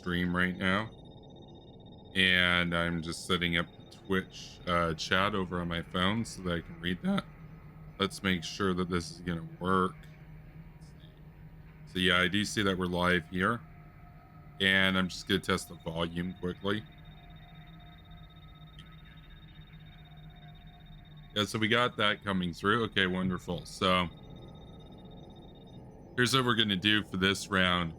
stream right now, and I'm just setting up the Twitch chat over on my phone so that I can read that. Let's make sure that this is gonna work. Let's see. So yeah, I do see that we're live here, and I'm just gonna test the volume quickly. Yeah, so we got that coming through. Okay, wonderful. So here's what we're gonna do for this round.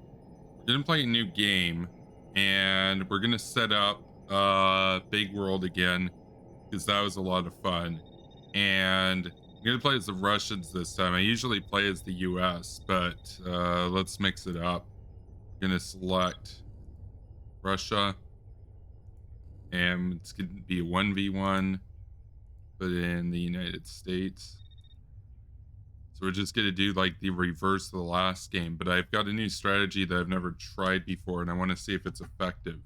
We're gonna play a new game, and we're gonna set up Big World again, because that was a lot of fun. And I'm gonna play as the Russians this time. I usually play as the US, but let's mix it up. I'm gonna select Russia, and it's gonna be a 1v1. Put in the United States. So we're just gonna do like the reverse of the last game, but I've got a new strategy that I've never tried before, and I want to see if it's effective.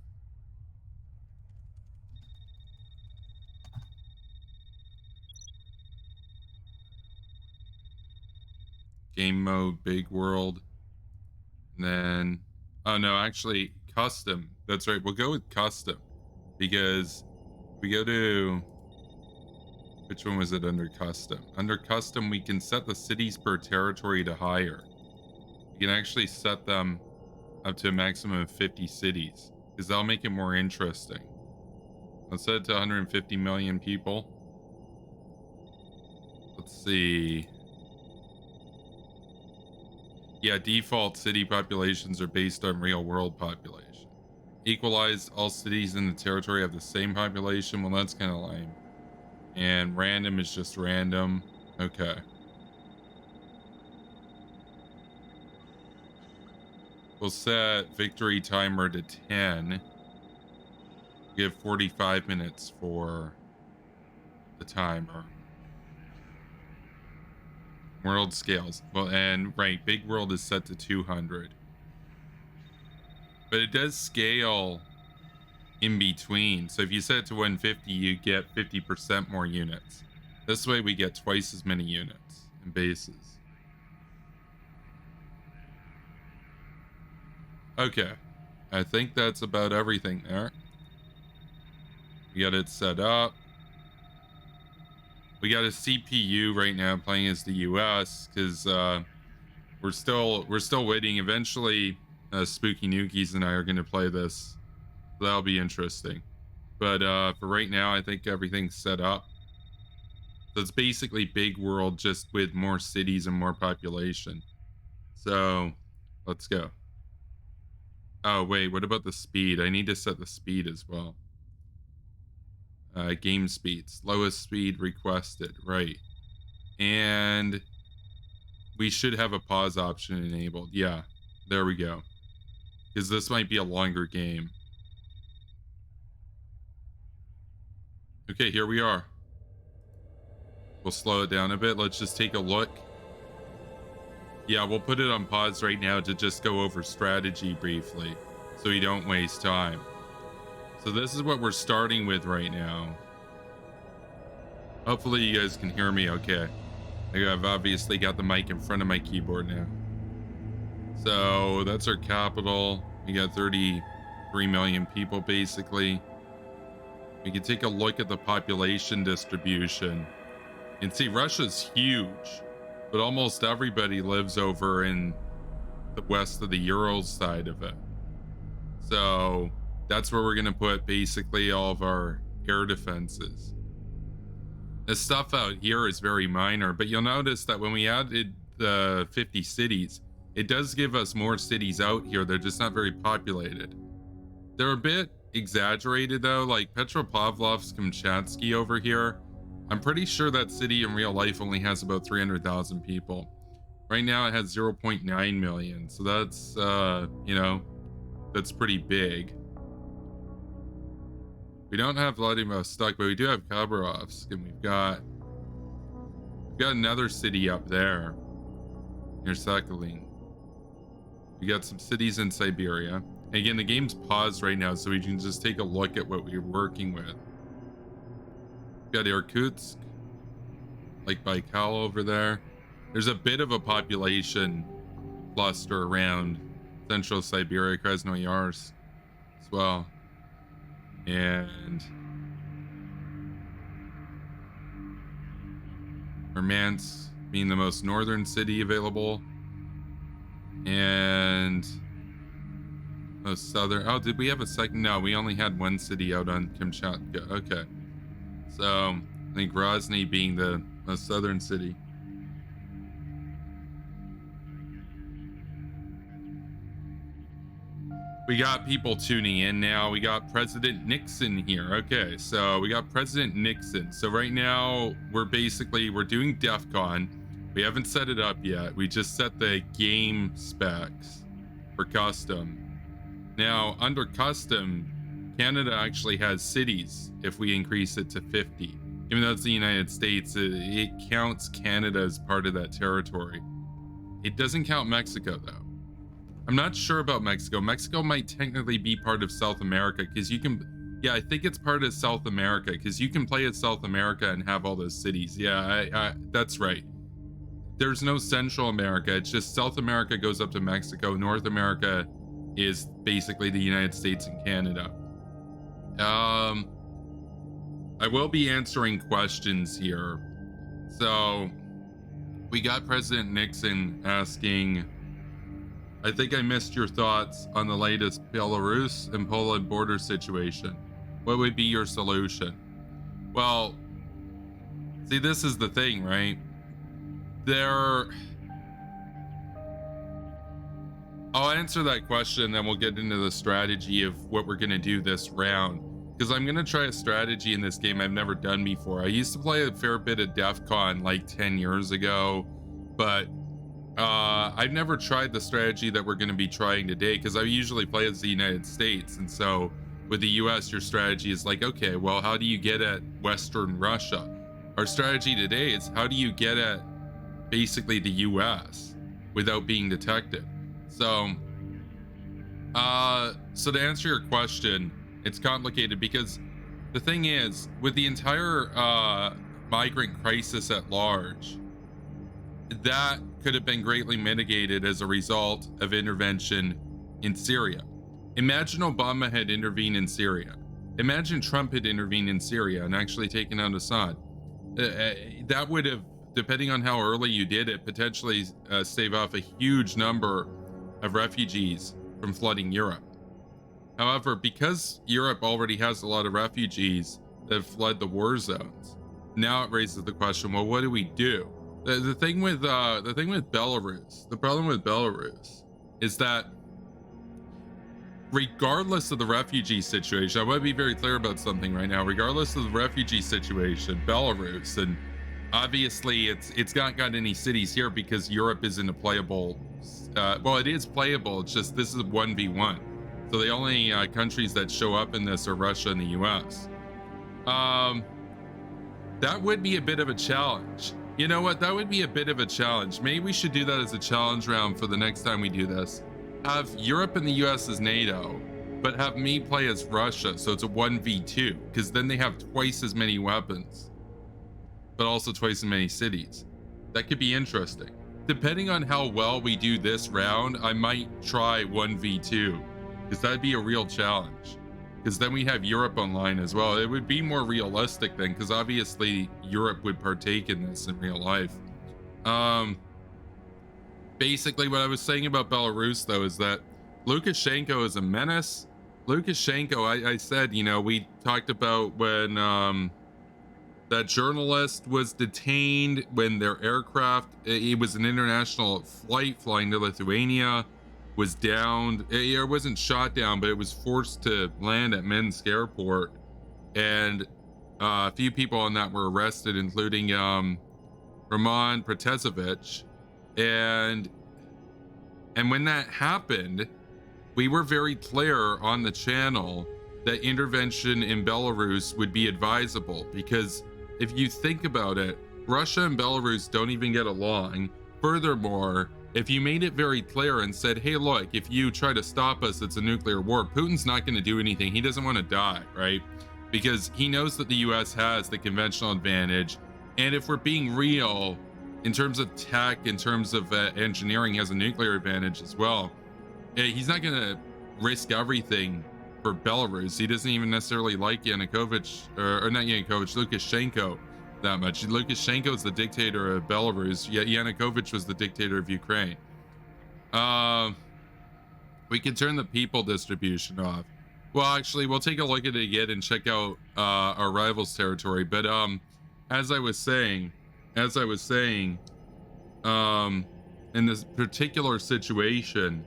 Game mode, big world, and then oh no, actually custom. That's right. We'll go with custom because we go to which one was it under custom? Under custom, we can set the cities per territory to higher. You can actually set them up to a maximum of 50 cities because that'll make it more interesting. Let's set it to 150 million people. Let's see. Yeah, default city populations are based on real world population. Equalized, all cities in the territory have the same population. Well, that's kind of lame. And random is just random. Okay. We'll set victory timer to 10. Give 45 minutes for the timer. World scales. Well, and right, big world is set to 200. But it does scale in between. So if you set it to 150, you get 50% more units. This way we get twice as many units and bases. Okay. I think that's about everything there. We got it set up. We got a CPU right now playing as the US because we're still waiting. Eventually Spooky Nookies and I are going to play this. So that'll be interesting. But for right now, I think everything's set up. So it's basically big world just with more cities and more population. So let's go. Oh, wait, what about the speed? I need to set the speed as well. Game speeds, lowest speed requested, right. And we should have a pause option enabled. Yeah, there we go. Because this might be a longer game. Okay, here we are. We'll slow it down a bit. Let's just take a look. Yeah, we'll put it on pause right now to just go over strategy briefly so we don't waste time. So this is what we're starting with right now. Hopefully you guys can hear me okay. I've obviously got the mic in front of my keyboard now. So that's our capital. We got 33 million people basically. We can take a look at the population distribution. You can see Russia's huge, but almost everybody lives over in the west of the Urals side of it. So that's where we're going to put basically all of our air defenses. The stuff out here is very minor, but you'll notice that when we added the 50 cities, it does give us more cities out here. They're just not very populated. They're a bit exaggerated though, like Petropavlovsk-Kamchatsky over here. I'm pretty sure that city in real life only has about 300,000 people. Right now it has 0.9 million. So that's, you know, that's pretty big. We don't have Vladivostok, but we do have Khabarovsk, and we've got another city up there near Sakhalin. We got some cities in Siberia. And again, the game's paused right now, so we can just take a look at what we're working with. We've got Irkutsk, like Baikal over there. There's a bit of a population cluster around central Siberia, Krasnoyarsk. well. And Murmansk being the most northern city available. And most southern. Oh, did we have a second? No, we only had one city out on Kamchatka. Okay. So I think Grozny being the most southern city. We got people tuning in now. We got President Nixon here. Okay, so we got President Nixon. So right now we're doing DEFCON. We haven't set it up yet. We just set the game specs for custom. Now under custom, Canada actually has cities if we increase it to 50. Even though it's the United States, it counts Canada as part of that territory. It doesn't count Mexico though. I'm not sure about Mexico. Mexico might technically be part of South America because you can, yeah, I think it's part of South America because you can play as South America and have all those cities. Yeah, that's right. There's no Central America. It's just South America goes up to Mexico. North America is basically the United States and Canada. I will be answering questions here. So we got President Nixon asking, I think I missed your thoughts on the latest Belarus and Poland border situation. What would be your solution? Well, see, this is the thing, right? I'll answer that question, then we'll get into the strategy of what we're gonna do this round. Because I'm gonna try a strategy in this game I've never done before. I used to play a fair bit of DEFCON like 10 years ago, but I've never tried the strategy that we're going to be trying today because I usually play as the United States, and so with the US your strategy is like, okay, well, how do you get at Western Russia? Our strategy today is how do you get at basically the US without being detected? So to answer your question, it's complicated because the thing is, with the entire migrant crisis at large, that could have been greatly mitigated as a result of intervention in Syria. Imagine Obama had intervened in Syria. Imagine Trump had intervened in Syria and actually taken out Assad. That would have, depending on how early you did it, potentially stave off a huge number of refugees from flooding Europe. However, because Europe already has a lot of refugees that have fled the war zones, now it raises the question, well, what do we do? The thing with Belarus, the problem with Belarus is that regardless of the refugee situation, I want to be very clear about something right now. Regardless of the refugee situation, Belarus, and obviously it's not got any cities here because Europe isn't a playable. Well, it is playable. It's just this is 1v1. So the only countries that show up in this are Russia and the US. That would be a bit of a challenge. You know what? That would be a bit of a challenge. Maybe we should do that as a challenge round for the next time we do this. Have Europe and the US as NATO, but have me play as Russia, so it's a 1v2, because then they have twice as many weapons, but also twice as many cities. That could be interesting. Depending on how well we do this round, I might try 1v2, because that'd be a real challenge. Because then we have Europe online as well. It would be more realistic then, because obviously Europe would partake in this in real life. Basically, what I was saying about Belarus, though, is that Lukashenko is a menace. Lukashenko, I said, you know, we talked about when that journalist was detained, when their aircraft, it was an international flight flying to Lithuania, was downed. It wasn't shot down, but it was forced to land at Minsk airport, and a few people on that were arrested, including Roman Protasevich. And when that happened, we were very clear on the channel that intervention in Belarus would be advisable, because if you think about it, Russia and Belarus don't even get along. Furthermore, if you made it very clear and said, hey, look, if you try to stop us, it's a nuclear war, Putin's not going to do anything. He doesn't want to die, right? Because he knows that the US has the conventional advantage. And if we're being real, in terms of tech, in terms of engineering, has a nuclear advantage as well. He's not going to risk everything for Belarus. He doesn't even necessarily like Yanukovych, or not Yanukovych, Lukashenko that much. Lukashenko is the dictator of Belarus. Yanukovych was the dictator of Ukraine. We can turn the people distribution off. Well, actually, we'll take a look at it again and check out our rivals' territory. But as I was saying, in this particular situation,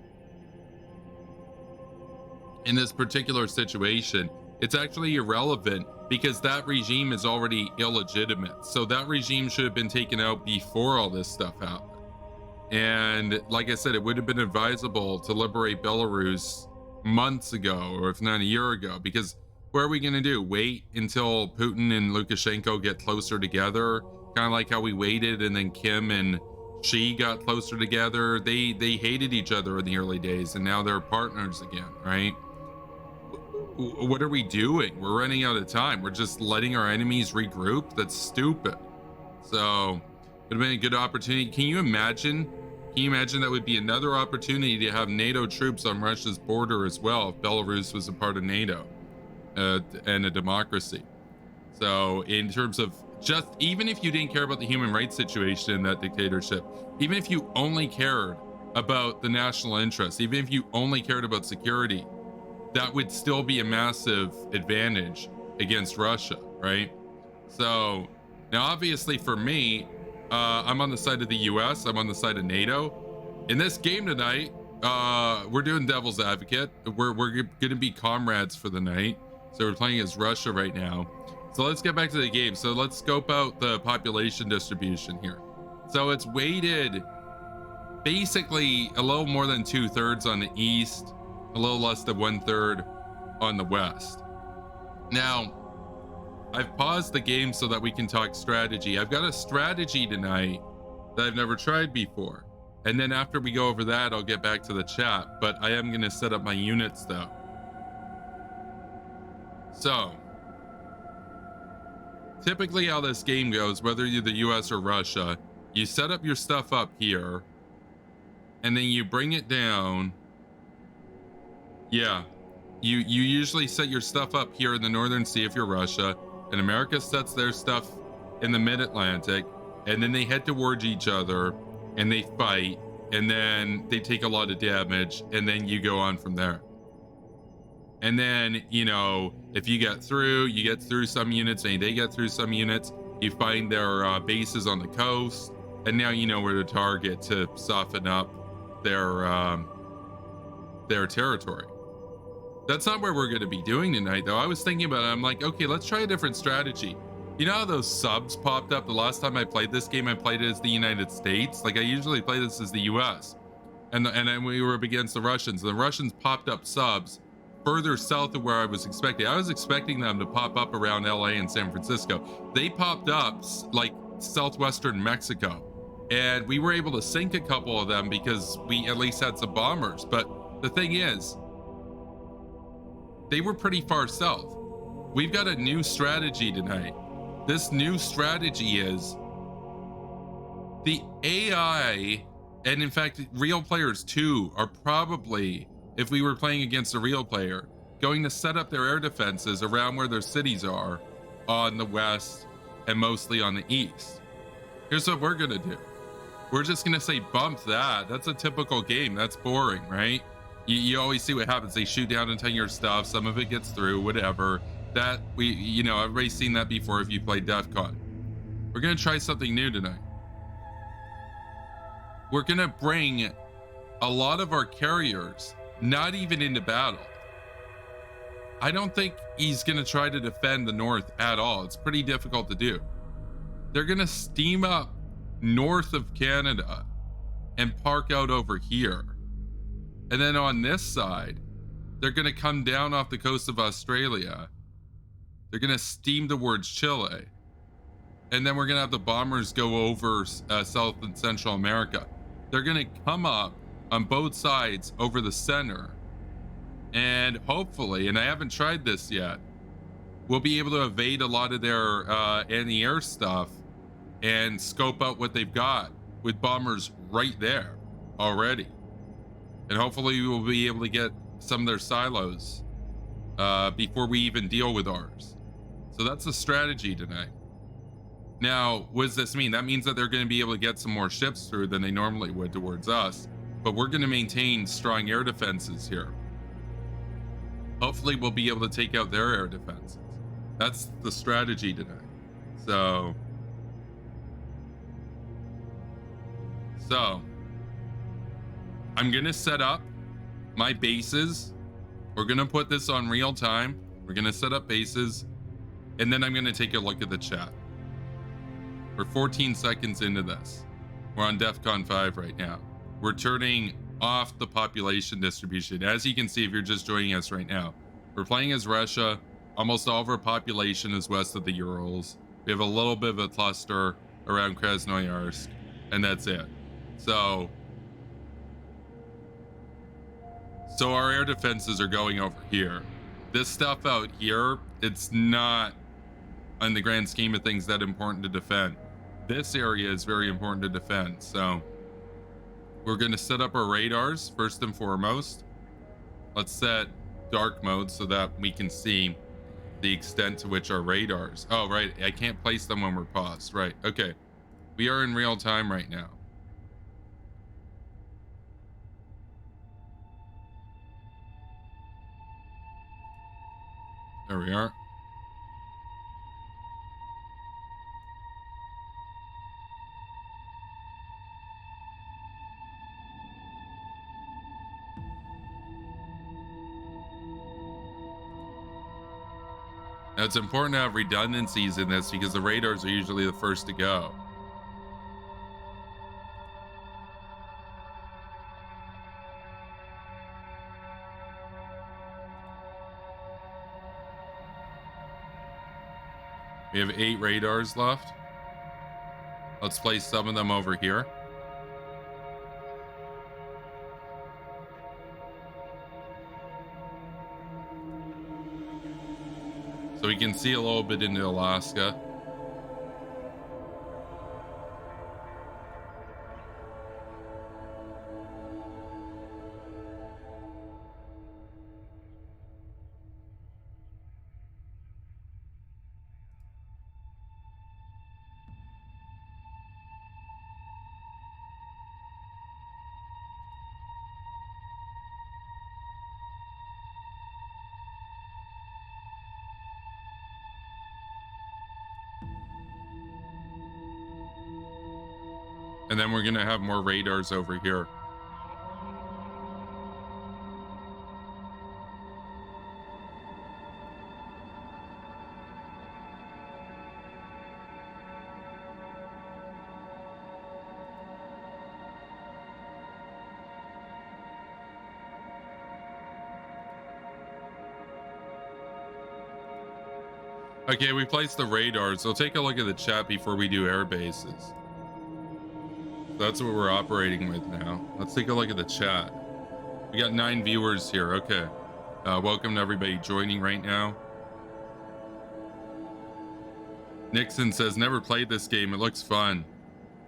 it's actually irrelevant because that regime is already illegitimate. So that regime should have been taken out before all this stuff happened. And like I said, it would have been advisable to liberate Belarus months ago, or if not a year ago, because what are we going to do? Wait until Putin and Lukashenko get closer together? Kind of like how we waited and then Kim and Xi got closer together. They hated each other in the early days and now they're partners again, right? What are we doing? We're running out of time. We're just letting our enemies regroup. That's stupid. So it would have been a good opportunity. Can you imagine that would be another opportunity to have NATO troops on Russia's border as well if Belarus was a part of NATO and a democracy? So in terms of just, even if you didn't care about the human rights situation in that dictatorship, even if you only cared about the national interest, even if you only cared about security, that would still be a massive advantage against Russia, right? So now obviously for me, I'm on the side of the US, I'm on the side of NATO. In this game tonight, we're doing devil's advocate. We're gonna be comrades for the night. So we're playing as Russia right now. So let's get back to the game. So let's scope out the population distribution here. So it's weighted basically a little more than 2/3 on the east, a little less than 1/3 on the west. Now, I've paused the game so that we can talk strategy. I've got a strategy tonight that I've never tried before. And then after we go over that, I'll get back to the chat, but I am gonna set up my units though. So, typically how this game goes, whether you're the US or Russia, you set up your stuff up here, and then you bring it down. Yeah, you usually set your stuff up here in the Northern Sea if you're Russia, and America sets their stuff in the mid-Atlantic, and then they head towards each other, and they fight, and then they take a lot of damage, and then you go on from there. And then, you know, if you get through some units, and they get through some units, you find their bases on the coast, and now you know where to target to soften up their territory. That's not what we're going to be doing tonight, though. I was thinking about it. I'm like, okay, let's try a different strategy. You know how those subs popped up? The last time I played this game, I played it as the United States. Like, I usually play this as the US. And then we were up against the Russians. The Russians popped up subs further south of where I was expecting. I was expecting them to pop up around LA and San Francisco. They popped up like southwestern Mexico. And we were able to sink a couple of them because we at least had some bombers. But the thing is, they were pretty far south. We've got a new strategy tonight. This new strategy is the AI, and in fact, real players too, are probably, if we were playing against a real player, going to set up their air defenses around where their cities are on the west and mostly on the east. Here's what we're gonna do. We're just gonna say bump that. That's a typical game. That's boring, right? You always see what happens. They shoot down into your stuff. Some of it gets through, whatever. That everybody's seen that before if you play DEFCON. We're gonna try something new tonight. We're gonna bring a lot of our carriers not even into battle. I don't think he's gonna try to defend the north at all. It's pretty difficult to do. They're gonna steam up north of Canada and park out over here. And then on this side, they're gonna come down off the coast of Australia. They're gonna steam towards Chile. And then we're gonna have the bombers go over South and Central America. They're gonna come up on both sides over the center. And hopefully, and I haven't tried this yet, we'll be able to evade a lot of their anti-air stuff and scope out what they've got with bombers right there already. And hopefully we'll be able to get some of their silos before we even deal with ours. So that's the strategy tonight. Now, what does this mean? That means that they're going to be able to get some more ships through than they normally would towards us, but we're going to maintain strong air defenses here. Hopefully we'll be able to take out their air defenses. That's the strategy tonight. So I'm going to set up my bases. We're going to put this on real time. We're going to set up bases, and then I'm going to take a look at the chat. We're 14 seconds into this. We're on DEFCON 5 right now. We're turning off the population distribution. As you can see, if you're just joining us right now, we're playing as Russia. Almost all of our population is west of the Urals. We have a little bit of a cluster around Krasnoyarsk, and that's it. So our air defenses are going over here. This stuff out here, it's not, on the grand scheme of things, that important to defend. This area is very important to defend. So we're going to set up our radars first and foremost. Let's set dark mode so that we can see the extent to which our radars. Oh, right. I can't place them when we're paused. Right. Okay. We are in real time right now. There we are. Now, it's important to have redundancies in this because the radars are usually the first to go. We have 8 radars left. Let's place some of them over here. So we can see a little bit into Alaska. And then we're going to have more radars over here. Okay, we placed the radars. So take a look at the chat before we do air bases. That's what we're operating with now. Let's take a look at the chat. We got 9 viewers here. Okay. Welcome to everybody joining right now. Nixon says, never played this game. It looks fun.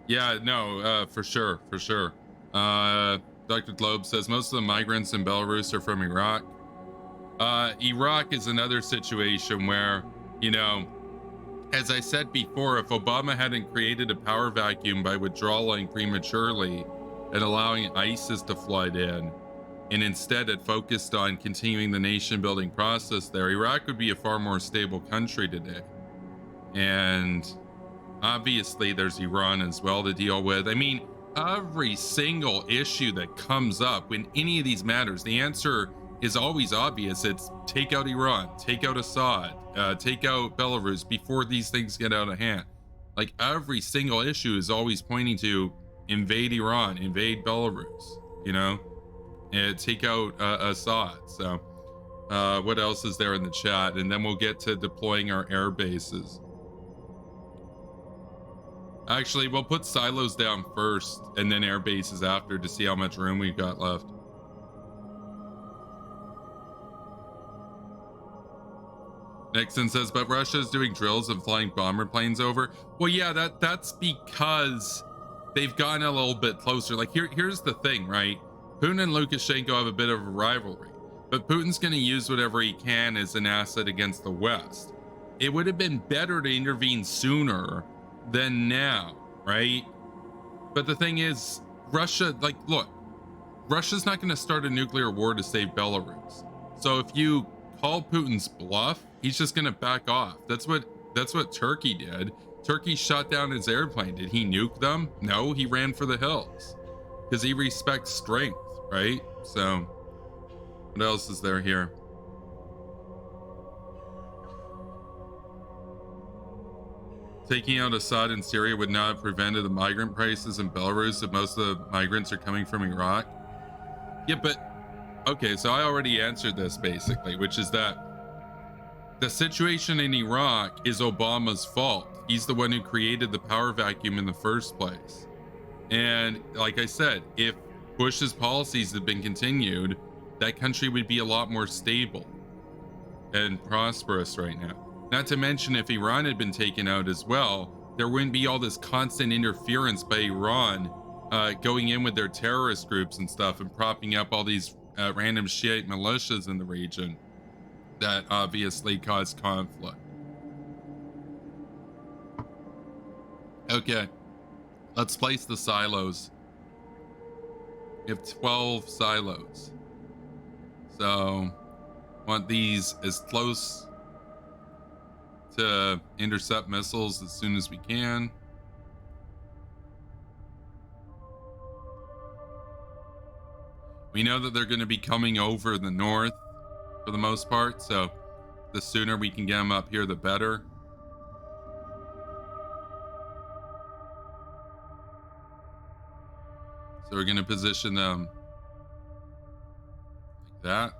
Yeah, no, for sure. For sure. Dr. Globe says, most of the migrants in Belarus are from Iraq. Iraq is another situation where, you know, as I said before, if Obama hadn't created a power vacuum by withdrawing prematurely and allowing ISIS to flood in, and instead had focused on continuing the nation building process there, Iraq would be a far more stable country today. And obviously there's Iran as well to deal with. I mean, every single issue that comes up when any of these matters, the answer is always obvious. It's take out Iran, take out Assad, take out Belarus before these things get out of hand. Like every single issue is always pointing to invade Iran, invade Belarus, you know, and take out Assad. So what else is there in the chat? And then we'll get to deploying our air bases. Actually, we'll put silos down first and then air bases after to see how much room we've got left. Nixon says, but Russia's doing drills and flying bomber planes over. Well, yeah, that's because they've gotten a little bit closer. Like here's the thing, right? Putin and Lukashenko have a bit of a rivalry. But Putin's going to use whatever he can as an asset against the West. It would have been better to intervene sooner than now, right? But the thing is, Russia, like, look, Russia's not going to start a nuclear war to save Belarus. So if you call Putin's bluff, he's just going to back off. That's what Turkey did. Turkey shot down his airplane. Did he nuke them? No, he ran for the hills because he respects strength, right? So what else is there here? Taking out Assad in Syria would not have prevented the migrant crisis in Belarus if most of the migrants are coming from Iraq. Yeah, but okay, so I already answered this basically, which is that the situation in Iraq is Obama's fault. He's the one who created the power vacuum in the first place. And like I said, if Bush's policies had been continued, that country would be a lot more stable and prosperous right now. Not to mention, if Iran had been taken out as well, there wouldn't be all this constant interference by Iran going in with their terrorist groups and stuff and propping up all these random Shiite militias in the region that obviously cause conflict. Okay, let's place the silos. We have 12 silos. So, want these as close to intercept missiles as soon as we can. We know that they're going to be coming over the north for the most part, so the sooner we can get them up here, the better. So we're going to position them like that.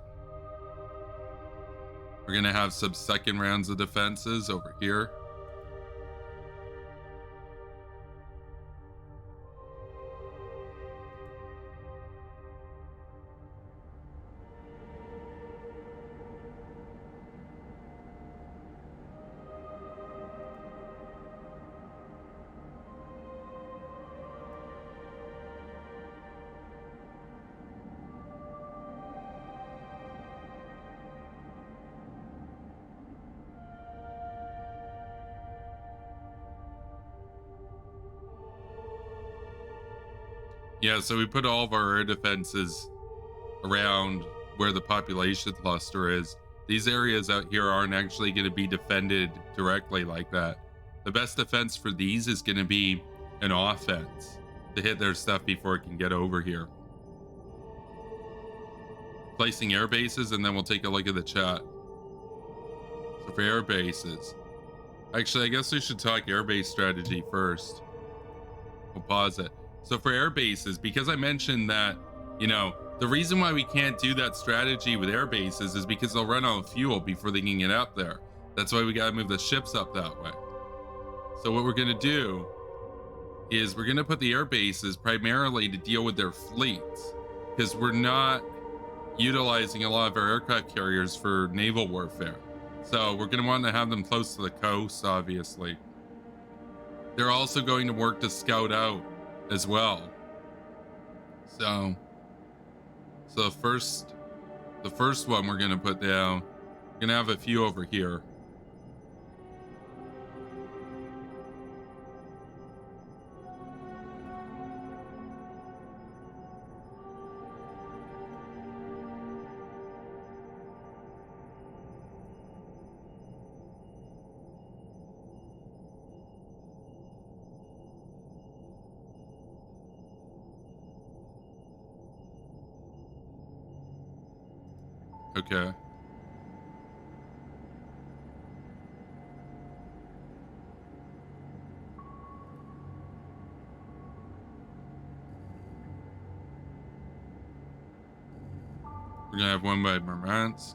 We're going to have some second rounds of defenses over here. Yeah, so we put all of our air defenses around where the population cluster is. These areas out here aren't actually going to be defended directly like that. The best defense for these is going to be an offense to hit their stuff before it can get over here. Placing air bases, and then we'll take a look at the chat. So for air bases, actually, I guess we should talk airbase strategy first. We'll pause it. So for air bases, because I mentioned that, you know, the reason why we can't do that strategy with air bases is because they'll run out of fuel before they can get up there. That's why we got to move the ships up that way. So what we're going to do is we're going to put the air bases primarily to deal with their fleets, because we're not utilizing a lot of our aircraft carriers for naval warfare. So we're going to want to have them close to the coast, obviously. They're also going to work to scout out as well. So the first one we're going to put down, we're going to have a few over here. Okay. We're gonna have one by Murmansk.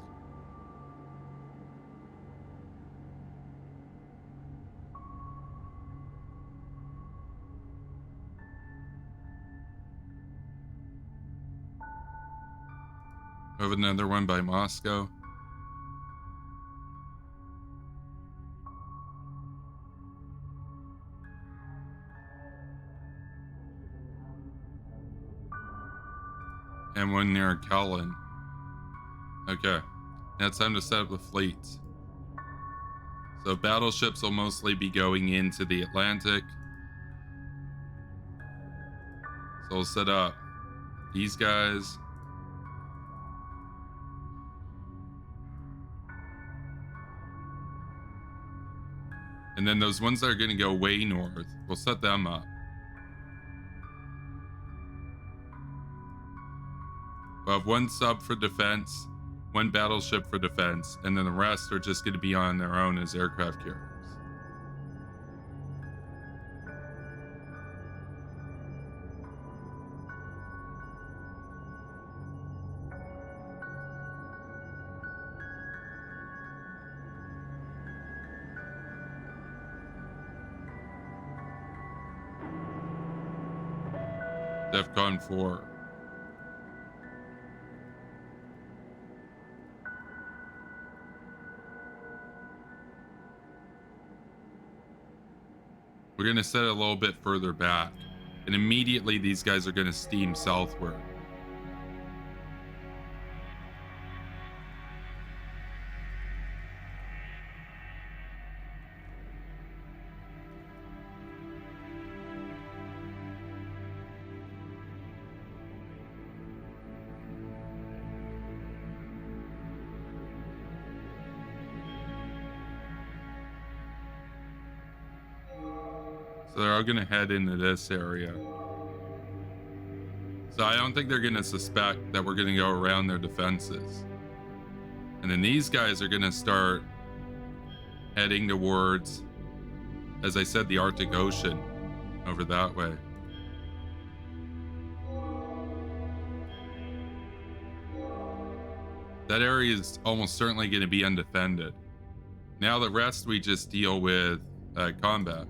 We have another one by Moscow. And one near Kalin. Okay. Now it's time to set up the fleets. So battleships will mostly be going into the Atlantic. So we'll set up these guys. And then those ones that are going to go way north, we'll set them up. We'll have one sub for defense, one battleship for defense, and then the rest are just going to be on their own as aircraft carriers. DEFCON 4. We're going to set it a little bit further back, and immediately these guys are going to steam southward. So they're all going to head into this area. So I don't think they're going to suspect that we're going to go around their defenses. And then these guys are going to start heading towards, as I said, the Arctic Ocean over that way. That area is almost certainly going to be undefended. Now the rest we just deal with combat.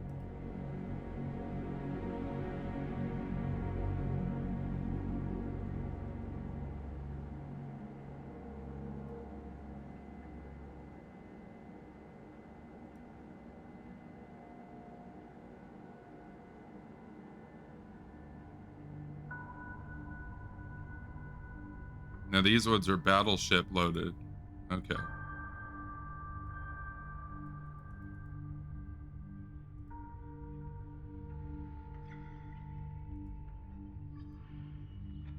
Now these ones are battleship loaded. Okay.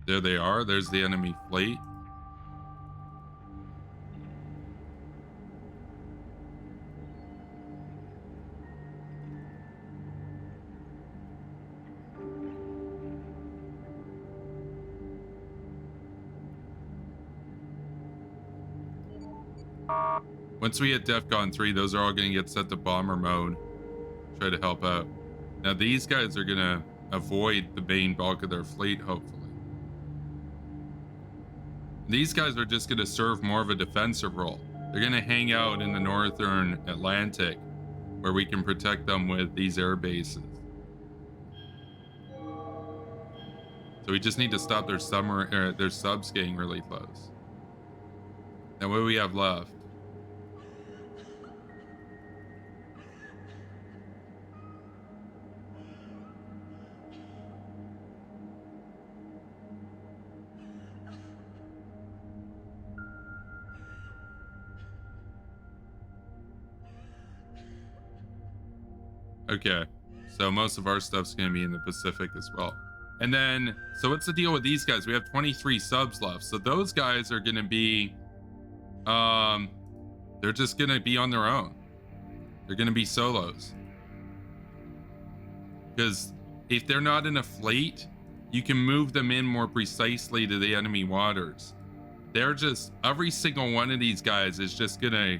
There they are. There's the enemy fleet. Once we hit DEFCON 3, those are all going to get set to bomber mode. Try to help out. Now these guys are going to avoid the main bulk of their fleet, hopefully. These guys are just going to serve more of a defensive role. They're going to hang out in the northern Atlantic, where we can protect them with these air bases. So we just need to stop their subs getting really close. Now what do we have left? Okay, so most of our stuff's going to be in the Pacific as well. And then, so what's the deal with these guys? We have 23 subs left. So those guys are going to be, they're just going to be on their own. They're going to be solos. Because if they're not in a fleet, you can move them in more precisely to the enemy waters. They're just, every single one of these guys is just going to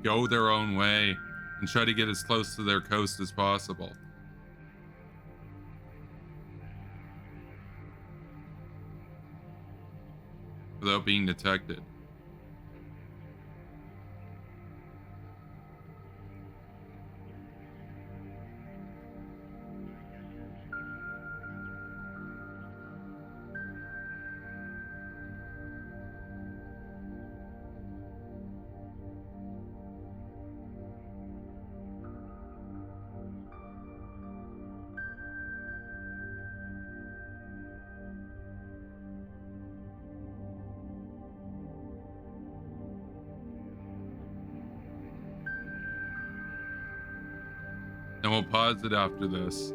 go their own way and try to get as close to their coast as possible. Without being detected. And we'll pause it after this.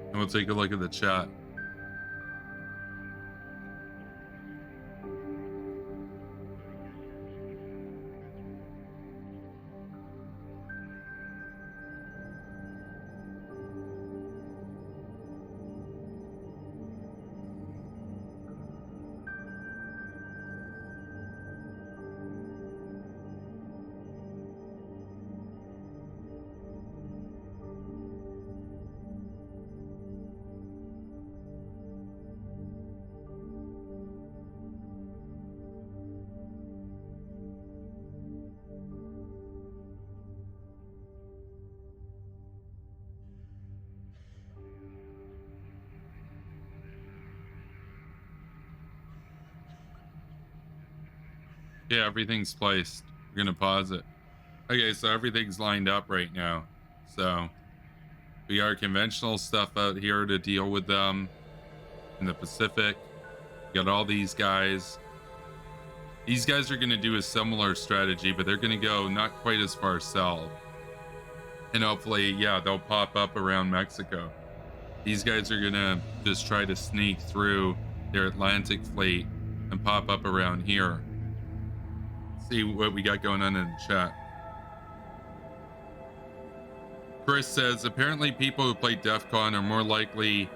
And we'll take a look at the chat. Yeah, everything's placed. We're gonna pause it. Okay, so everything's lined up right now. So we got conventional stuff out here to deal with them in the Pacific. We got all these guys. These guys are gonna do a similar strategy, but they're gonna go not quite as far south. And hopefully, yeah, they'll pop up around Mexico. These guys are gonna just try to sneak through their Atlantic fleet and pop up around here. See what we got going on in the chat. Chris says, apparently people who play DEFCON are more likely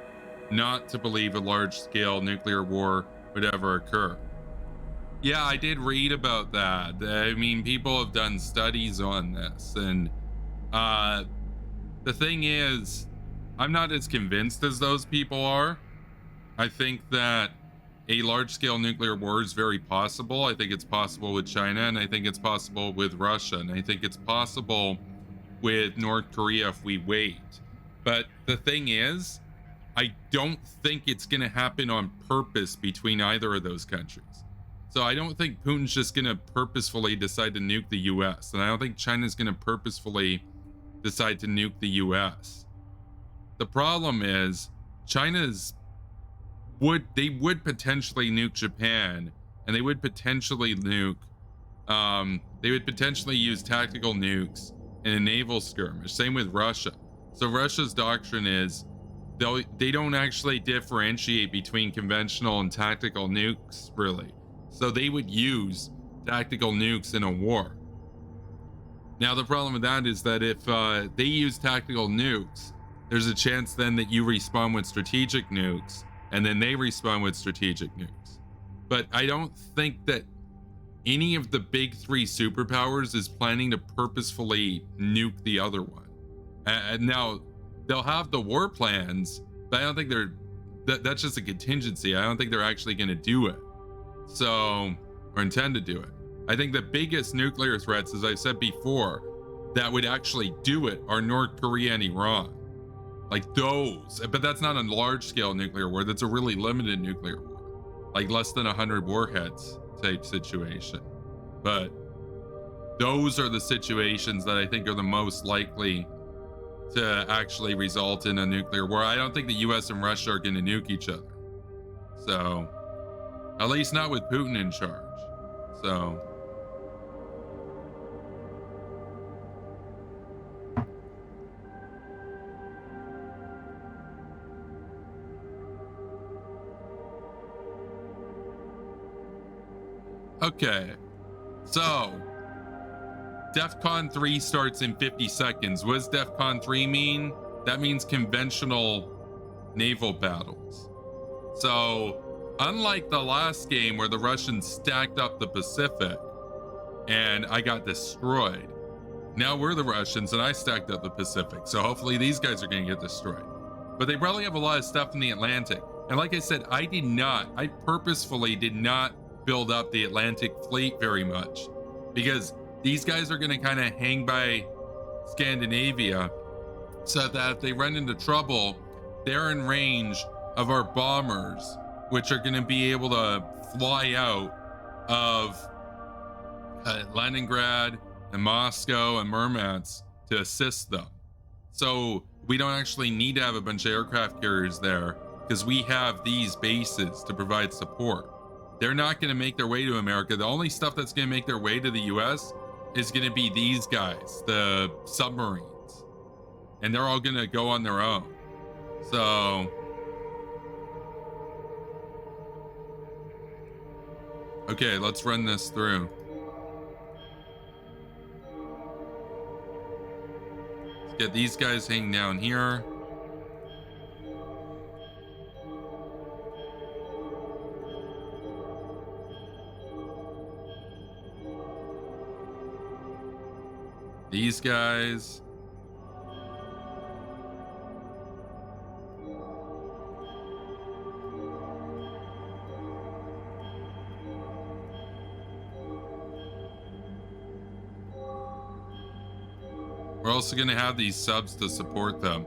not to believe a large-scale nuclear war would ever occur. Yeah, I did read about that. I mean, people have done studies on this, and the thing is, I'm not as convinced as those people are. I think that a large-scale nuclear war is very possible. I think it's possible with China, and I think it's possible with Russia, and I think it's possible with North Korea if we wait. But the thing is, I don't think it's going to happen on purpose between either of those countries. So I don't think Putin's just going to purposefully decide to nuke the US, and I don't think China's going to purposefully decide to nuke the US. The problem is China's they would potentially nuke Japan, and they would potentially nuke they would potentially use tactical nukes in a naval skirmish. Same with Russia. So Russia's doctrine is they don't actually differentiate between conventional and tactical nukes, really. So they would use tactical nukes in a war. Now the problem with that is that if they use tactical nukes, there's a chance then that you respond with strategic nukes, and then they respond with strategic nukes. But I don't think that any of the big three superpowers is planning to purposefully nuke the other one. Now, they'll have the war plans, but I don't think that's just a contingency. I don't think they're actually going to do it. So, or intend to do it. I think the biggest nuclear threats, as I've said before, that would actually do it are North Korea and Iran. Like those, but that's not a large scale nuclear war. That's a really limited nuclear war, like less than 100 warheads type situation. But those are the situations that I think are the most likely to actually result in a nuclear war. I don't think the US and Russia are going to nuke each other. So, at least not with Putin in charge. So, okay, so DEFCON 3 starts in 50 seconds. What does DEFCON 3 mean? That means conventional naval battles. So, unlike the last game where the Russians stacked up the Pacific and I got destroyed, now we're the Russians and I stacked up the Pacific. So hopefully these guys are going to get destroyed. But they probably have a lot of stuff in the Atlantic. And like I said, I purposefully did not build up the Atlantic fleet very much, because these guys are going to kind of hang by Scandinavia so that if they run into trouble, they're in range of our bombers, which are going to be able to fly out of Leningrad and Moscow and Murmansk to assist them. So we don't actually need to have a bunch of aircraft carriers there, because we have these bases to provide support. They're not going to make their way to America. The only stuff that's going to make their way to the US is going to be these guys, the submarines, and they're all going to go on their own. So, okay, let's run this through. Let's get these guys hanging down here. These guys. We're also going to have these subs to support them.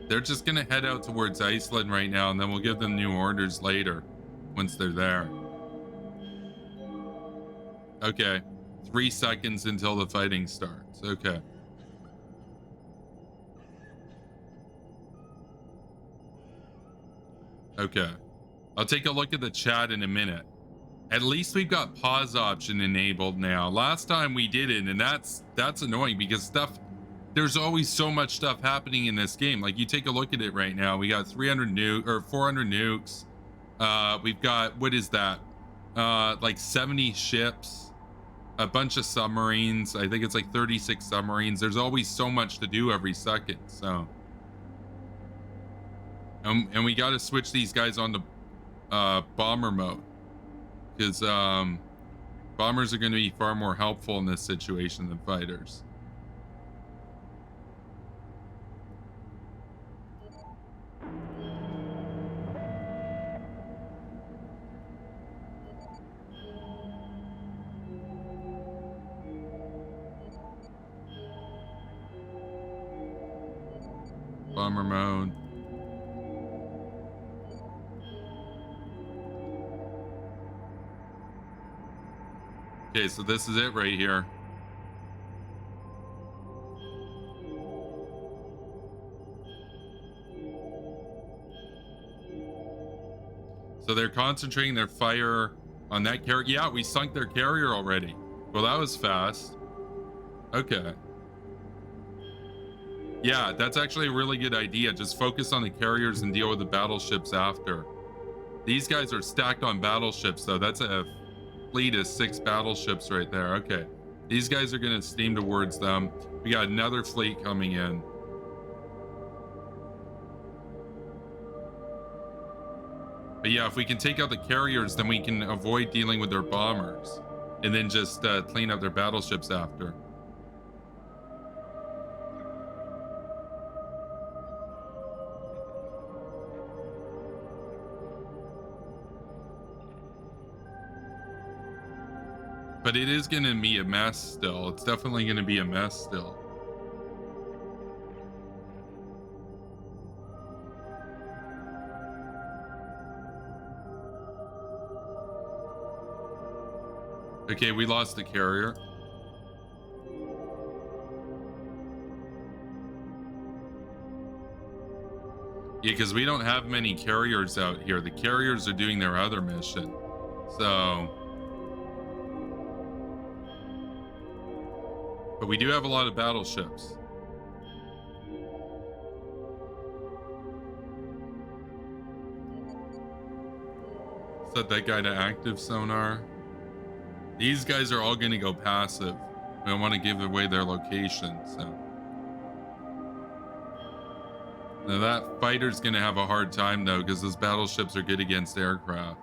They're just going to head out towards Iceland right now, and then we'll give them new orders later once they're there. Okay. 3 seconds until the fighting starts. Okay. Okay. I'll take a look at the chat in a minute. At least we've got pause option enabled now. Last time we didn't, and that's annoying because there's always so much stuff happening in this game. Like, you take a look at it right now. We got 400 nukes. We've got, what is that? Like 70 ships, a bunch of submarines. I think it's like 36 submarines. There's always so much to do every second. So, and we got to switch these guys on to bomber mode, because bombers are going to be far more helpful in this situation than fighters. Bomber mode. Okay, so this is it right here. So they're concentrating their fire on that carrier. Yeah, we sunk their carrier already. Well, that was fast. Okay. Yeah, that's actually a really good idea. Just focus on the carriers and deal with the battleships after. These guys are stacked on battleships, though. That's a fleet of 6 battleships right there. Okay. These guys are going to steam towards them. We got another fleet coming in. But yeah, if we can take out the carriers, then we can avoid dealing with their bombers. And then just clean up their battleships after. But it is going to be a mess still. It's definitely going to be a mess still. Okay, we lost the carrier. Yeah, because we don't have many carriers out here. The carriers are doing their other mission. So... But we do have a lot of battleships. Set that guy to active sonar. These guys are all going to go passive. We don't want to give away their location, so. Now that fighter's going to have a hard time, though, because those battleships are good against aircraft.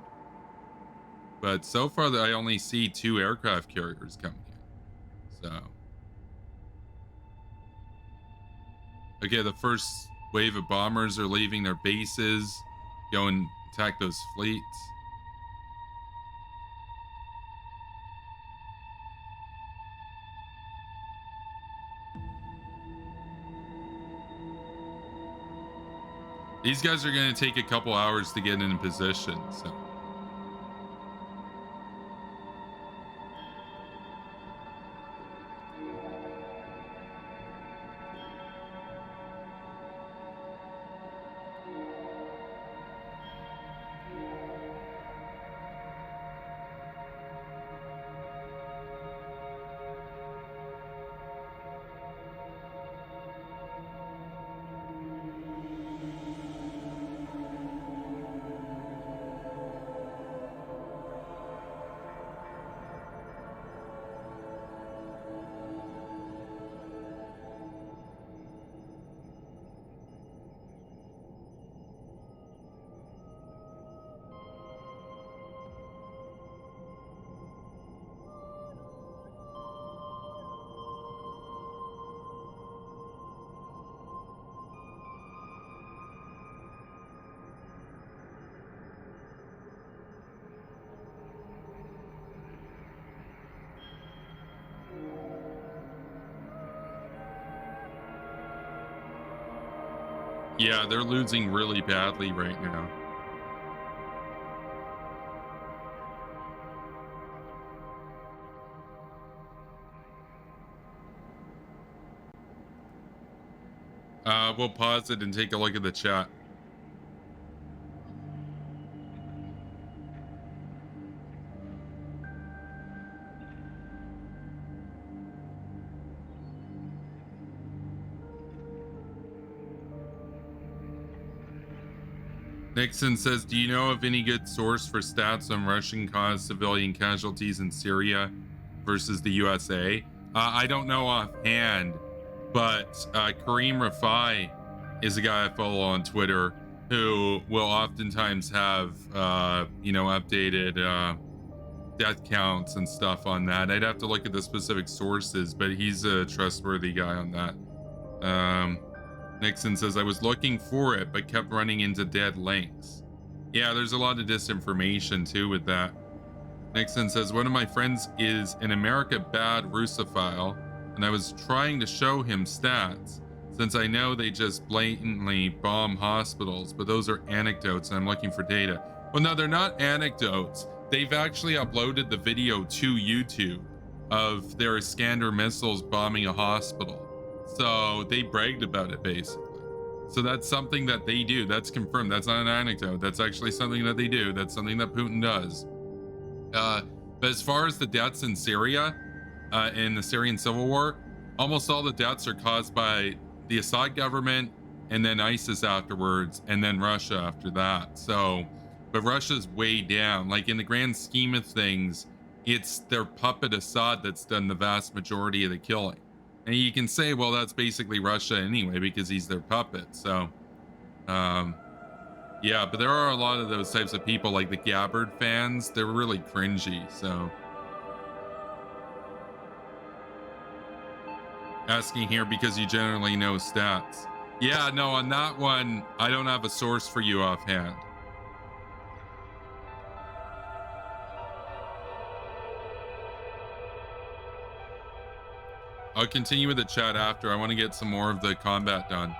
But so far, I only see 2 aircraft carriers coming in. So. Okay, the first wave of bombers are leaving their bases. Go and attack those fleets. These guys are going to take a couple hours to get in position, so. Yeah, they're losing really badly right now. We'll pause it and take a look at the chat. Nixon says, do you know of any good source for stats on Russian caused civilian casualties in Syria versus the USA? I don't know offhand, but Kareem Rafai is a guy I follow on Twitter who will oftentimes have, updated death counts and stuff on that. I'd have to look at the specific sources, but he's a trustworthy guy on that. Nixon says, I was looking for it, but kept running into dead links. Yeah, there's a lot of disinformation too with that. Nixon says, one of my friends is an America Bad Russophile, and I was trying to show him stats, since I know they just blatantly bomb hospitals, but those are anecdotes and I'm looking for data. Well, no, they're not anecdotes. They've actually uploaded the video to YouTube of their Iskander missiles bombing a hospital. So they bragged about it, basically. So that's something that they do. That's confirmed. That's not an anecdote. That's actually something that they do. That's something that Putin does. But as far as the deaths in Syria, in the Syrian civil war, almost all the deaths are caused by the Assad government and then ISIS afterwards, and then Russia after that. So, but Russia's way down. Like in the grand scheme of things, it's their puppet Assad that's done the vast majority of the killing. And you can say, well, that's basically Russia anyway, because he's their puppet. So, yeah, but there are a lot of those types of people, like the Gabbard fans. They're really cringy. So, asking here because you generally know stats. Yeah, no, on that one, I don't have a source for you offhand. I'll continue with the chat after. I want to get some more of the combat done.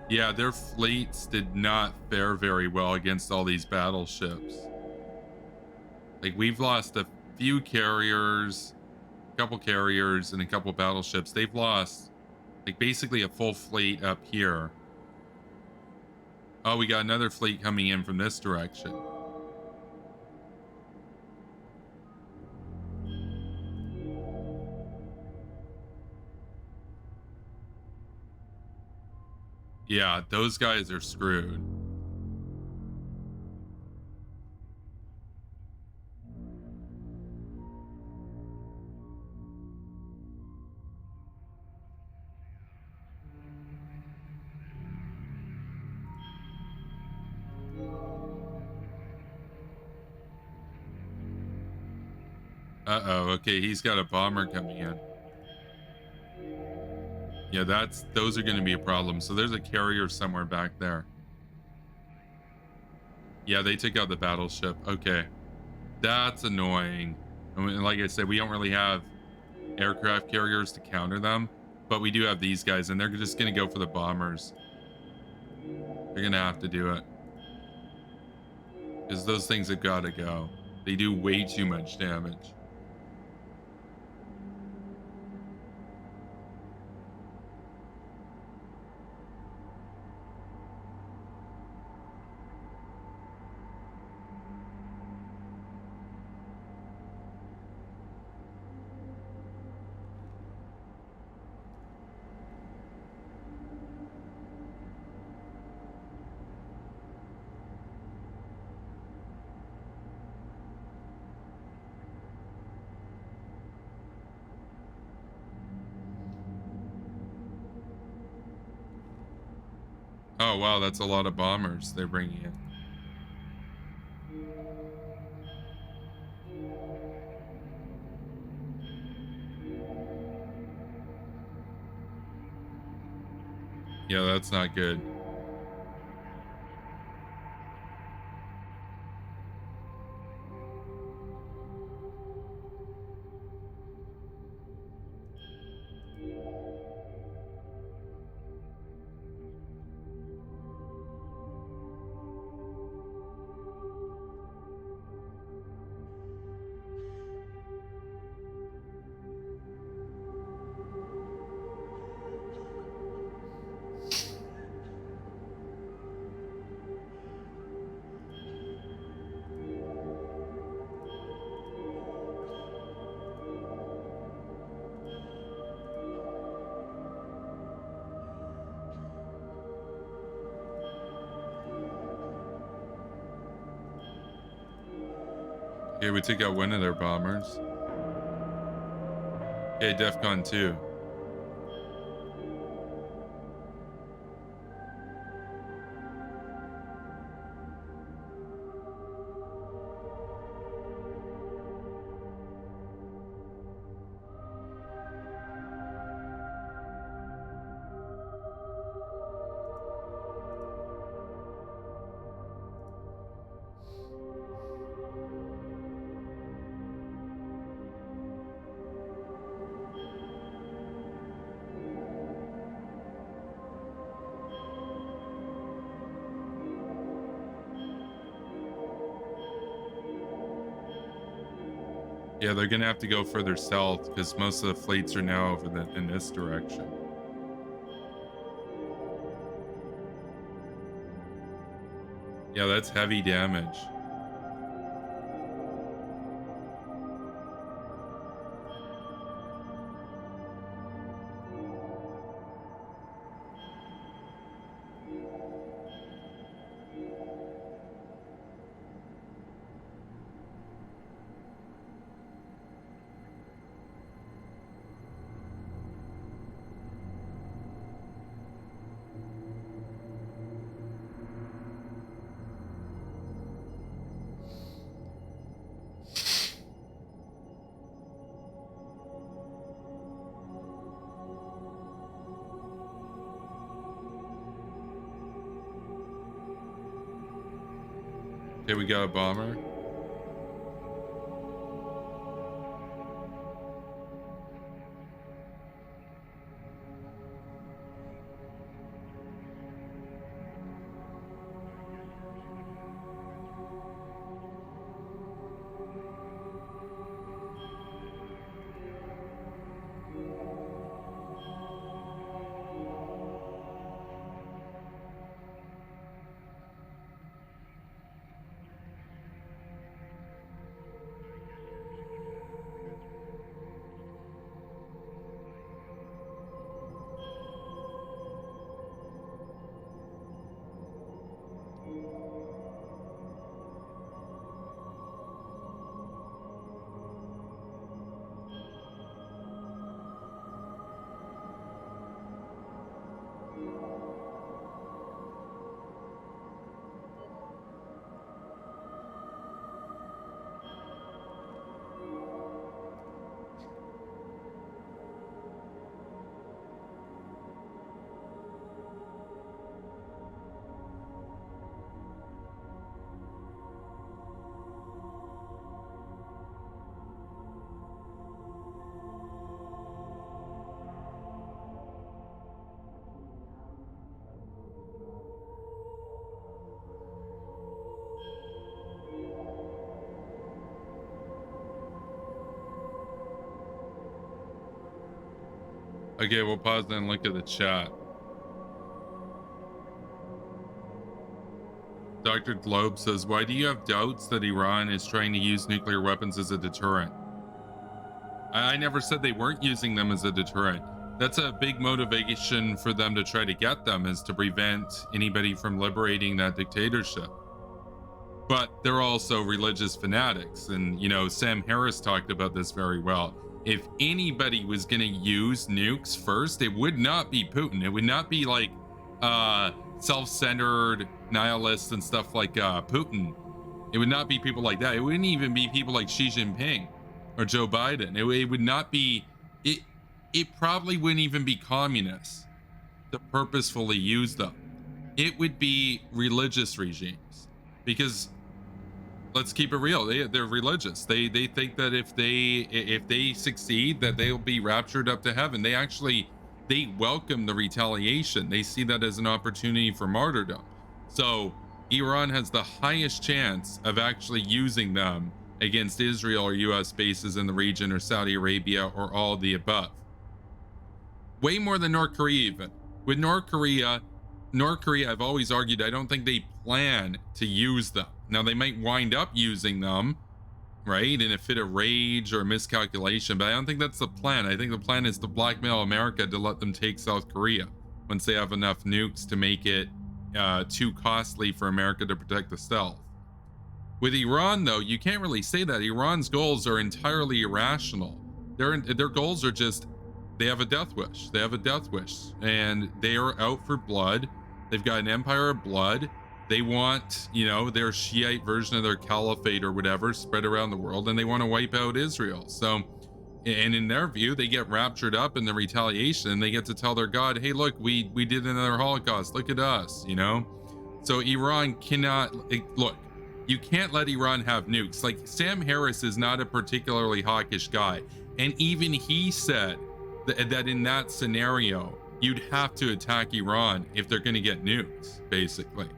Yeah, their fleets did not fare very well against all these battleships. Like, we've lost a few carriers, a couple carriers, and a couple battleships. They've lost, like, basically a full fleet up here. Oh, we got another fleet coming in from this direction. Yeah, those guys are screwed. Uh-oh, okay, he's got a bomber coming in. Yeah, those are going to be a problem. So there's a carrier somewhere back there. Yeah, they took out the battleship. Okay. That's annoying. I mean, like I said, we don't really have aircraft carriers to counter them, but we do have these guys, and they're just going to go for the bombers. They're going to have to do it. Because those things have got to go. They do way too much damage. Oh, wow, that's a lot of bombers they're bringing in. Yeah, that's not good. Okay, we took out one of their bombers. Okay, DEFCON 2. Yeah, they're gonna have to go further south because most of the fleets are now over in this direction. Yeah, that's heavy damage. Okay, we got a bomber. Okay, we'll pause and look at the chat. Dr. Globe says, why do you have doubts that Iran is trying to use nuclear weapons as a deterrent? I never said they weren't using them as a deterrent. That's a big motivation for them to try to get them, is to prevent anybody from liberating that dictatorship. But they're also religious fanatics. And, you know, Sam Harris talked about this very well. If anybody was going to use nukes first, it would not be Putin. It would not be like self-centered nihilists and stuff like Putin. It would not be people like that. It wouldn't even be people like Xi Jinping or Joe Biden. It would not be, it probably wouldn't even be communists to purposefully use them. It would be religious regimes, because let's keep it real. They're religious. They think that if they succeed, that they'll be raptured up to heaven. They welcome the retaliation. They see that as an opportunity for martyrdom. So Iran has the highest chance of actually using them against Israel or US bases in the region, or Saudi Arabia, or all of the above. Way more than North Korea even. With North Korea, I've always argued, I don't think they plan to use them. Now, they might wind up using them, right, in a fit of rage or miscalculation, but I don't think that's the plan. I think the plan is to blackmail America to let them take South Korea once they have enough nukes to make it too costly for America to protect the stealth. With Iran, though, you can't really say that. Iran's goals are entirely irrational. Their goals are just, they have a death wish. They have a death wish, and they are out for blood. They've got an empire of blood. They want, their Shiite version of their caliphate or whatever spread around the world, and they want to wipe out Israel. So, and in their view, they get raptured up in the retaliation, and they get to tell their God, hey, look, we did another Holocaust. Look at us, So Iran cannot, look, you can't let Iran have nukes. Like, Sam Harris is not a particularly hawkish guy. And even he said that in that scenario, you'd have to attack Iran if they're going to get nukes, basically,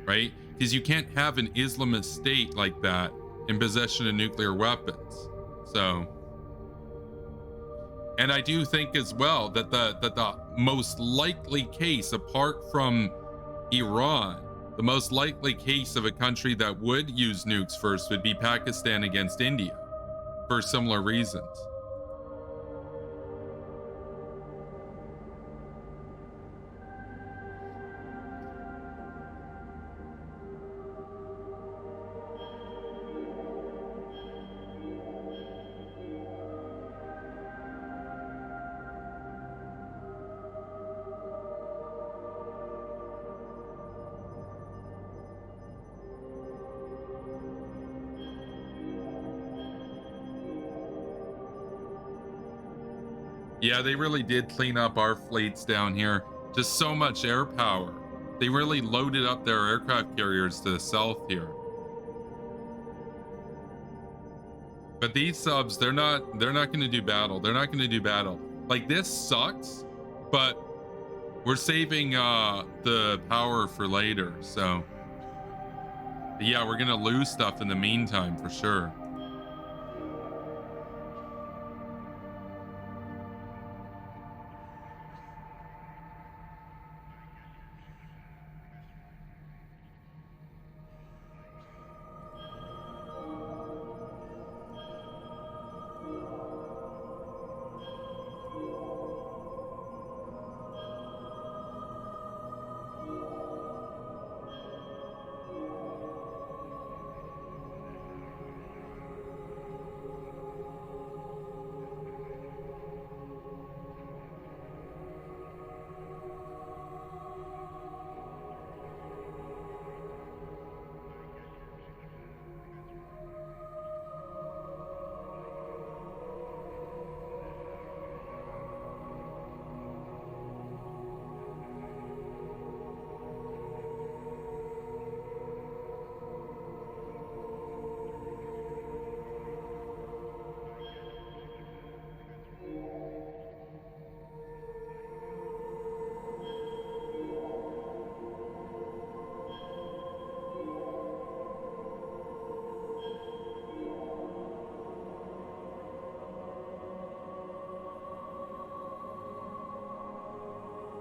right? Because you can't have an Islamist state like that in possession of nuclear weapons. So, and I do think as well that the most likely case, apart from Iran, the most likely case of a country that would use nukes first would be Pakistan against India, for similar reasons. Yeah, they really did clean up our fleets down here. Just so much air power. They really loaded up their aircraft carriers to the south here. But these subs, they're not going to do battle. They're not going to do battle. Like, this sucks, but we're saving the power for later. So, yeah, we're going to lose stuff in the meantime for sure.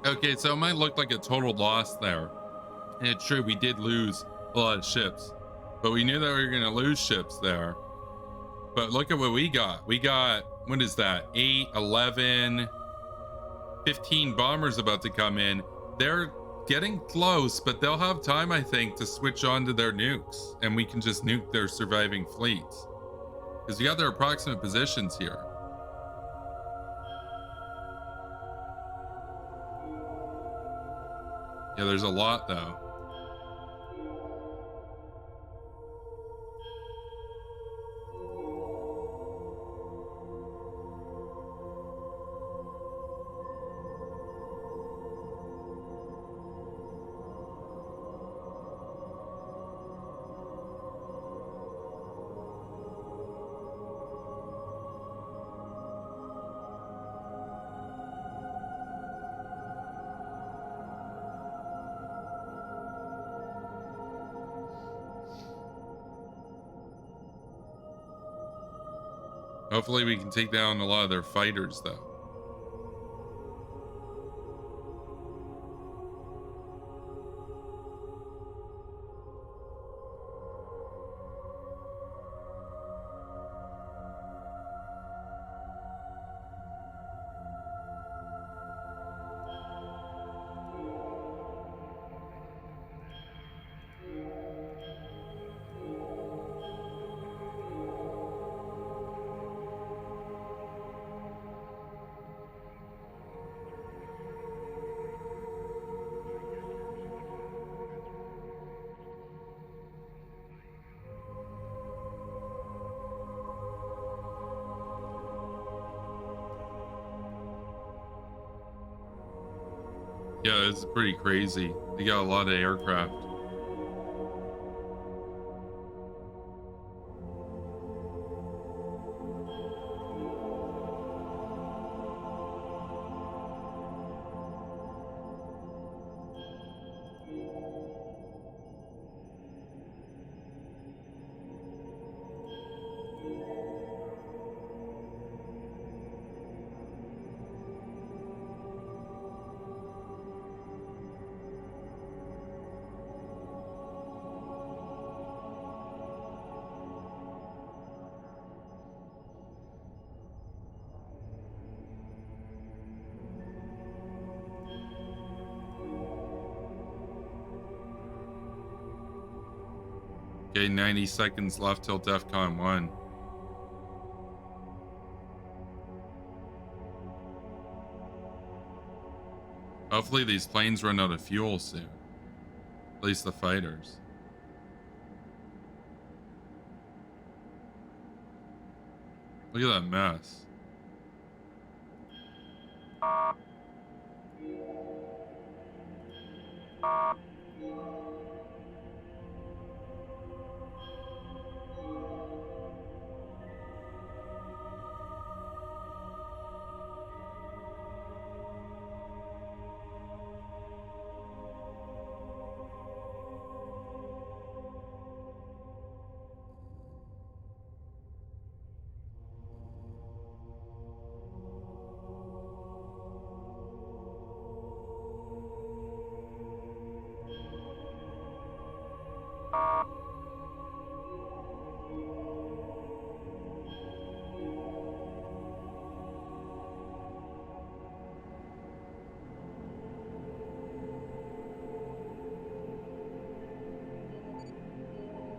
Okay, so it might look like a total loss there. And it's true, we did lose a lot of ships. But we knew that we were going to lose ships there. But look at what we got. We got, what is that? 8, 11, 15 bombers about to come in. They're getting close, but they'll have time, I think, to switch on to their nukes. And we can just nuke their surviving fleets. Because we got their approximate positions here. Yeah, there's a lot though. Hopefully we can take down a lot of their fighters though. Yeah, it's pretty crazy. They got a lot of aircraft. Okay, 90 seconds left till DEFCON 1. Hopefully these planes run out of fuel soon. At least the fighters. Look at that mess.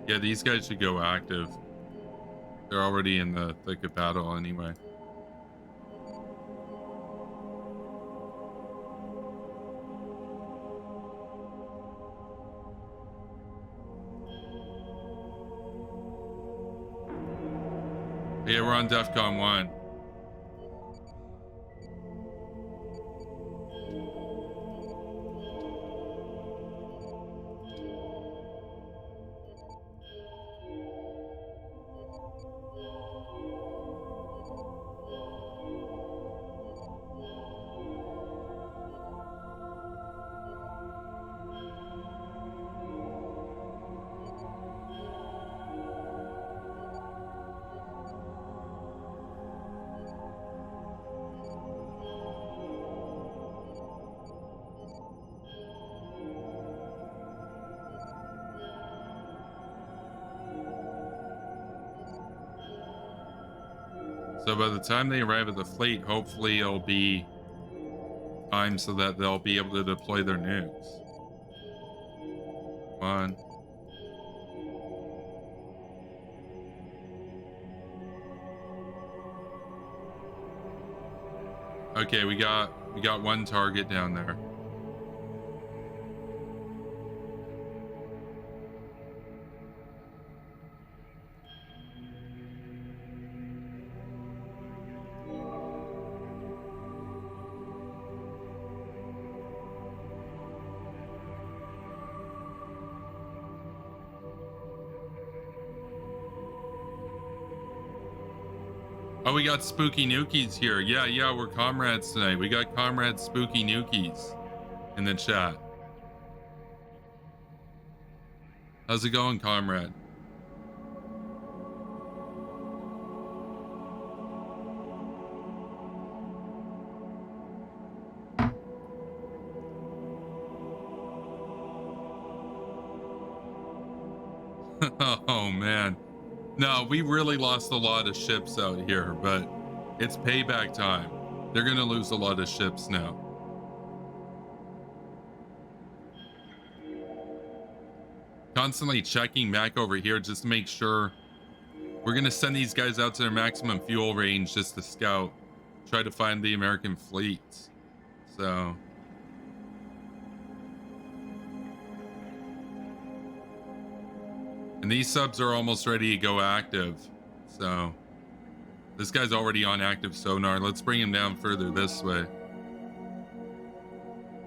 Yeah, these guys should go active. They're already in the thick of battle anyway. Yeah, we're on DEFCON 1. So by the time they arrive at the fleet, hopefully it'll be time so that they'll be able to deploy their nukes. Come on. Okay, we got one target down there. Oh, we got Spooky Nukies here. Yeah, we're comrades tonight. We got comrade Spooky Nukies in the chat. How's it going, comrade? Oh, man. No, we really lost a lot of ships out here, but it's payback time. They're going to lose a lot of ships now. Constantly checking back over here just to make sure. We're going to send these guys out to their maximum fuel range just to scout. Try to find the American fleets. So... and these subs are almost ready to go active. So this guy's already on active sonar. Let's bring him down further this way.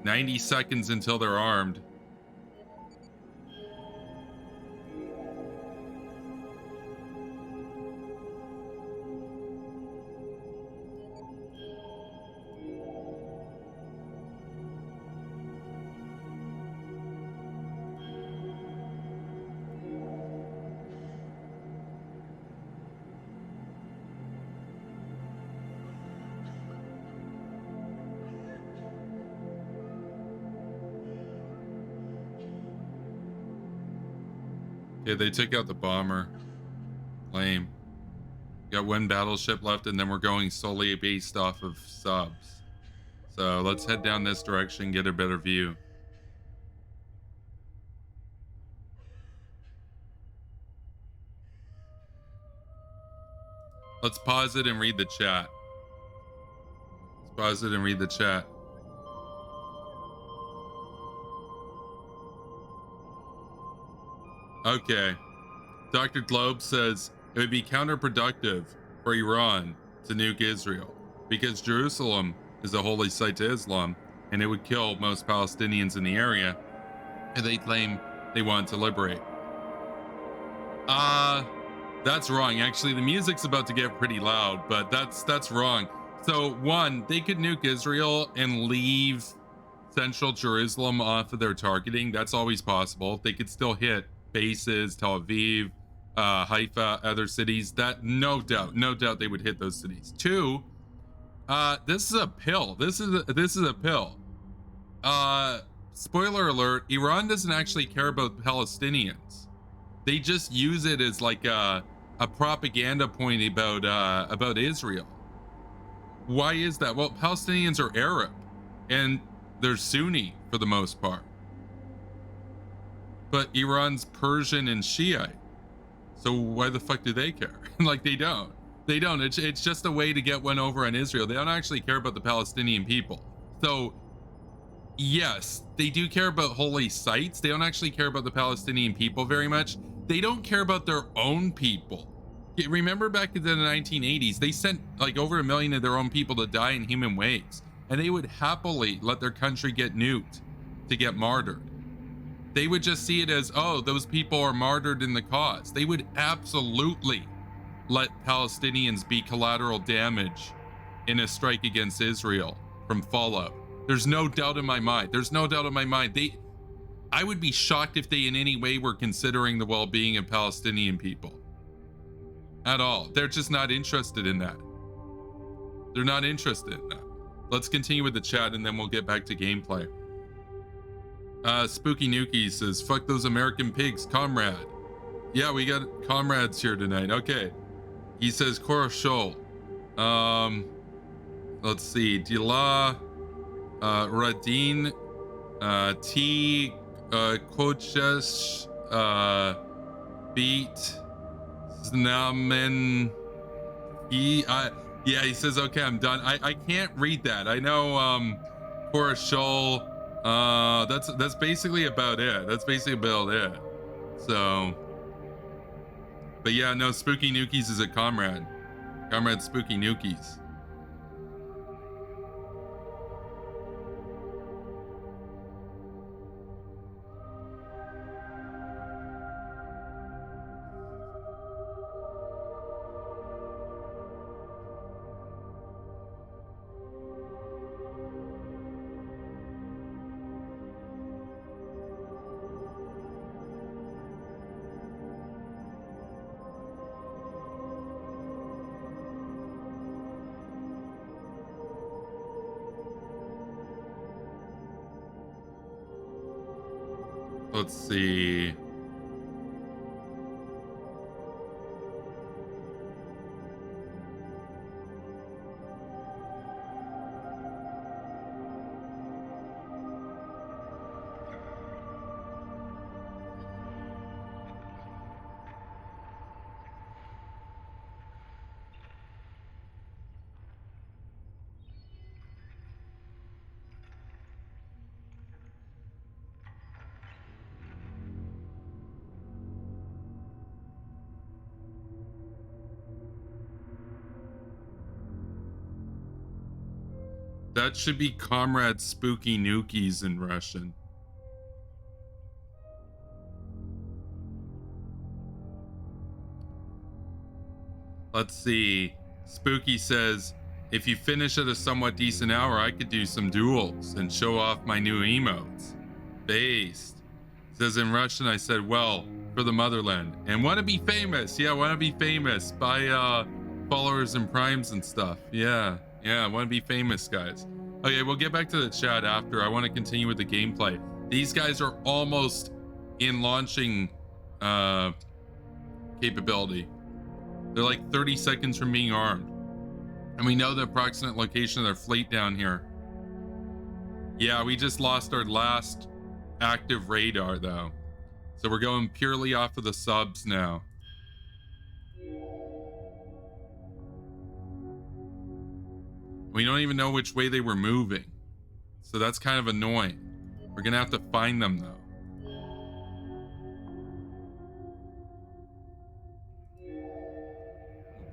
90 seconds until they're armed. Okay, they took out the bomber. Lame. Got one battleship left, and then we're going solely based off of subs. So let's head down this direction, get a better view. Let's pause it and read the chat. Let's pause it and read the chat. Okay. Dr. Globe says it would be counterproductive for Iran to nuke Israel because Jerusalem is a holy site to Islam and it would kill most Palestinians in the area, and they claim they want to liberate. That's wrong. Actually, the music's about to get pretty loud, but that's wrong. So one, they could nuke Israel and leave central Jerusalem off of their targeting. That's always possible. They could still hit bases, Tel Aviv, Haifa, other cities. That no doubt they would hit those cities. Two, this is a pill. This is a pill. Spoiler alert: Iran doesn't actually care about Palestinians. They just use it as like a propaganda point about Israel. Why is that? Well, Palestinians are Arab, and they're Sunni for the most part. But Iran's Persian and Shiite. So why the fuck do they care? Like, they don't. They don't. It's just a way to get one over on Israel. They don't actually care about the Palestinian people. So, yes, they do care about holy sites. They don't actually care about the Palestinian people very much. They don't care about their own people. Remember back in the 1980s, they sent like over 1 million of their own people to die in human ways. And they would happily let their country get nuked to get martyred. They would just see it as, oh, those people are martyred in the cause. They would absolutely let Palestinians be collateral damage in a strike against Israel from fallout. There's no doubt in my mind. There's no doubt in my mind. I would be shocked if they in any way were considering the well-being of Palestinian people. At all. They're just not interested in that. They're not interested in that. Let's continue with the chat and then we'll get back to gameplay. Spooky Nuki says, fuck those American pigs, comrade. Yeah, we got comrades here tonight. Okay. He says, Korashol. Let's see. Dila, Radin, T, Kochesh, Beat, Znamen. Yeah, he says, okay, I'm done. I can't read that. I know, Korashol. That's basically about it. That's basically about it. So, but yeah, no, Spooky Nukies is a comrade. Comrade Spooky Nukies. Let's see. That should be Comrade Spooky Nookies in Russian. Let's see. Spooky says, if you finish at a somewhat decent hour, I could do some duels and show off my new emotes. Based. Says in Russian, I said, well, for the motherland. And want to be famous. Yeah, want to be famous. By followers and primes and stuff. Yeah, want to be famous, guys. Okay, we'll get back to the chat after. I want to continue with the gameplay. These guys are almost in launching capability. They're like 30 seconds from being armed. And we know the approximate location of their fleet down here. Yeah, we just lost our last active radar though. So we're going purely off of the subs now. We don't even know which way they were moving. So that's kind of annoying. We're gonna have to find them though.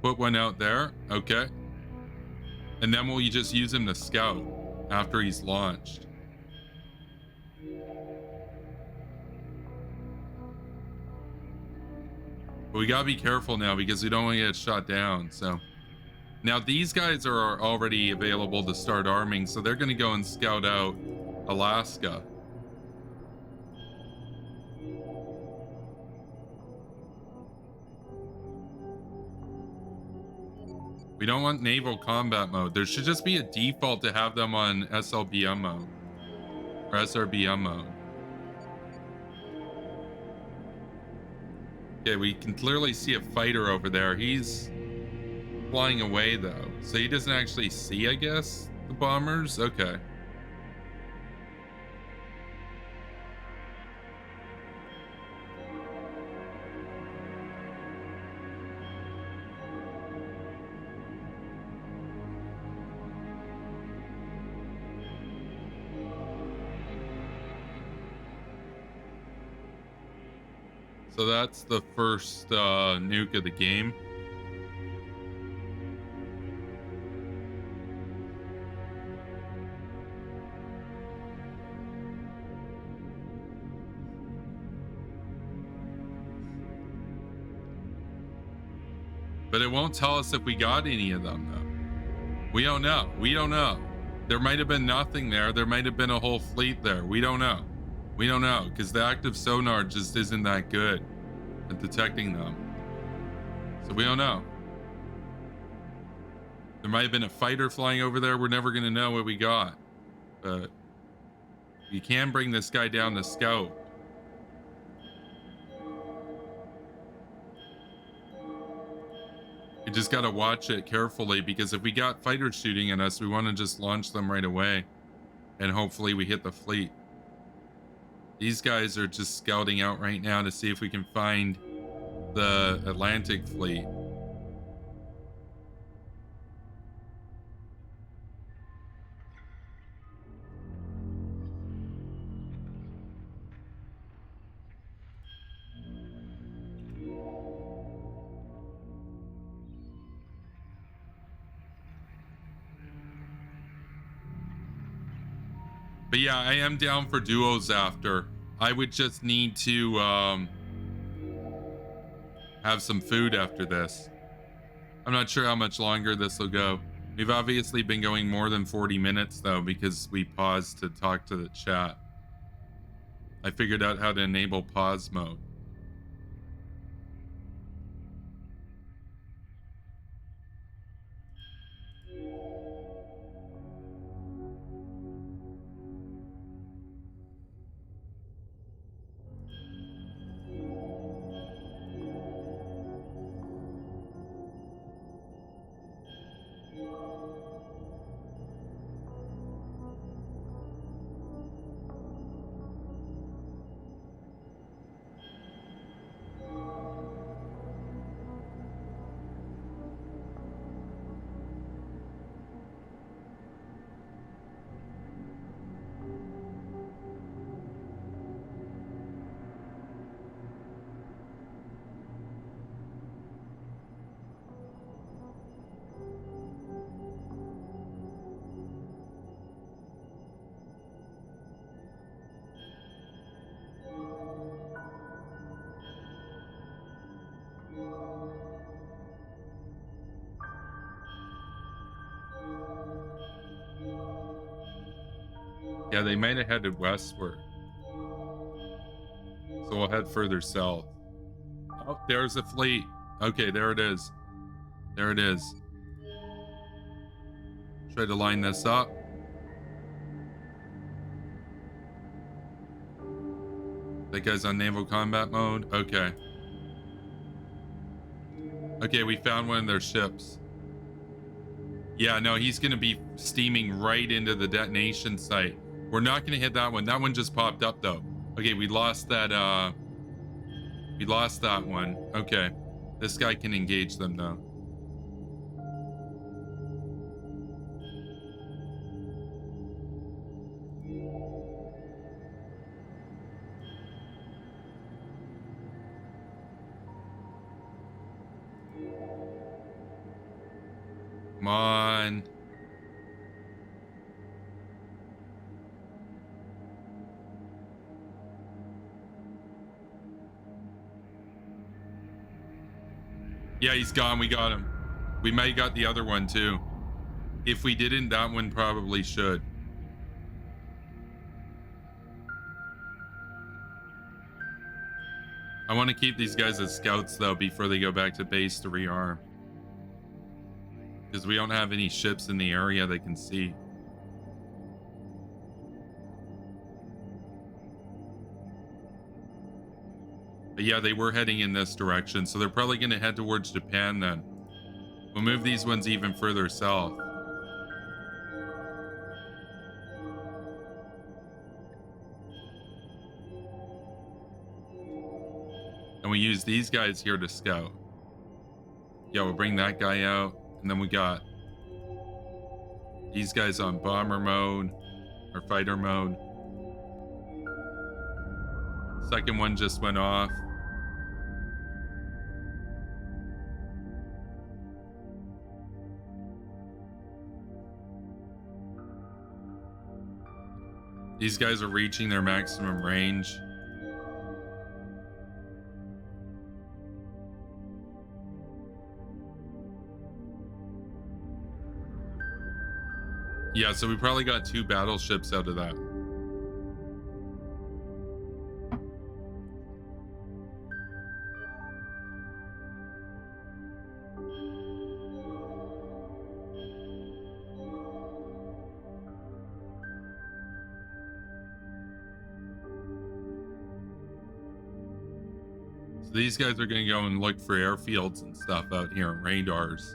Put one out there, okay. And then we'll just use him to scout after he's launched. But we gotta be careful now because we don't want to get shot down. So now these guys are already available to start arming, so they're gonna go and scout out Alaska. We don't want naval combat mode. There should just be a default to have them on SLBM mode or SRBM mode. Okay, we can clearly see a fighter over there. He's flying away though, so he doesn't actually see, I guess, the bombers. Okay. So that's the first nuke of the game. But it won't tell us if we got any of them though. We don't know. We don't know. There might have been nothing there. There might have been a whole fleet there. We don't know. We don't know because the active sonar just isn't that good at detecting them. So we don't know. There might have been a fighter flying over there. We're never going to know what we got. But you can bring this guy down to scout. You just got to watch it carefully because if we got fighters shooting at us, we want to just launch them right away. And hopefully we hit the fleet. These guys are just scouting out right now to see if we can find the Atlantic fleet. But yeah, I am down for duos after. I would just need to have some food after this. I'm not sure how much longer this will go. We've obviously been going more than 40 minutes though because we paused to talk to the chat. I figured out how to enable pause mode. Yeah, they might have headed westward. So we'll head further south. Oh, there's a fleet. Okay, there it is. There it is. Try to line this up. That guy's on naval combat mode. Okay. Okay, we found one of their ships. Yeah, no, he's going to be steaming right into the detonation site. We're not going to hit that one. That one just popped up, though. Okay, we lost that, we lost that one. Okay. This guy can engage them, though. Come on. Yeah, he's gone. We got him. We might have got the other one, too. If we didn't, that one probably should. I want to keep these guys as scouts, though, before they go back to base to rearm. Because we don't have any ships in the area they can see. But yeah, they were heading in this direction, so they're probably going to head towards Japan then. We'll move these ones even further south. And we use these guys here to scout. Yeah, we'll bring that guy out. And then we got these guys on bomber mode or fighter mode. Second one just went off. These guys are reaching their maximum range. Yeah, so we probably got 2 battleships out of that. So these guys are going to go and look for airfields and stuff out here and radars.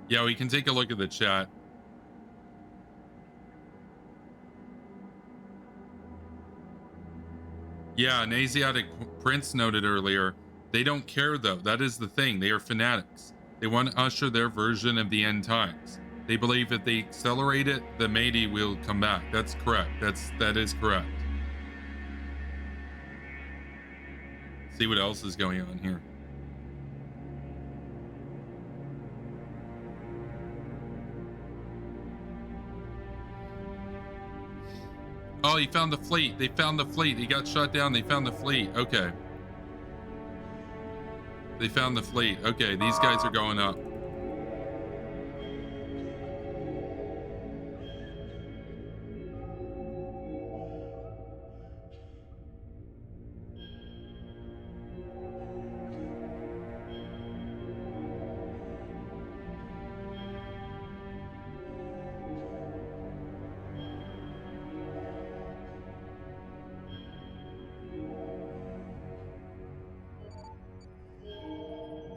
Yeah, we can take a look at the chat. Yeah, an Asiatic prince noted earlier, they don't care though. That is the thing. They are fanatics. They want to usher their version of the end times. They believe if they accelerate it, the Mahdi will come back. That's correct. That is correct. See what else is going on here. Oh, he found the fleet. They found the fleet. He got shot down. They found the fleet. Okay. They found the fleet. Okay, these guys are going up.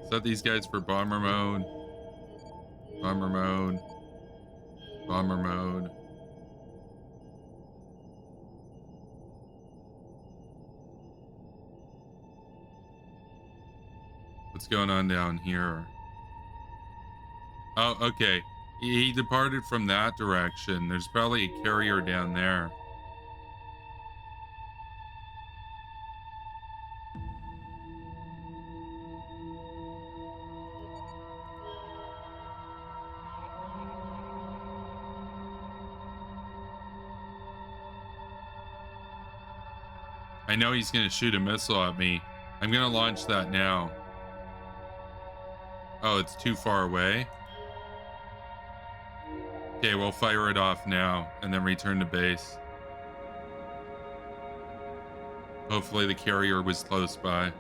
Set these guys for bomber mode. Bomber mode. Bomber mode. What's going on down here? Oh, okay. He departed from that direction. There's probably a carrier down there. I know he's going to shoot a missile at me. I'm going to launch that now. Oh, it's too far away. Okay, we'll fire it off now and then return to base. Hopefully the carrier was close by.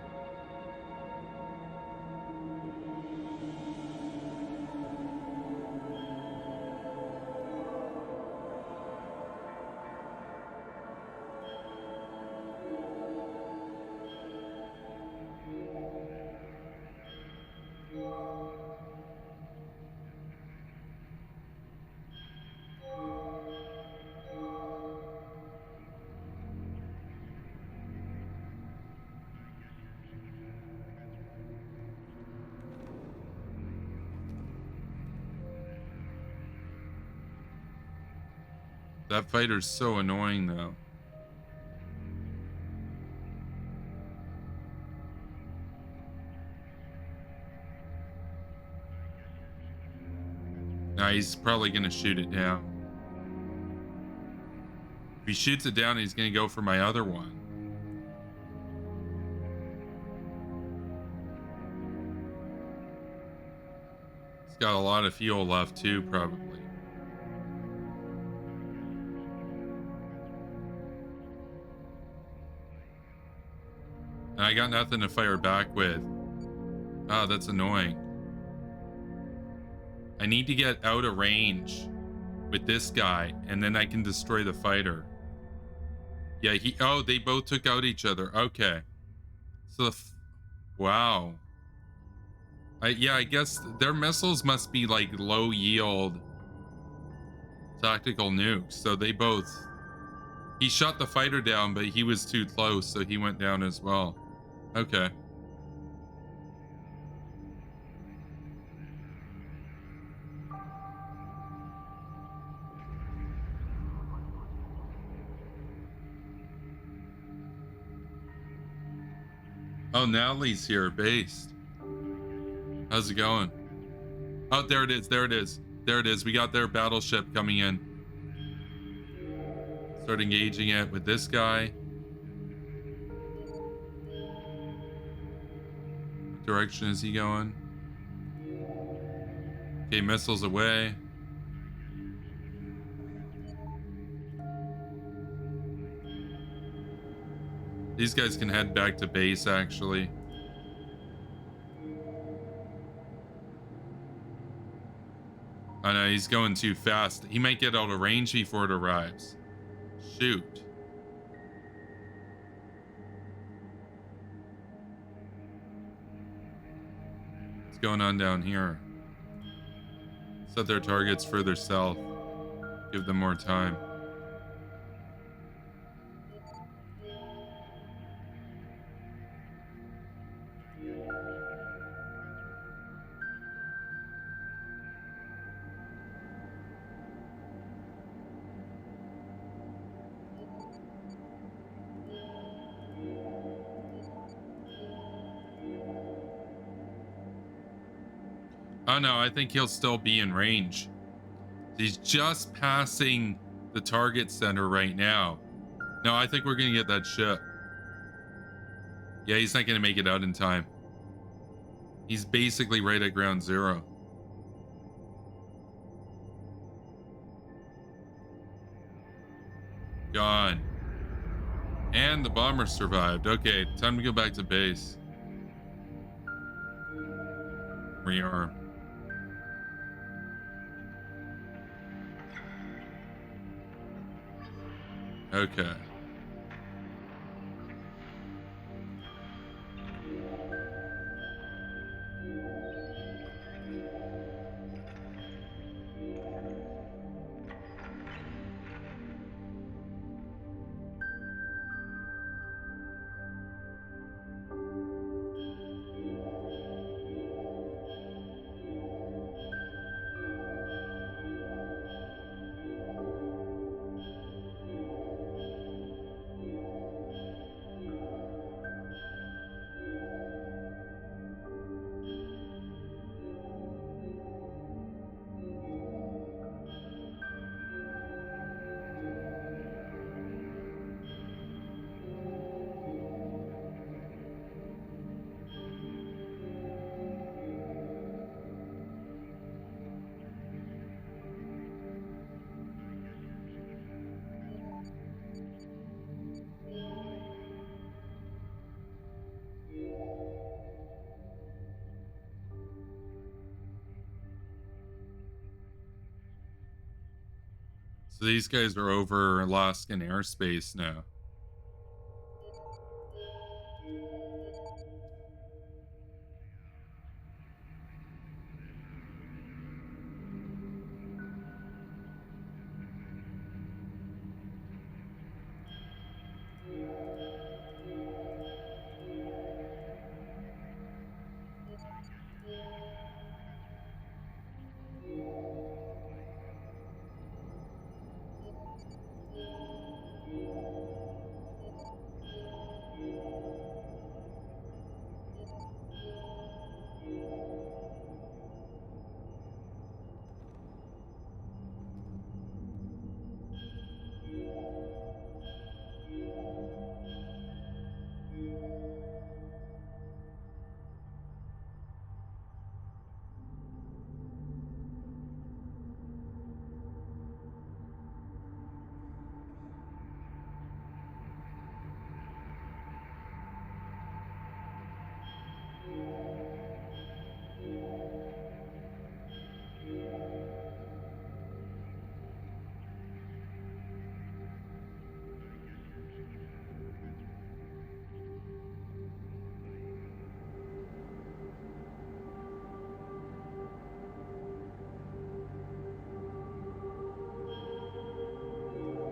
That fighter's so annoying, though. Nah, he's probably going to shoot it down. If he shoots it down, he's going to go for my other one. He's got a lot of fuel left, too, probably. And I got nothing to fire back with. Ah, that's annoying. I need to get out of range with this guy, and then I can destroy the fighter. Yeah, oh, they both took out each other. Okay. So, wow. Yeah, I guess their missiles must be like low yield tactical nukes. So they both, he shot the fighter down, but he was too close, so he went down as well. Okay. Oh, Natalie's here, based. How's it going? Oh, there it is. There it is. There it is. We got their battleship coming in. Start engaging it with this guy. What direction is he going? Okay, missiles away. These guys can head back to base, actually. Oh no, he's going too fast. He might get out of range before it arrives. Shoot. What's going on down here? Set their targets further south. Give them more time. Oh no, I think he'll still be in range. He's just passing the target center right now. No, I think we're gonna get that ship. Yeah, he's not gonna make it out in time. He's basically right at ground zero. Gone. And the bomber survived. Okay, time to go back to base. Rearm. Okay. So these guys are over Alaskan airspace now.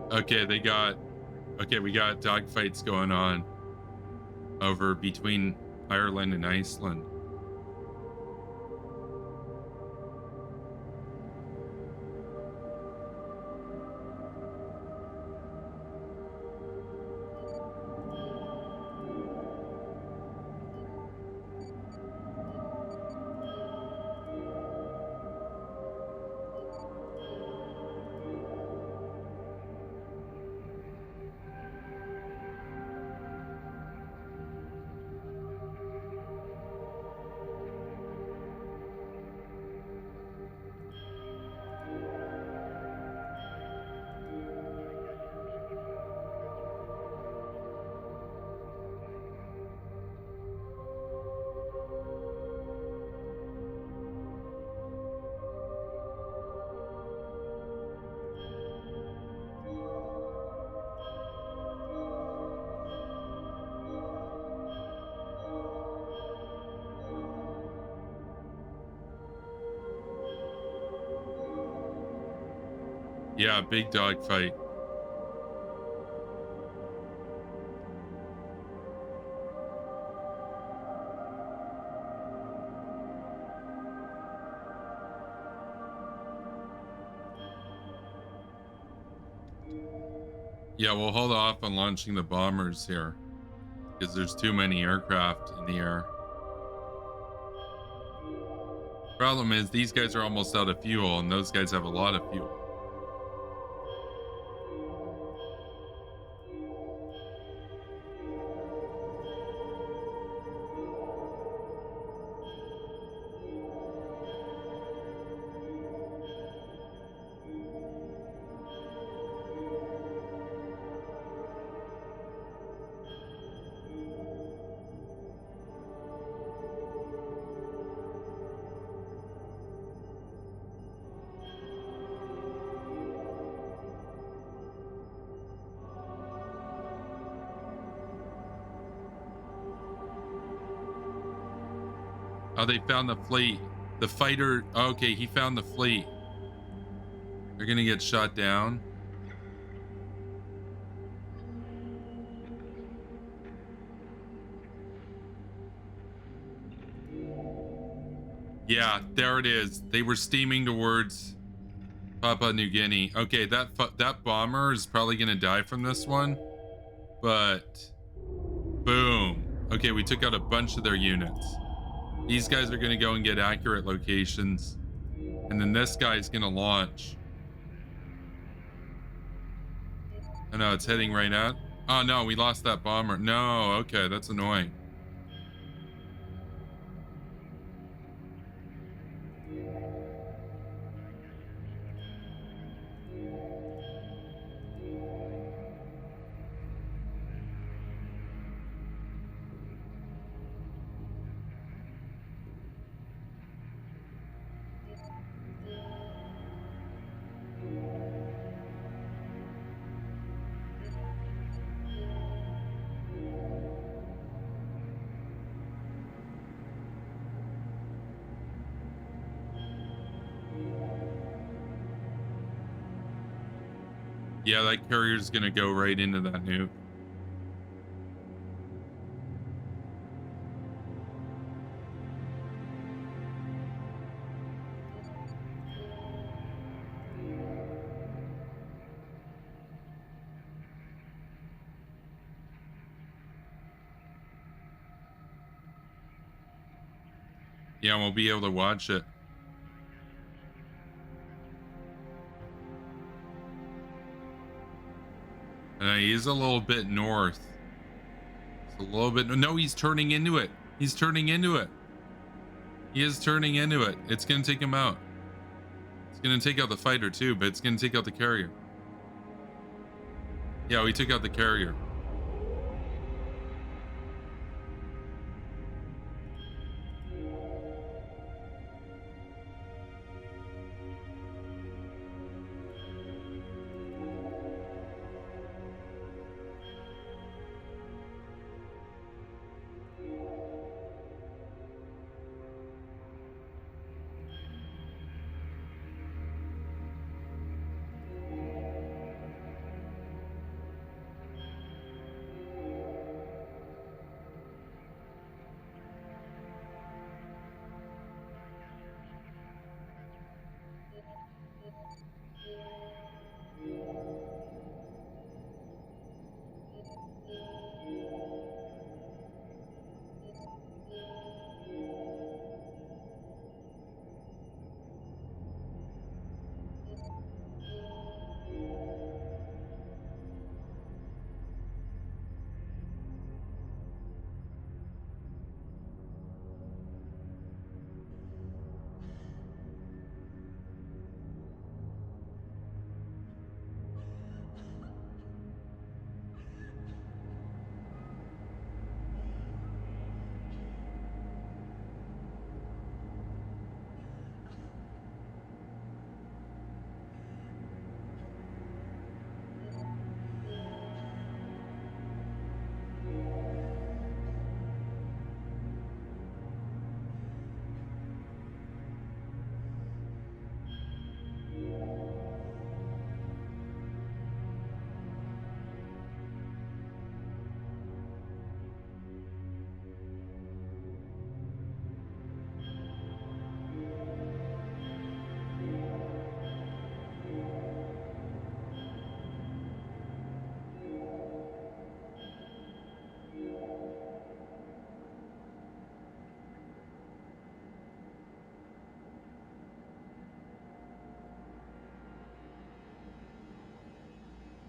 Okay, we got dogfights going on over between Ireland and Iceland. Yeah, big dog fight. Yeah, we'll hold off on launching the bombers here because there's too many aircraft in the air. Problem is, these guys are almost out of fuel, and those guys have a lot of fuel. Oh, they found the fleet. The fighter. Okay, he found the fleet. They're gonna get shot down. Yeah, there it is. They were steaming towards Papua New Guinea. Okay, that bomber is probably gonna die from this one. But boom. Okay, we took out a bunch of their units. These guys are gonna go and get accurate locations. And then this guy's gonna launch. Oh no, it's heading right at. Oh no, we lost that bomber. No, okay, that's annoying. Yeah, that carrier's gonna go right into that nuke. Yeah, we'll be able to watch it. And he is a little bit north. It's a little bit. No, he's turning into it. He's turning into it. He is turning into it. It's going to take him out. It's going to take out the fighter too, but it's going to take out the carrier. Yeah, we took out the carrier.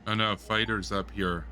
Oh no, fighters up here.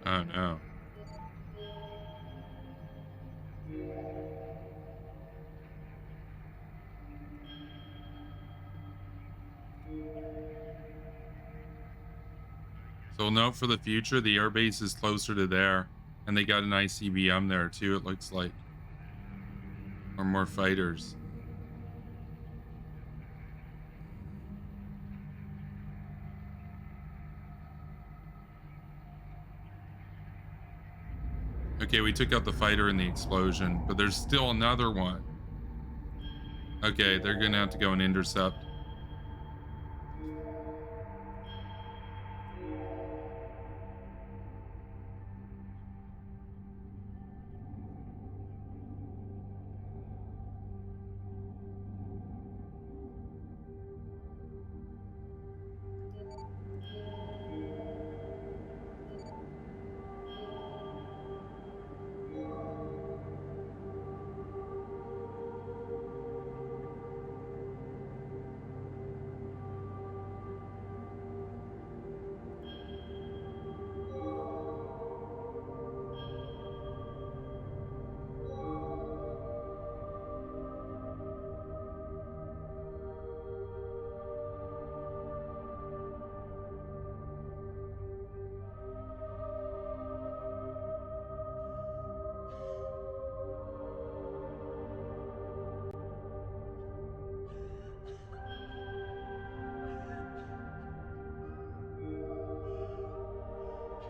Oh no. So note for the future, the airbase is closer to there, and they got an ICBM there too, it looks like. Or more fighters. Okay, we took out the fighter in the explosion, but there's still another one. Okay, they're gonna have to go and intercept.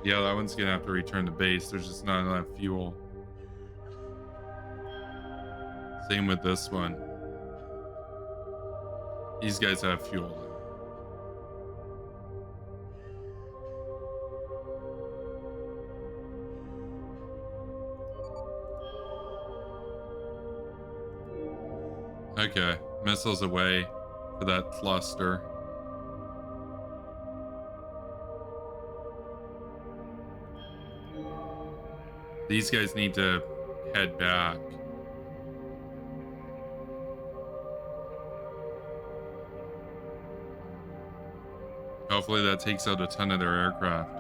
Yeah, that one's gonna have to return to base. There's just not enough fuel. Same with this one. These guys have fuel though. Okay, missiles away for that cluster. These guys need to head back. Hopefully that takes out a ton of their aircraft.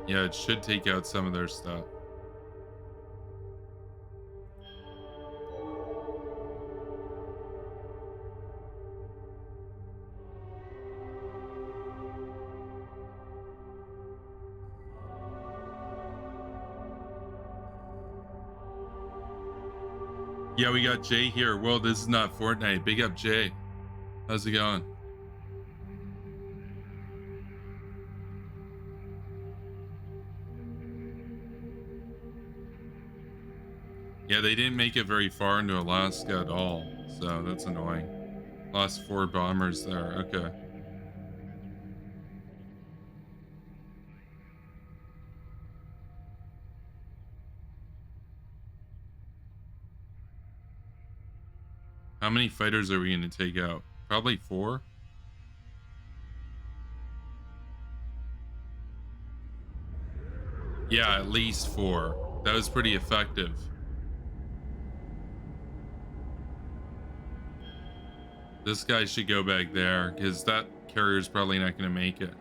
Yeah, it should take out some of their stuff. Yeah, we got Jay here. Well, this is not Fortnite. Big up, Jay. How's it going? Yeah, they didn't make it very far into Alaska at all, so that's annoying. Lost 4 bombers there. Okay. How many fighters are we going to take out? Probably 4? Yeah, at least 4. That was pretty effective. This guy should go back there, because that carrier's probably not going to make it.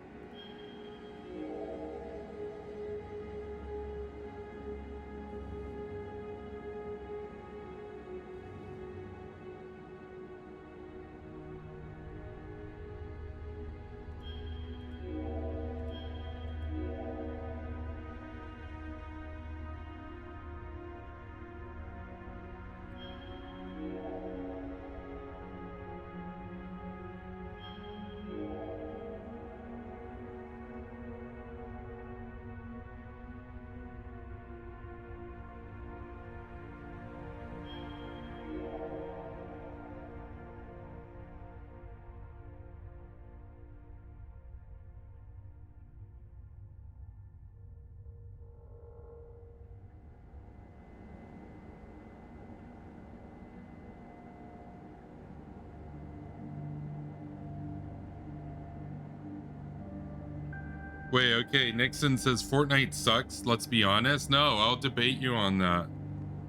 Wait, okay. Nixon says Fortnite sucks. Let's be honest. No, I'll debate you on that.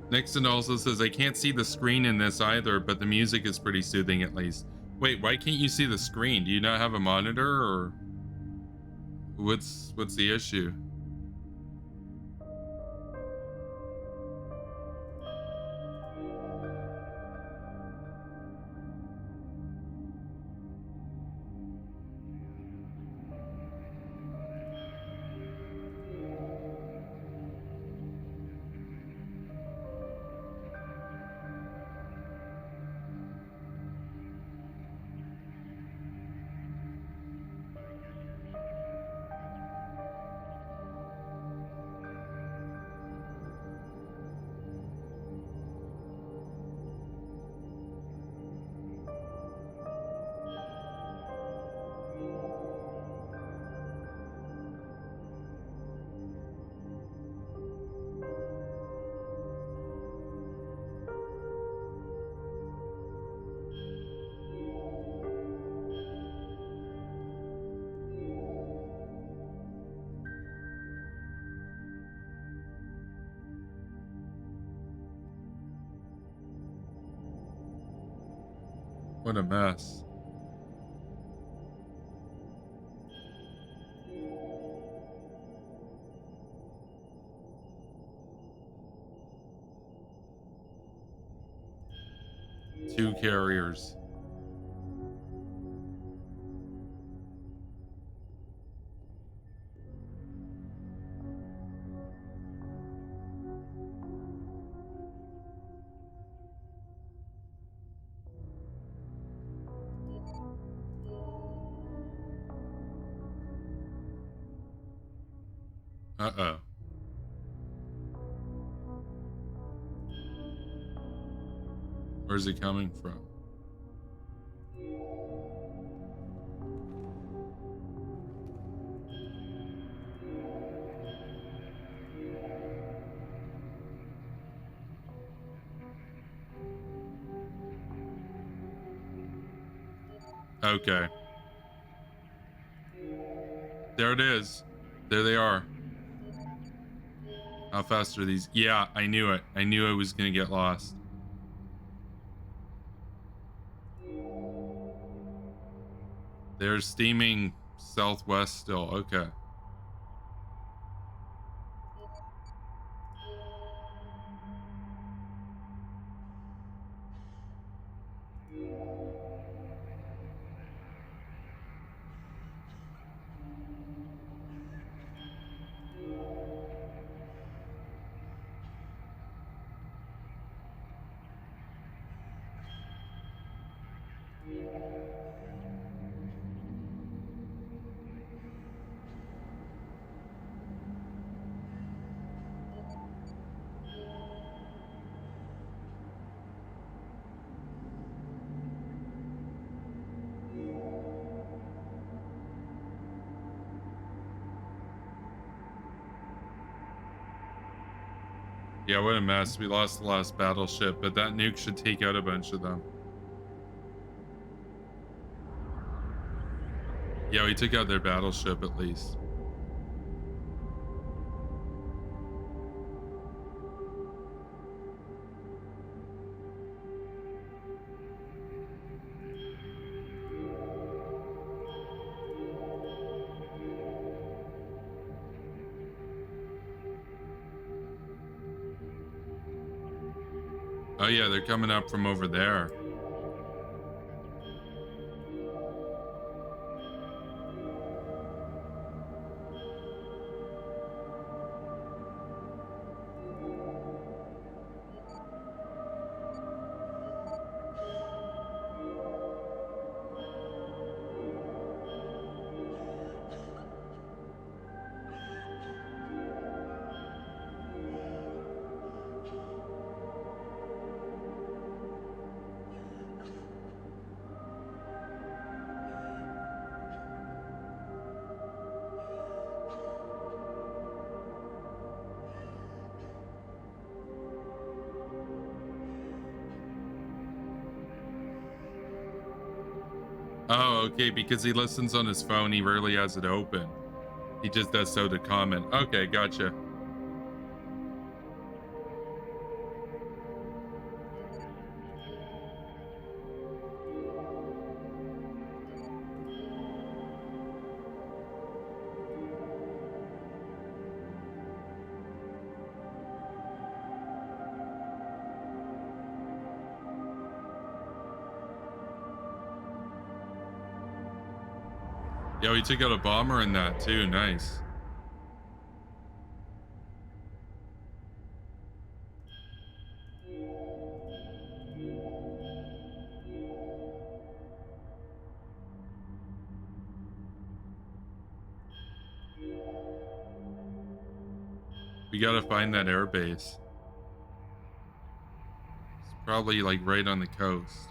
Nixon also says I can't see the screen in this either, but the music is pretty soothing at least. Wait, why can't you see the screen? Do you not have a monitor, or what's the issue? What a mess. Two carriers. Uh-oh. Where's it coming from? Okay. There it is. There they are. How fast are these? Yeah, I knew it. I knew I was going to get lost. They're steaming southwest still. Okay. Yeah, what a mess. We lost the last battleship, but that nuke should take out a bunch of them. Yeah, we took out their battleship at least. Oh yeah, they're coming up from over there. Oh, okay, because he listens on his phone, he rarely has it open. He just does so to comment. Okay, gotcha. Yeah, we took out a bomber in that too. Nice. We gotta find that airbase. It's probably like right on the coast.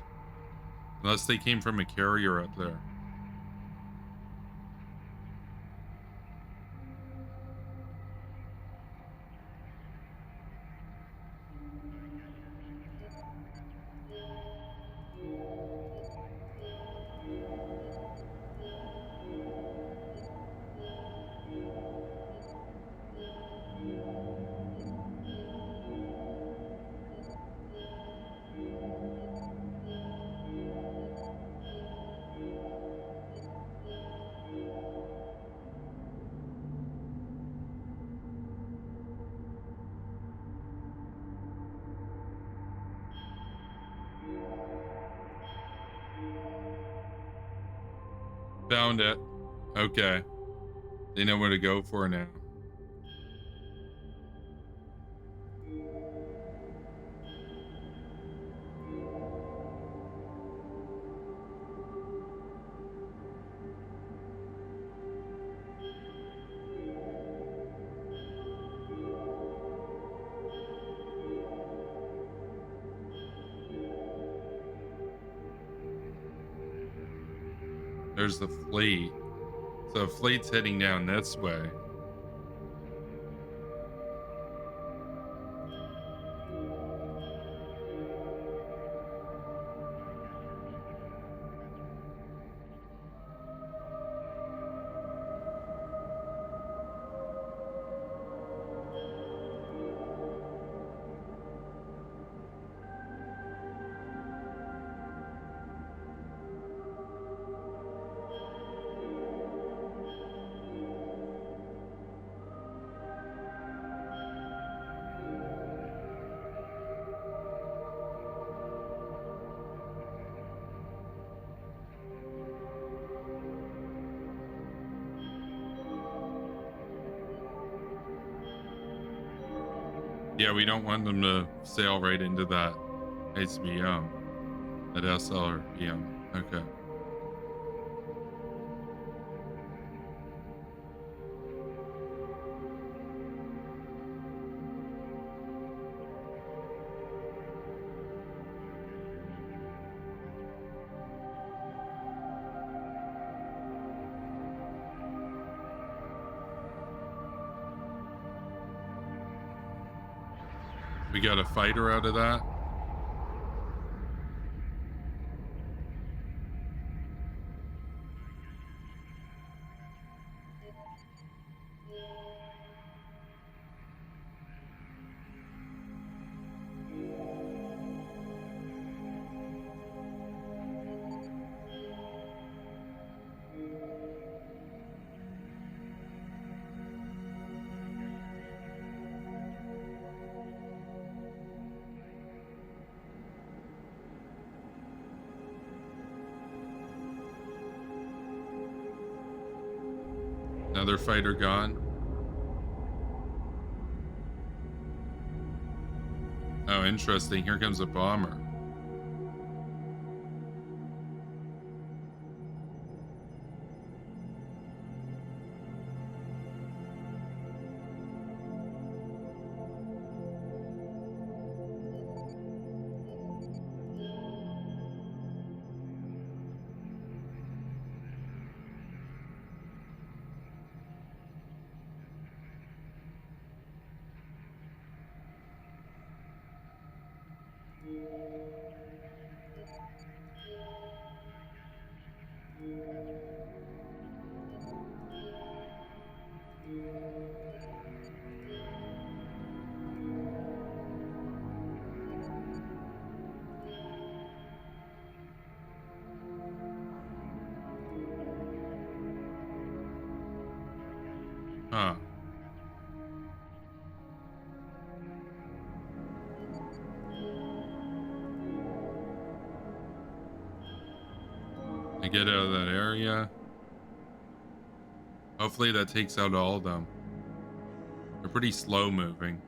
Unless they came from a carrier up there. Found it. Okay. They know where to go for now. There's the fleet. So fleet's heading down this way. Yeah, we don't want them to sail right into that SBM, that SLRBM. Okay. We got a fighter out of that. Another fighter gone. Oh, interesting. Here comes a bomber. get out of that area. Hopefully that takes out all of them. They're pretty slow moving.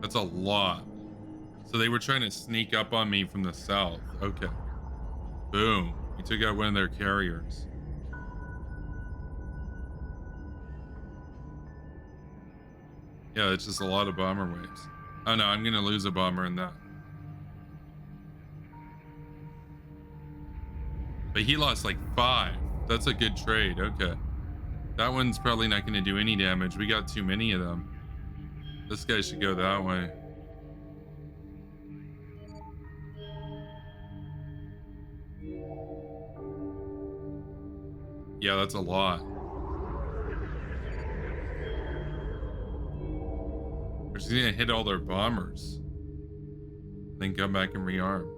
That's a lot. So they were trying to sneak up on me from the south. Okay. Boom. We took out one of their carriers. Yeah, it's just a lot of bomber waves. Oh no, I'm gonna lose a bomber in that. But he lost like 5. That's a good trade. Okay. That one's probably not gonna do any damage. We got too many of them. This guy should go that way. Yeah, that's a lot. We're just gonna hit all their bombers. Then come back and rearm.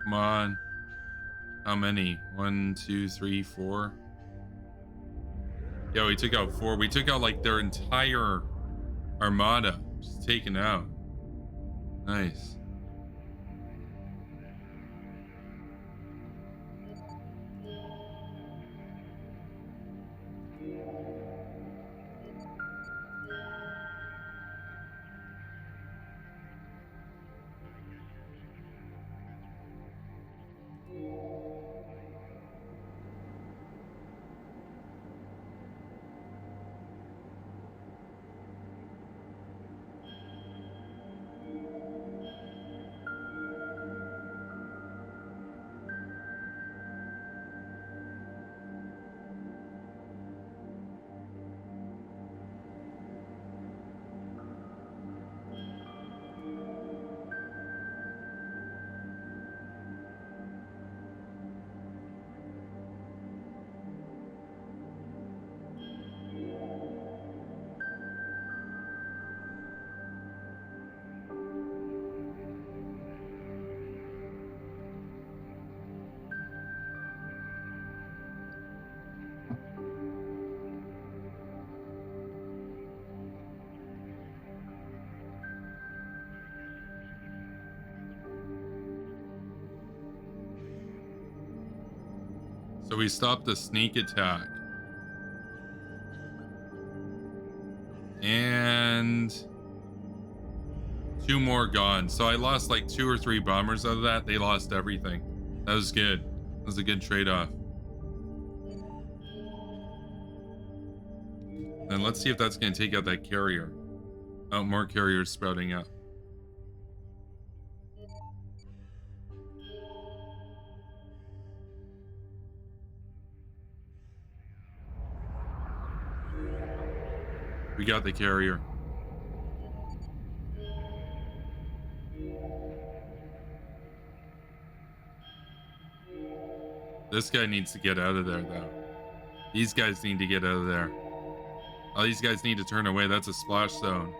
Come on. How many? 1, 2, 3, 4. Yeah, we took out 4. We took out like their entire armada. Just taken out. Nice. So we stopped the sneak attack. And 2 more gone. So I lost like 2 or 3 bombers out of that. They lost everything. That was good. That was a good trade-off. Then let's see if that's going to take out that carrier. Oh, more carriers sprouting up. We got the carrier. This guy needs to get out of there, though. These guys need to get out of there. All these guys need to turn away. That's a splash zone.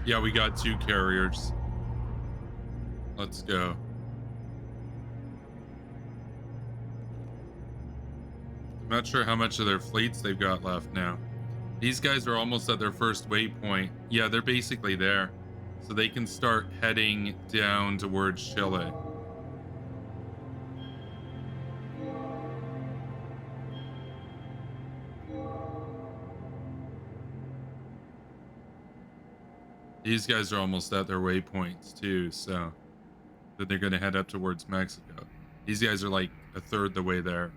Yeah, we got 2 carriers. Let's go. I'm not sure how much of their fleets they've got left now. These guys are almost at their first waypoint. Yeah, they're basically there. So they can start heading down towards Chile. These guys are almost at their waypoints too, so that they're going to head up towards Mexico. These guys are like a third the way there.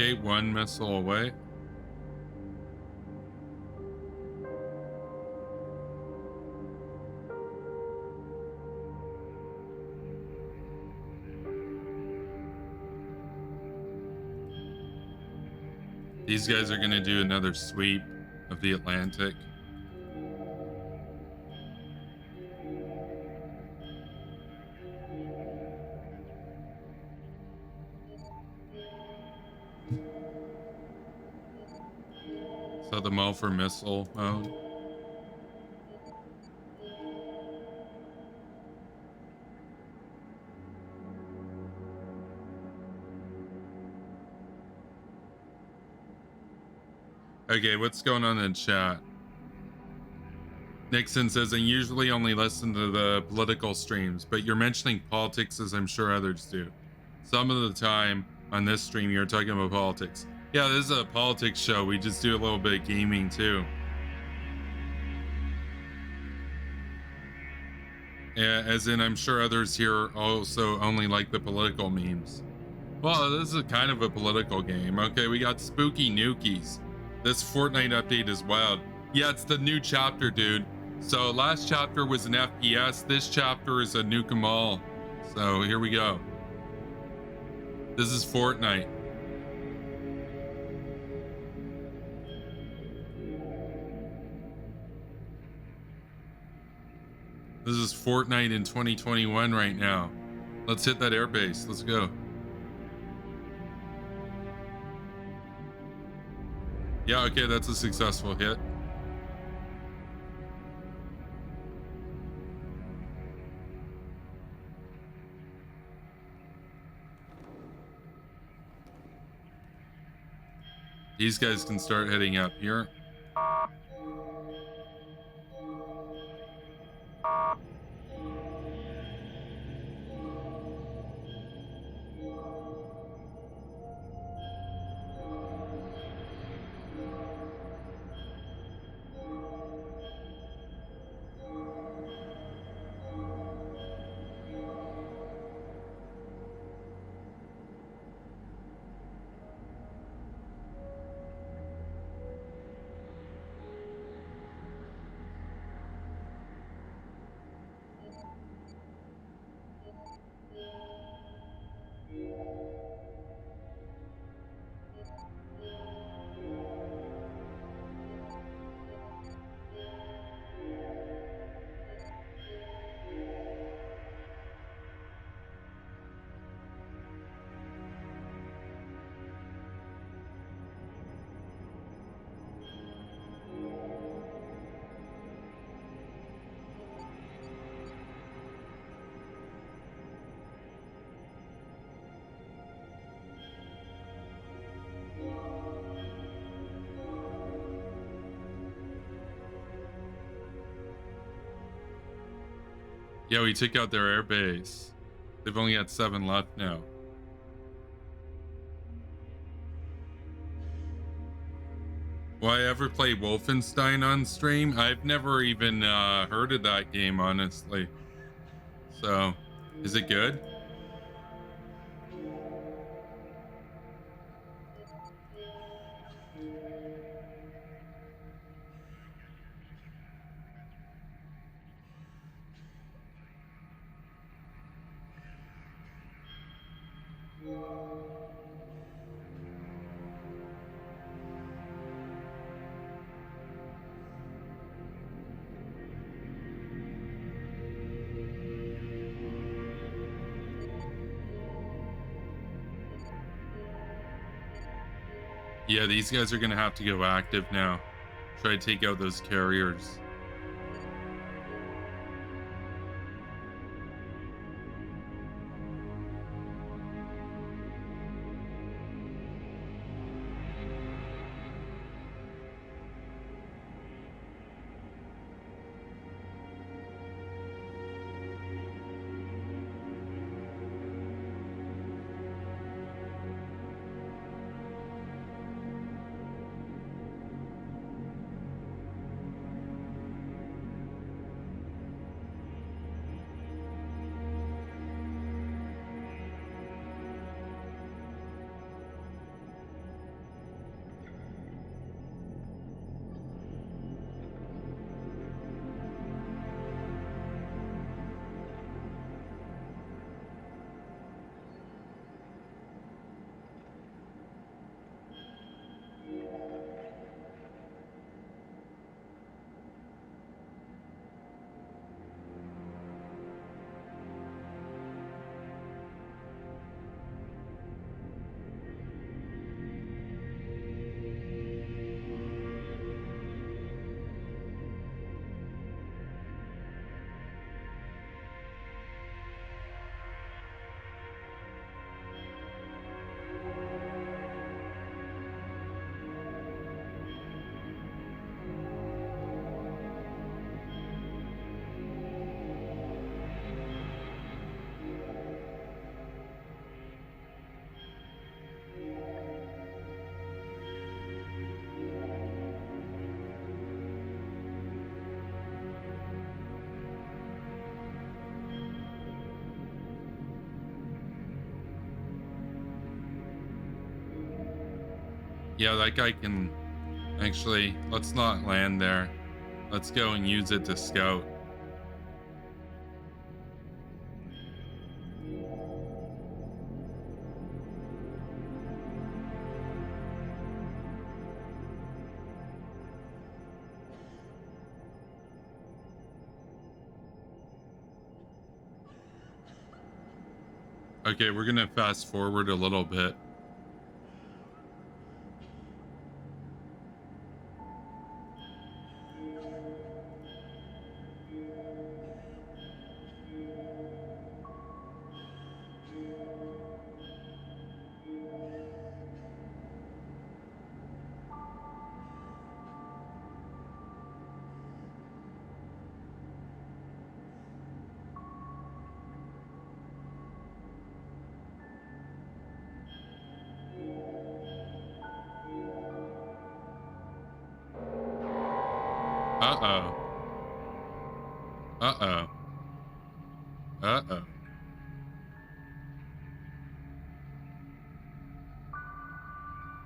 Okay, 1 missile away. These guys are going to do another sweep of the Atlantic. Set them all for missile mode. Okay, what's going on in chat? Nixon says, I usually only listen to the political streams, but you're mentioning politics as I'm sure others do. Some of the time on this stream, you're talking about politics. Yeah, this is a politics show. We just do a little bit of gaming too. Yeah, as in, I'm sure others here also only like the political memes. Well, this is kind of a political game. Okay, we got spooky nukies. This Fortnite update is wild. Yeah, it's the new chapter, dude. So last chapter was an FPS. This chapter is a nuke 'em all. So here we go. This is Fortnite. This is Fortnite in 2021 right now. Let's hit that airbase. Let's go. Yeah, okay, that's a successful hit. These guys can start heading up here. Yeah, we took out their air base. They've only got 7 left now. Will I ever play Wolfenstein on stream? I've never even heard of that game, honestly. So, is it good? Yeah, these guys are going to have to go active now. Try to take out those carriers. Yeah, that guy can... Actually, let's not land there. Let's go and use it to scout. Okay, we're gonna fast forward a little bit. Uh-oh. Uh-oh. Uh-oh.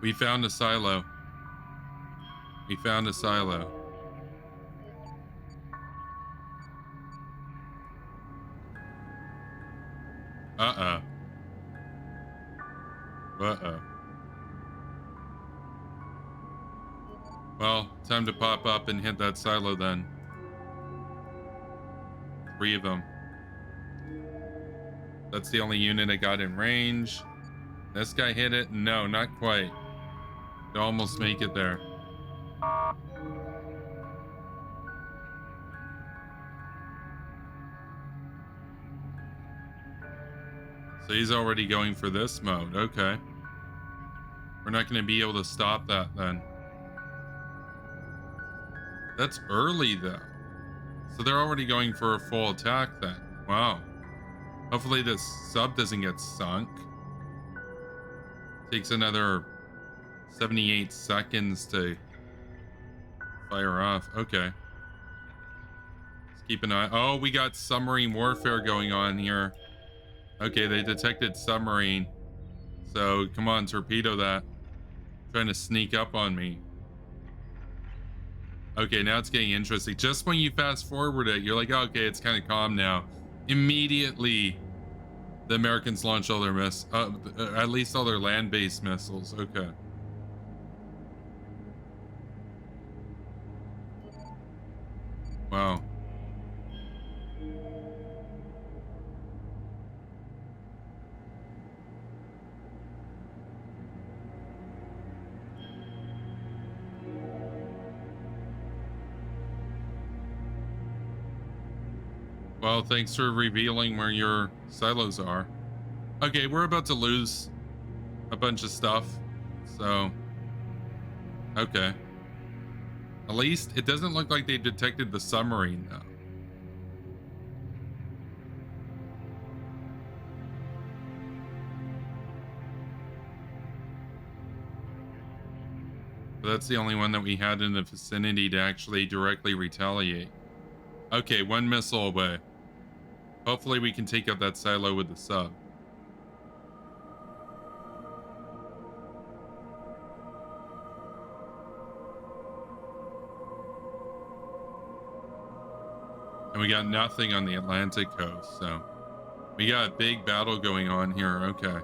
We found a silo. We found a silo. Uh-oh. Uh-oh. Well, time to pop up and hit that silo then. 3 of them. That's the only unit I got in range. This guy hit it? No, not quite. To almost make it there. So he's already going for this mode. Okay. We're not going to be able to stop that then. That's early though. So they're already going for a full attack then. Wow. Hopefully this sub doesn't get sunk. Takes another 78 seconds to fire off. Okay. Let's keep an eye. Oh, we got submarine warfare going on here. Okay, they detected submarine. So come on, torpedo that. Trying to sneak up on me. Okay, now it's getting interesting. Just when you fast forward it, you're like, oh, okay, it's kind of calm now. Immediately, the Americans launch all their at least all their land-based missiles. Okay. Wow. Well, thanks for revealing where your silos are. Okay, we're about to lose a bunch of stuff. So, okay. At least it doesn't look like they detected the submarine, though. But that's the only one that we had in the vicinity to actually directly retaliate. Okay, one missile away. Hopefully we can take out that silo with the sub. And we got nothing on the Atlantic coast, so we got a big battle going on here. Okay.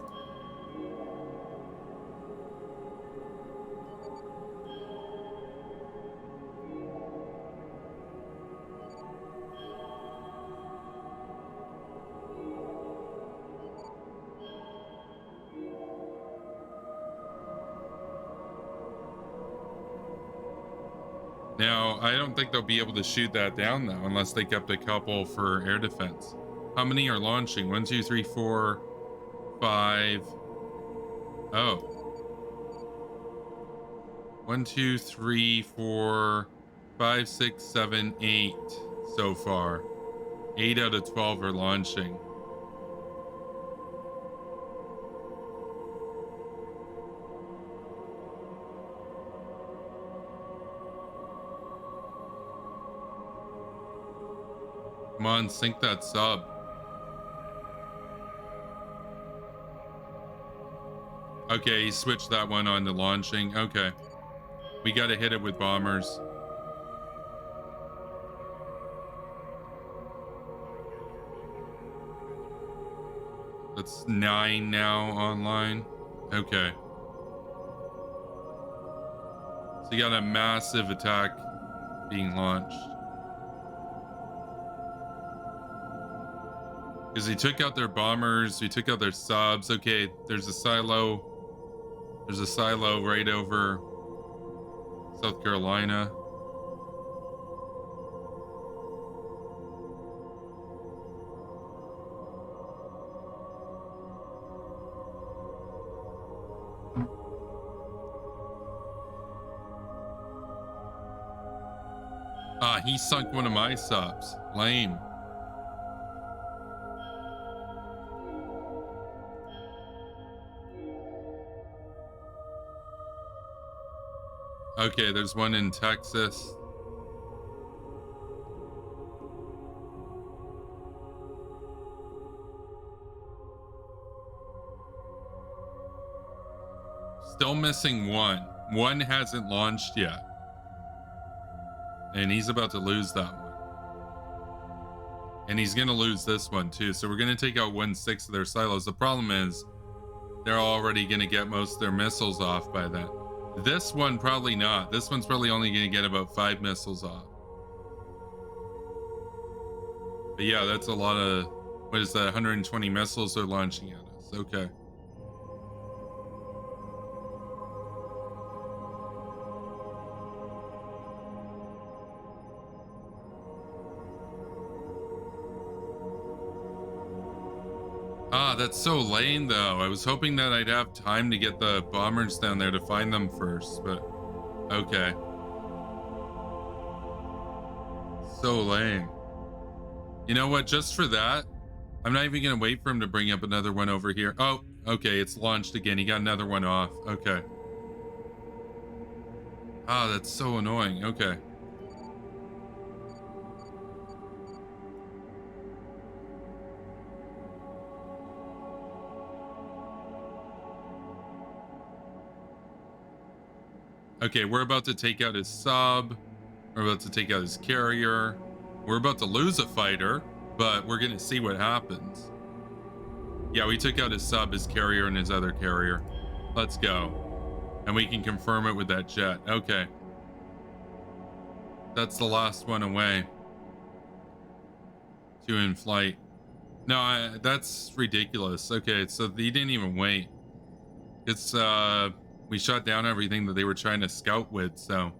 Now, I don't think they'll be able to shoot that down, though, unless they kept a couple for air defense. How many are launching? 1, 2, 3, 4, 5. Oh. 1, 2, 3, 4, 5, 6, 7, 8 so far. 8 out of 12 are launching. Come on, sink that sub. Okay, he switched that one on to launching. Okay. We gotta hit it with bombers. That's 9 now online. Okay. So you got a massive attack being launched. Because he took out their bombers, we took out their subs. Okay, there's a silo. There's a silo right over South Carolina. Ah, he sunk one of my subs. Lame. Okay, there's one in Texas. Still missing one. One hasn't launched yet. And he's about to lose that one. And he's going to lose this one too. So we're going to take out 1/6 of their silos. The problem is they're already going to get most of their missiles off by then. This one, probably not. This one's probably only going to get about 5 missiles off. But yeah, that's a lot of, what is that, 120 missiles they're launching at us. Okay. Ah, that's so lame, though. I was hoping that I'd have time to get the bombers down there to find them first, but okay. So lame. You know what? Just for that, I'm not even going to wait for him to bring up another one over here. Oh, okay. It's launched again. He got another one off. Okay. Ah, that's so annoying. Okay. Okay, we're about to take out his sub. We're about to take out his carrier. We're about to lose a fighter, but we're going to see what happens. Yeah, we took out his sub, his carrier, and his other carrier. Let's go. And we can confirm it with that jet. Okay. That's the last one away. 2 in flight. No, that's ridiculous. Okay, so he didn't even wait. It's, we shot down everything that they were trying to scout with, so.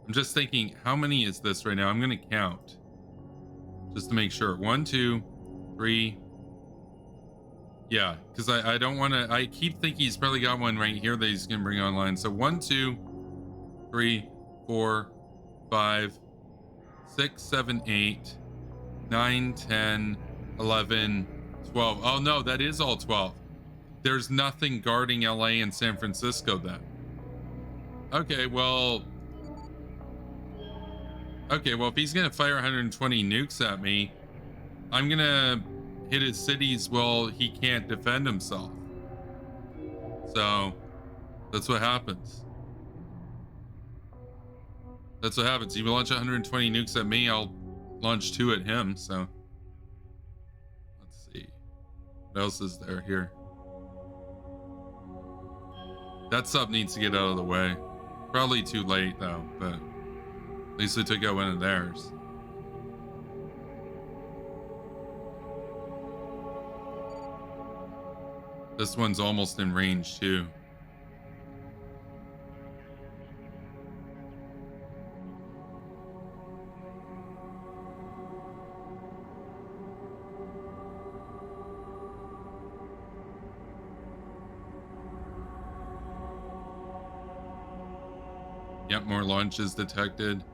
I'm just thinking, how many is this right now? I'm going to count. Just to make sure. 1, 2, 3. Yeah, because I don't want to. I keep thinking he's probably got one right here that he's going to bring online. So 1, 2, 3, 4, 5, 6, 7, 8, 9, 10, 11, 12. Oh, no, that is all 12. There's nothing guarding LA and San Francisco then. Okay, well. Okay, well, if he's going to fire 120 nukes at me, I'm going to hit his cities while he can't defend himself. So that's what happens. That's what happens. You launch 120 nukes at me, I'll launch 2 at him. So let's see. What else is there here? That sub needs to get out of the way. Probably too late though, but at least we took out one of theirs. This one's almost in range too. Yep, more launches detected.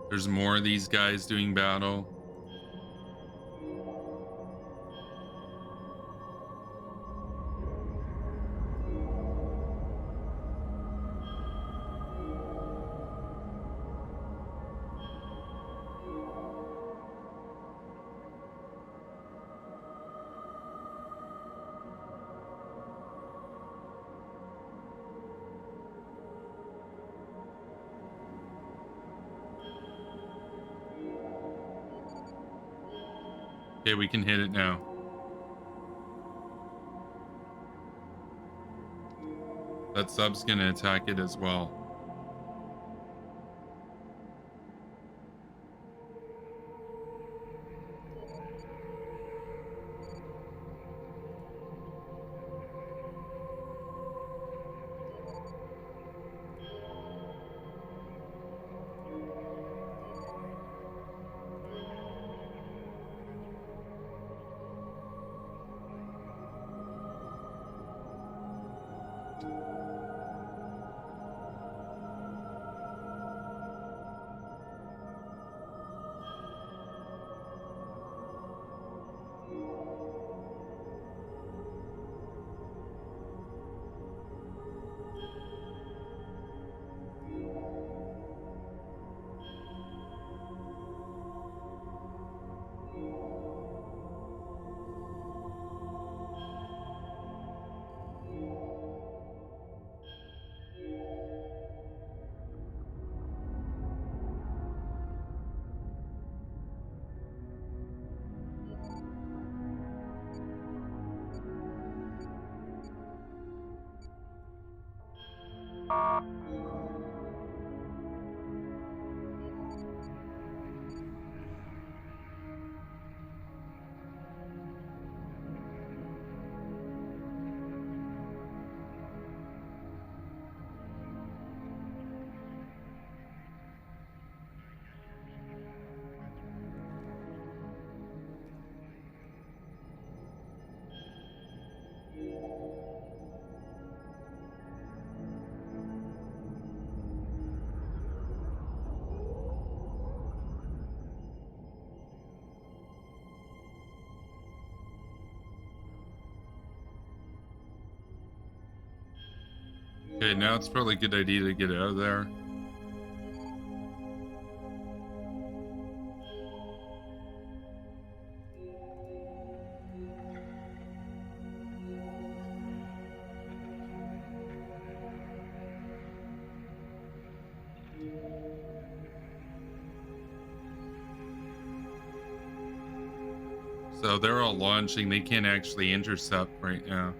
There's more of these guys doing battle. Okay, we can hit it now. That sub's gonna attack it as well. Okay, now it's probably a good idea to get out of there. So they're all launching. They can't actually intercept right now.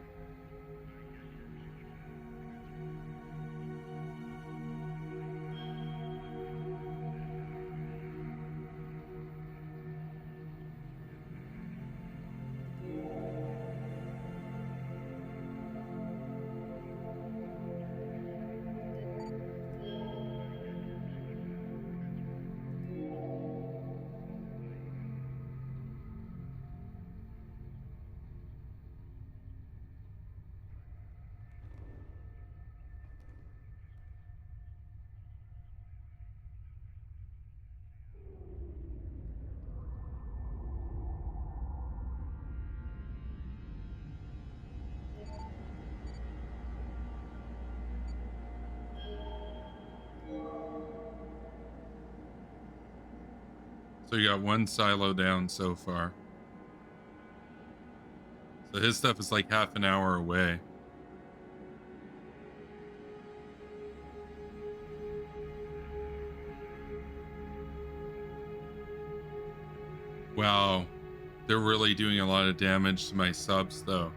So you got one silo down so far. So his stuff is like half an hour away. Wow. They're really doing a lot of damage to my subs though.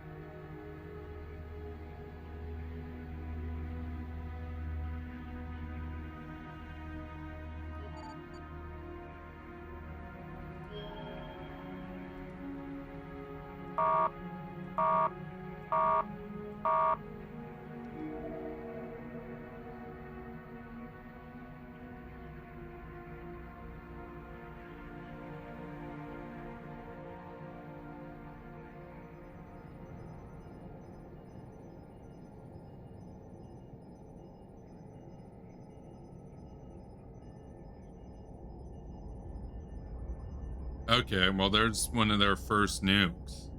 Okay, well, there's one of their first nukes.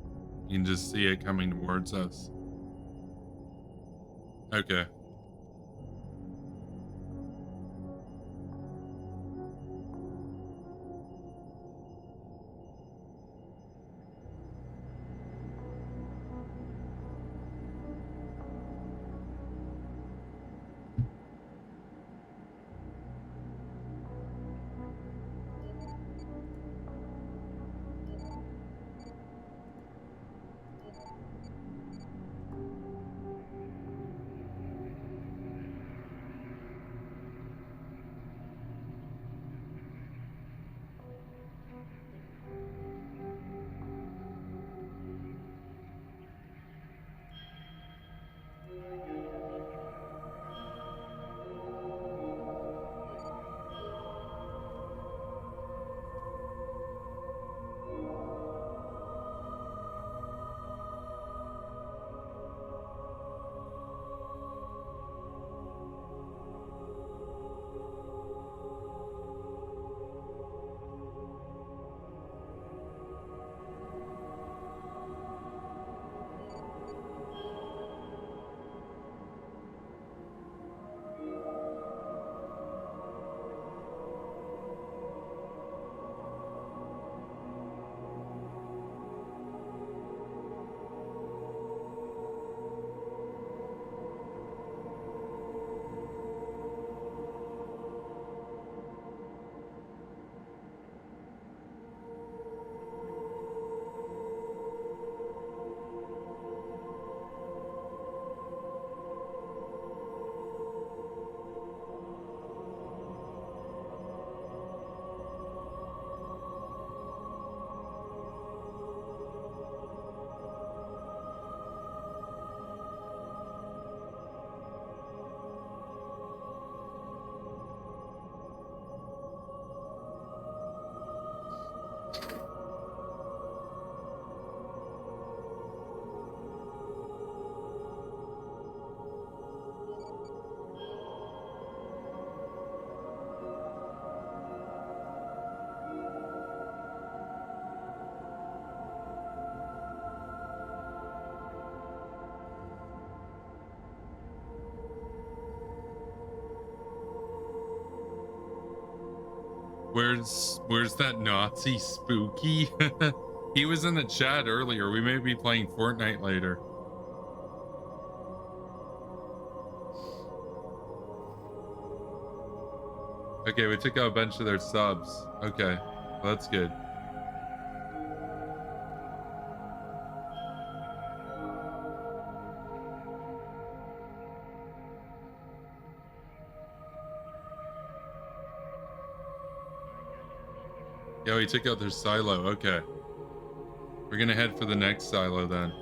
You can just see it coming towards us. Okay. Where's that Nazi Spooky? He was in the chat earlier. We may be playing Fortnite later. Okay, we took out a bunch of their subs. Okay, well, that's good. Yeah, we took out their silo. Okay. We're gonna head for the next silo then.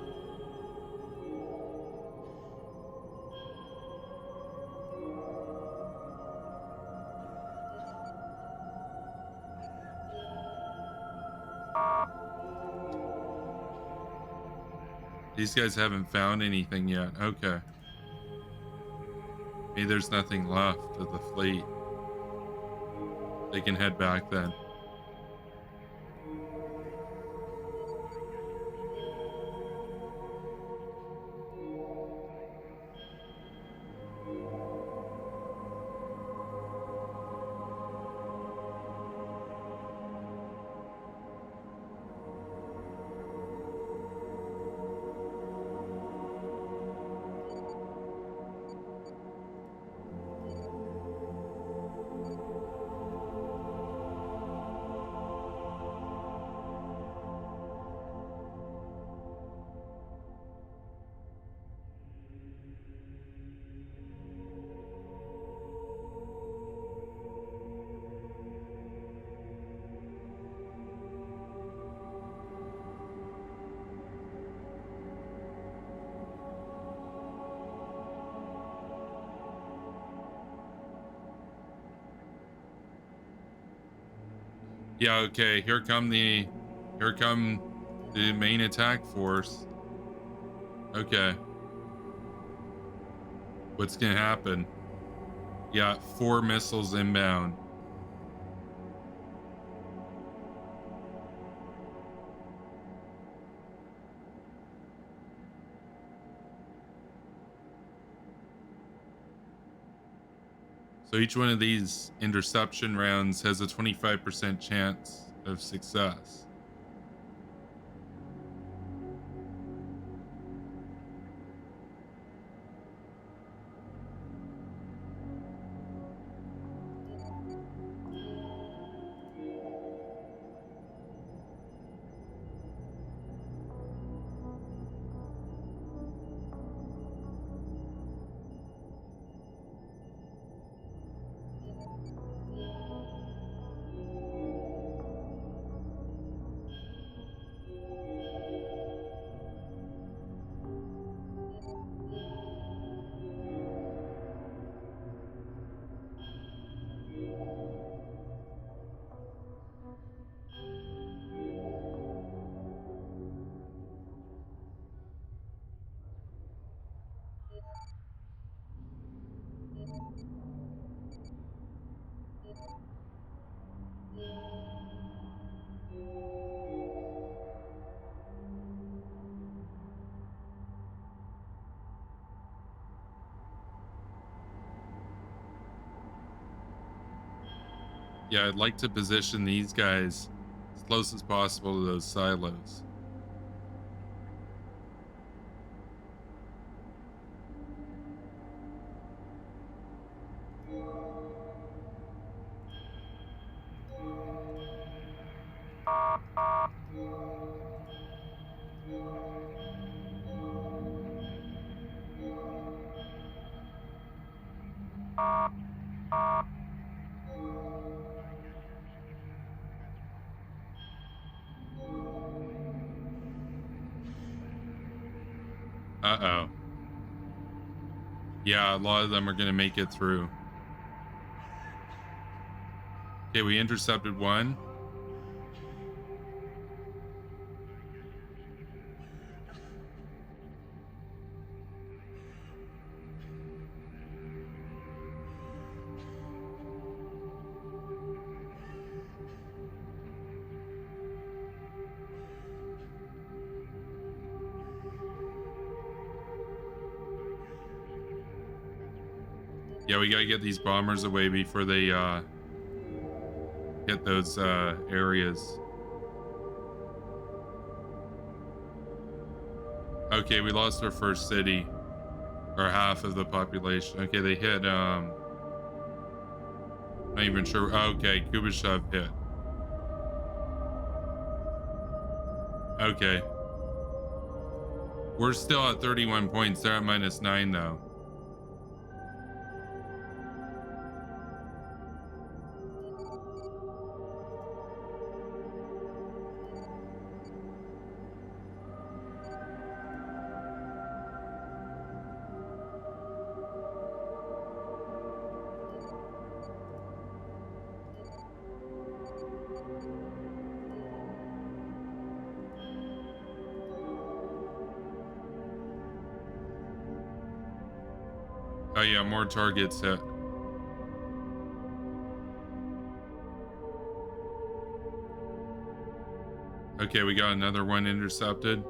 These guys haven't found anything yet. Okay. Maybe there's nothing left of the fleet. They can head back then. Yeah, okay, here come the main attack force. Okay. What's gonna happen? Yeah, 4 missiles inbound. So each one of these interception rounds has a 25% chance of success. Yeah, I'd like to position these guys as close as possible to those silos. Uh-oh. Yeah, a lot of them are going to make it through. Okay, we intercepted one. Yeah, we gotta get these bombers away before they hit those areas. Okay, we lost our first city, or half of the population. Okay, they hit not even sure. Okay, Kubashev hit. Okay. We're still at 31 points. They're at -9 though. Oh yeah, more targets hit. Okay, we got another one intercepted.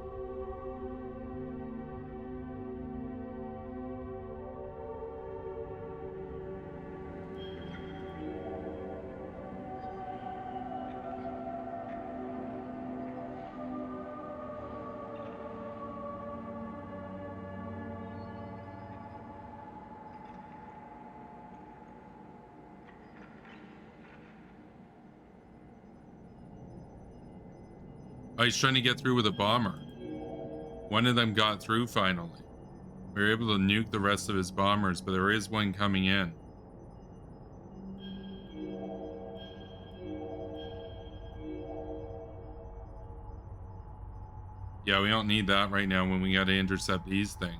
Oh, he's trying to get through with a bomber. One of them got through finally. We were able to nuke the rest of his bombers, but there is one coming in. Yeah, we don't need that right now when we got to intercept these things.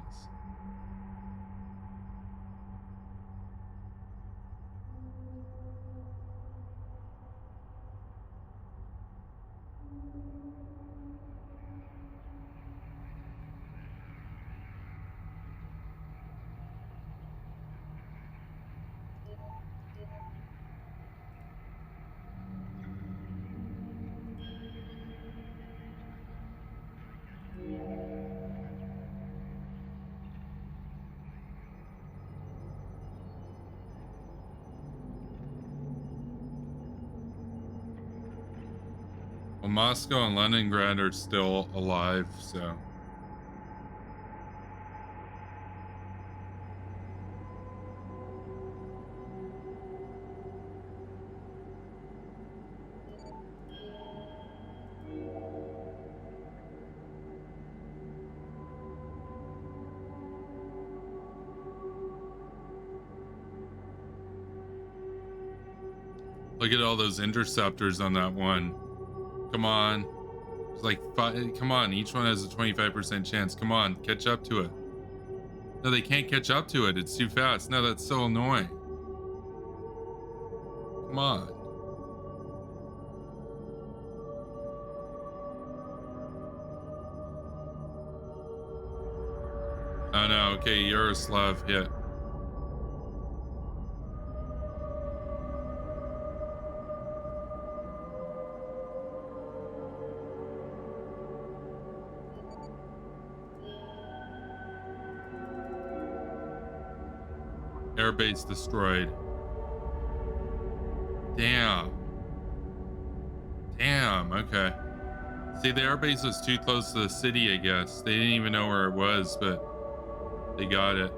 Well, Moscow and Leningrad are still alive, so. Look at all those interceptors on that one. Come on. It's like five. Come on. Each one has a 25% chance. Come on. Catch up to it. No, they can't catch up to it. It's too fast. No, that's so annoying. Come on. Oh no. Okay. Yaroslav hit. Airbase destroyed. Damn. Damn. Okay. See, the airbase was too close to the city, I guess. They didn't even know where it was, but they got it.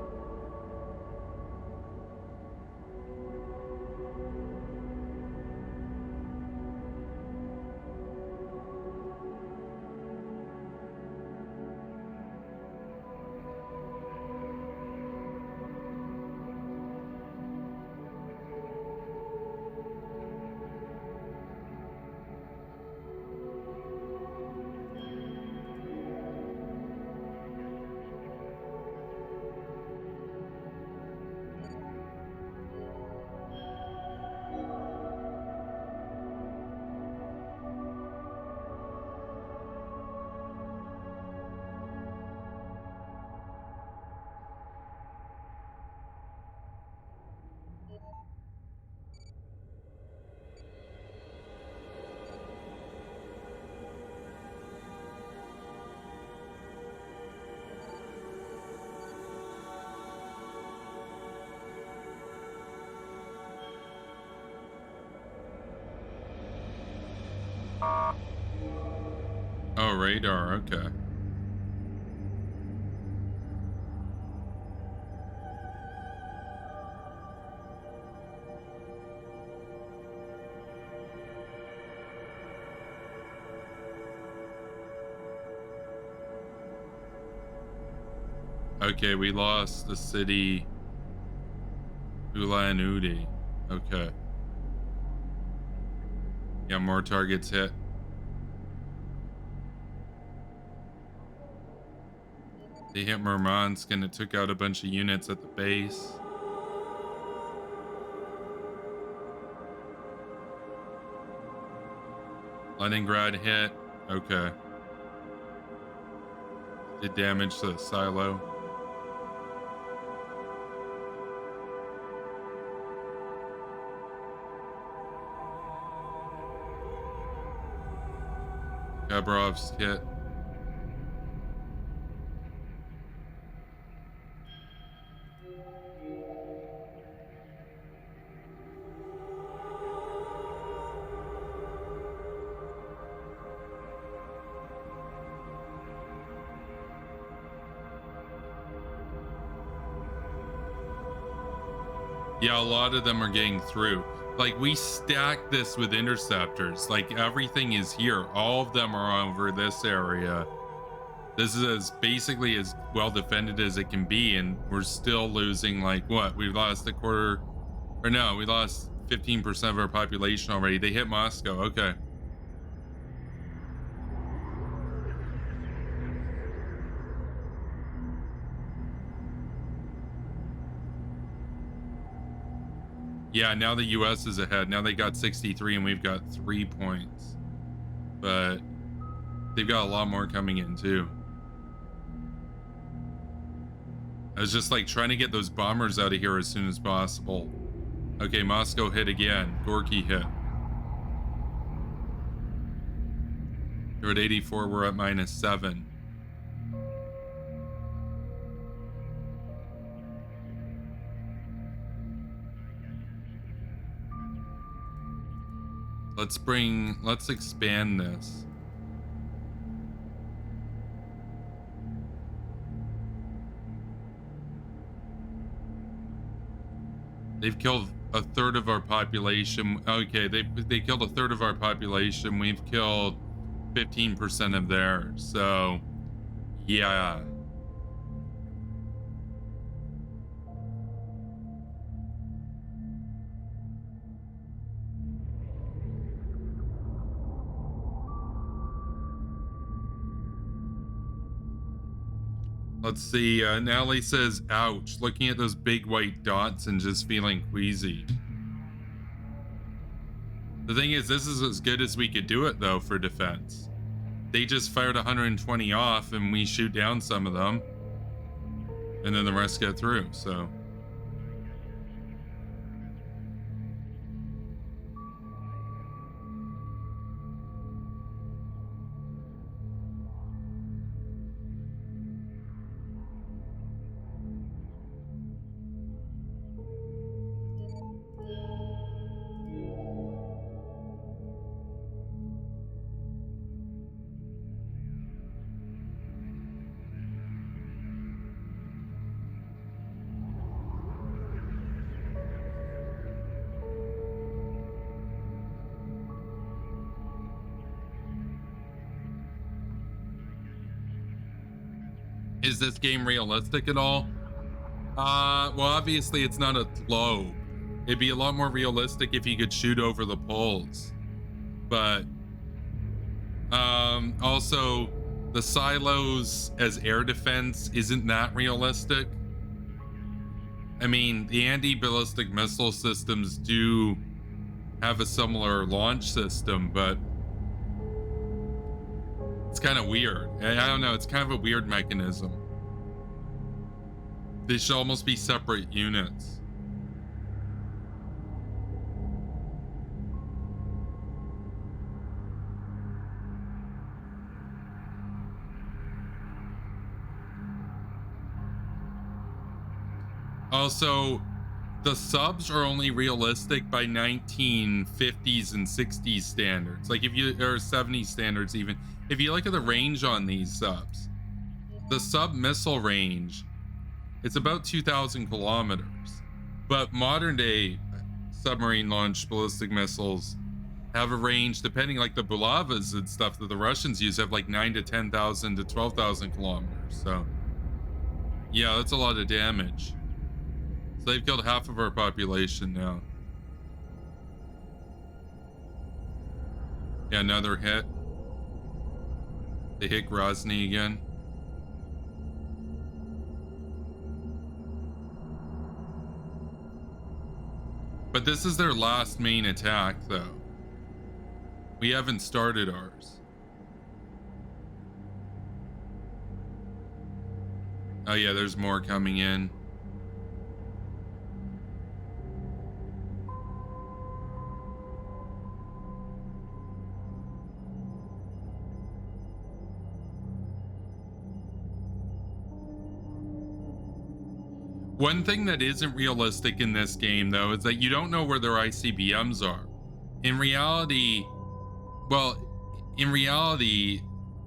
Oh, radar, okay. Okay, we lost the city Ulan Ude. Okay. Yeah, more targets hit. They hit Murmansk and it took out a bunch of units at the base. Leningrad hit. Okay. Did damage to the silo. Gabrovsk hit. Yeah, a lot of them are getting through. Like, we stacked this with interceptors. Like, everything is here. All of them are over this area. This is basically as well defended as it can be, and we're still losing, like, what? We've lost a quarter, or no, we lost 15% of our population already. They hit Moscow. Okay. Yeah, now the US is ahead. Now they got 63 and we've got 3 points. But they've got a lot more coming in too. I was just like trying to get those bombers out of here as soon as possible. Okay, Moscow hit again. Gorky hit. They're at 84. We're at -7. Let's expand this. They've killed a third of our population. Okay, they killed a third of our population. We've killed 15% of theirs. So, yeah. Let's see. Natalie says, ouch, looking at those big white dots and just feeling queasy. The thing is, this is as good as we could do it, though, for defense. They just fired 120 off, and we shoot down some of them. And then the rest get through, so... Is this game realistic at all? Well, obviously it's not a globe. It'd be a lot more realistic if you could shoot over the poles. But also the silos as air defense isn't that realistic. I mean, the anti-ballistic missile systems do have a similar launch system, but it's kind of weird. I don't know, it's kind of a weird mechanism. They should almost be separate units. Also, The subs are only realistic by 1950s and 60s standards. Like if you, or 70s standards even. If you look at the range on these subs, the sub missile range, it's about 2,000 kilometers. But modern day submarine launched ballistic missiles have a range, depending, like the Bulavas and stuff that the Russians use, have like 9 to 10,000 to 12,000 kilometers. So yeah, that's a lot of damage. So they've killed half of our population now. Yeah, another hit. They hit Grozny again. But this is their last main attack, though. We haven't started ours. Oh yeah, there's more coming in. One thing that isn't realistic in this game, though, is that you don't know where their ICBMs are. In reality,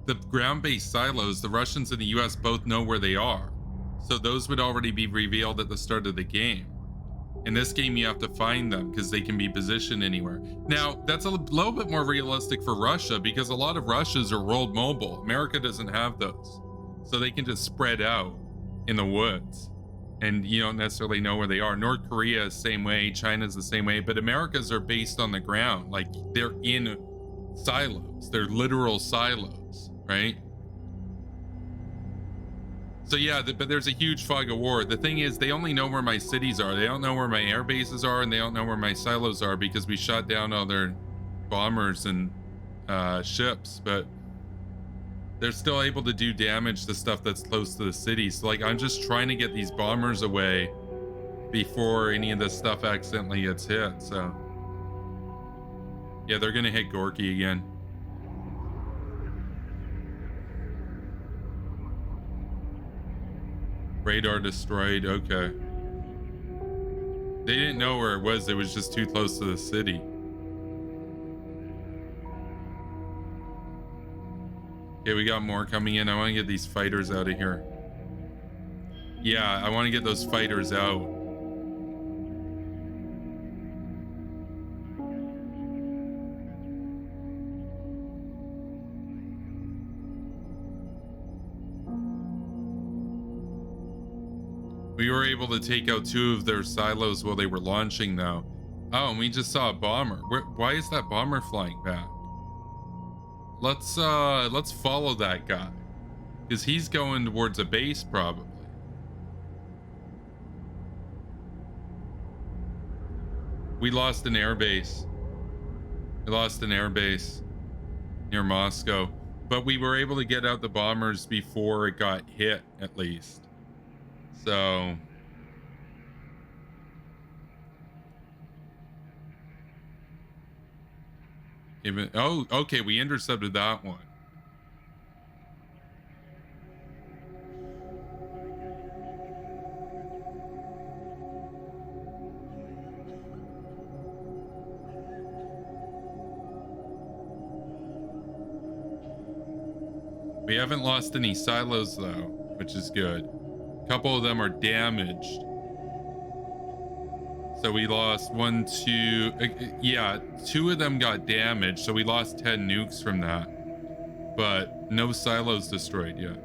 the ground-based silos, the Russians and the US both know where they are. So those would already be revealed at the start of the game. In this game, you have to find them because they can be positioned anywhere. Now, that's a little bit more realistic for Russia because a lot of Russias are world mobile. America doesn't have those. So they can just spread out in the woods. And you don't necessarily know where they are. North Korea is the same way, China's the same way, but America's are based on the ground. Like they're in silos, they're literal silos, right? So yeah, but there's a huge fog of war. The thing is, they only know where my cities are. They don't know where my air bases are, and they don't know where my silos are because we shot down all their bombers and ships, but they're still able to do damage to stuff that's close to the city. So like, I'm just trying to get these bombers away before any of this stuff accidentally gets hit. So yeah, they're gonna hit Gorky again. Radar destroyed. Okay, they didn't know where it was. It was just too close to the city. Okay, we got more coming in. I want to get these fighters out of here. Yeah, I want to get those fighters out. We were able to take out 2 of their silos while they were launching, though. Oh, and we just saw a bomber. Why is that bomber flying back? Let's follow that guy, because he's going towards a base probably. We lost an airbase. We lost an airbase near Moscow, but we were able to get out the bombers before it got hit, at least. So even, oh, okay, we intercepted that one. We haven't lost any silos though, which is good. A couple of them are damaged. So we lost 1, 2, yeah, 2 of them got damaged. So we lost 10 nukes from that, but no silos destroyed yet.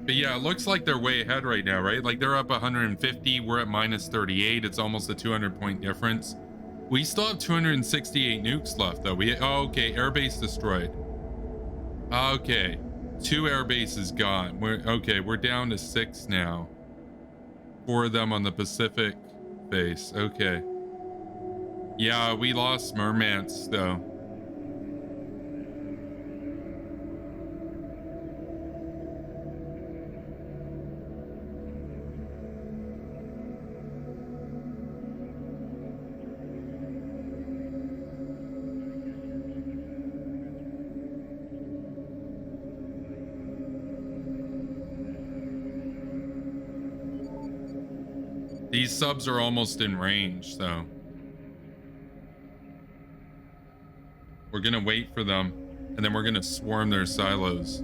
But yeah, it looks like they're way ahead right now, right? Like they're up 150, we're at minus 38. It's almost a 200-point difference. We still have 268 nukes left though. Oh, okay, airbase destroyed. Okay, 2 air bases gone. We're down to 6 now. 4 of them on the Pacific base. Okay. Yeah, we lost Murmansk though. These subs are almost in range, so we're gonna wait for them, and then we're gonna swarm their silos.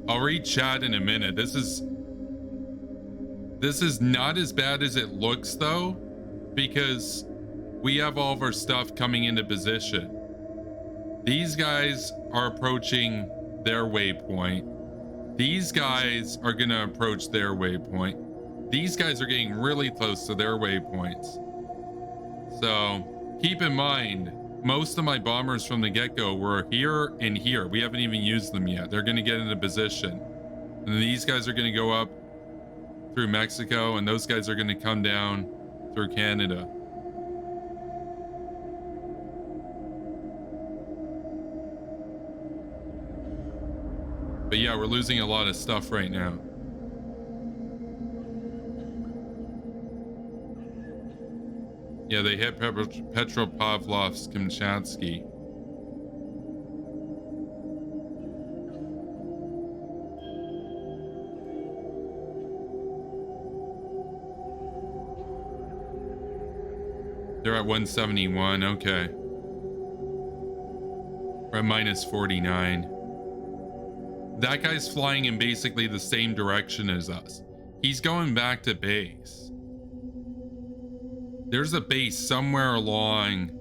I'll read chat in a minute. This is not as bad as it looks, though, because we have all of our stuff coming into position. These guys are approaching their waypoint. These guys are going to approach their waypoint. These guys are getting really close to their waypoints. So keep in mind, most of my bombers from the get-go were here and here. We haven't even used them yet. They're going to get into position. And these guys are going to go up through Mexico, and those guys are going to come down through Canada. But yeah, we're losing a lot of stuff right now. Yeah, they hit Petropavlovsk-Kamchatsky. They're at 171, okay. We're at minus 49. That guy's flying in basically the same direction as us. He's going back to base. There's a base somewhere along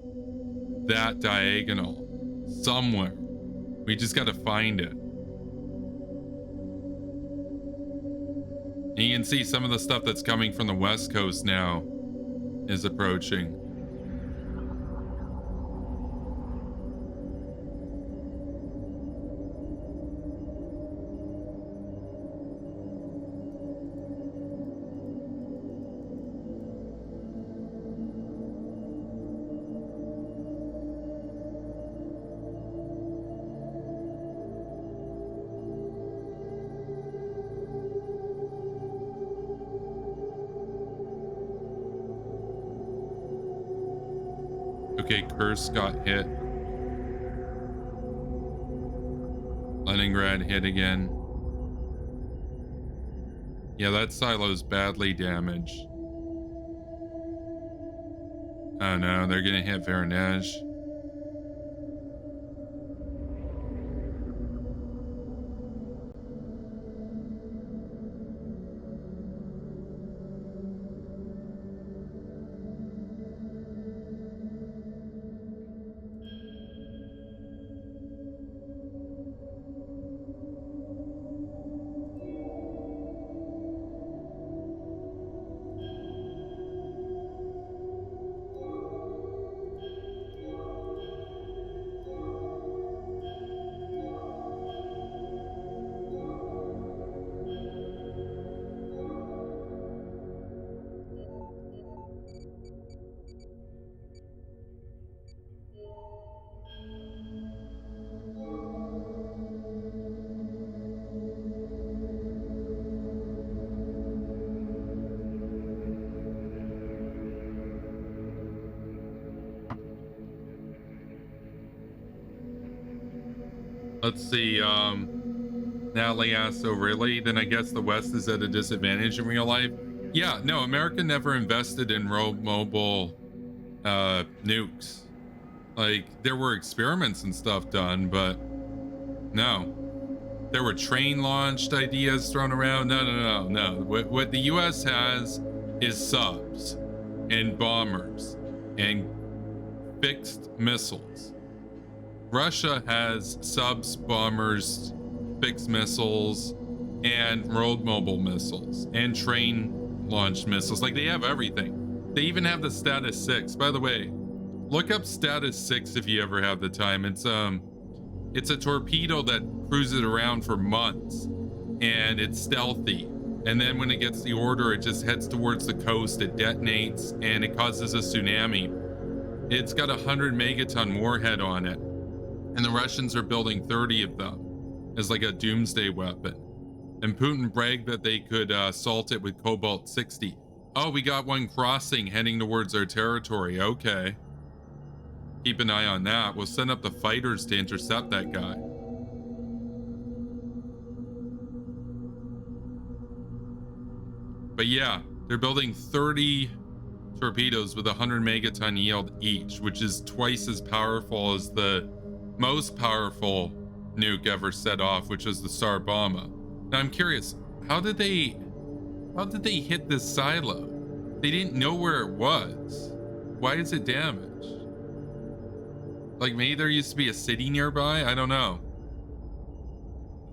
that diagonal. Somewhere. We just got to find it. And you can see some of the stuff that's coming from the West Coast now is approaching. Okay, Kursk got hit. Leningrad hit again. Yeah, that silo's badly damaged. Oh no, they're gonna hit Voronezh. Let's see, Natalie asked, so really? Then I guess the West is at a disadvantage in real life? Yeah, no, America never invested in mobile nukes. Like, there were experiments and stuff done, but no. There were train-launched ideas thrown around. No. What the US has is subs and bombers and fixed missiles. Russia has subs, bombers, fixed missiles, and road mobile missiles, and train-launched missiles. Like, they have everything. They even have the Status 6. By the way, look up Status 6 if you ever have the time. It's a torpedo that cruises around for months, and it's stealthy. And then when it gets the order, it just heads towards the coast, it detonates, and it causes a tsunami. It's got a 100 megaton warhead on it. And the Russians are building 30 of them as like a doomsday weapon. And Putin bragged that they could assault it with Cobalt 60. Oh, we got one crossing heading towards our territory. Okay. keep an eye on that. We'll send up the fighters to intercept that guy. But yeah, they're building 30 torpedoes with 100 megaton yield each, which is twice as powerful as the most powerful nuke ever set off, which was the Tsar Bomba. Now I'm curious, how did they hit this silo? They didn't know where it was. Why is it damaged? Like, maybe there used to be a city nearby? I don't know.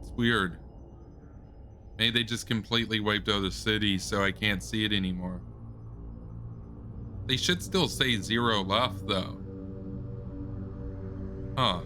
It's weird. Maybe they just completely wiped out the city, so I can't see it anymore. They should still say 0 left, though. Huh.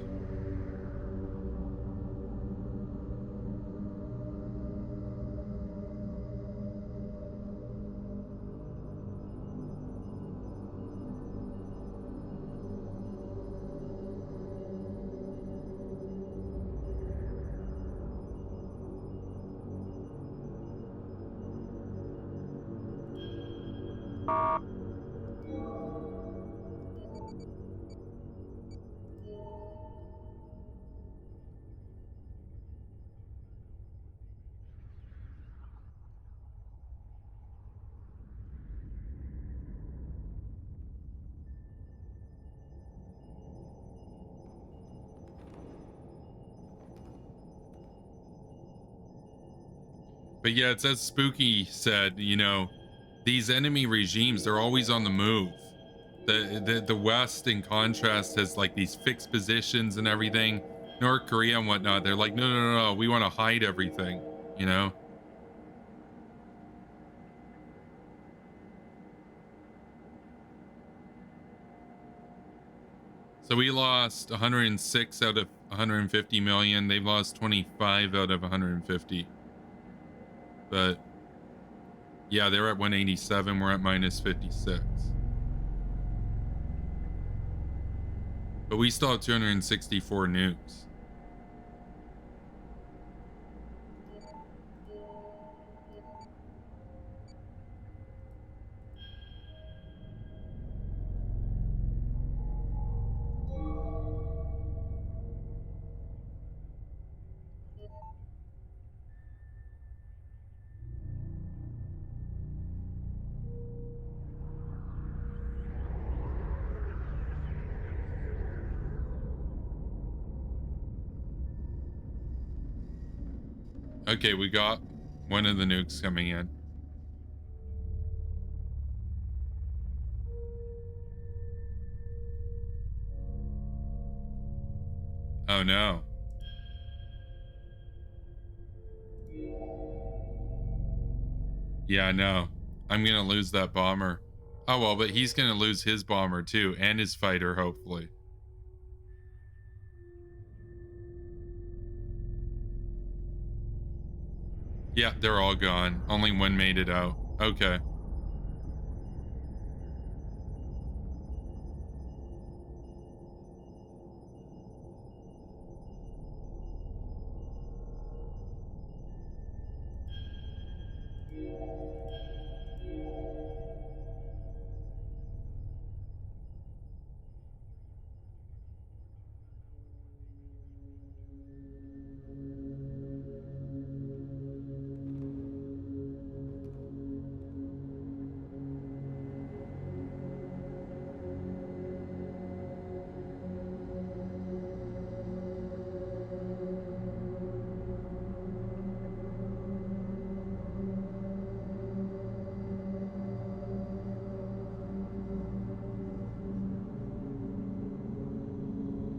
But yeah, it's as Spooky said, you know, these enemy regimes, they're always on the move. The West, in contrast, has like these fixed positions and everything. North Korea and whatnot, they're like, no, we want to hide everything, you know? So we lost 106 out of 150 million. They've lost 25 out of 150. But yeah, they're at 187. We're at minus 56. But we still have 264 nukes. Okay, we got one of the nukes coming in. Oh no. Yeah, I know. I'm gonna lose that bomber. Oh well, but he's gonna lose his bomber too, and his fighter, hopefully. Yeah, they're all gone. Only one made it out. Okay.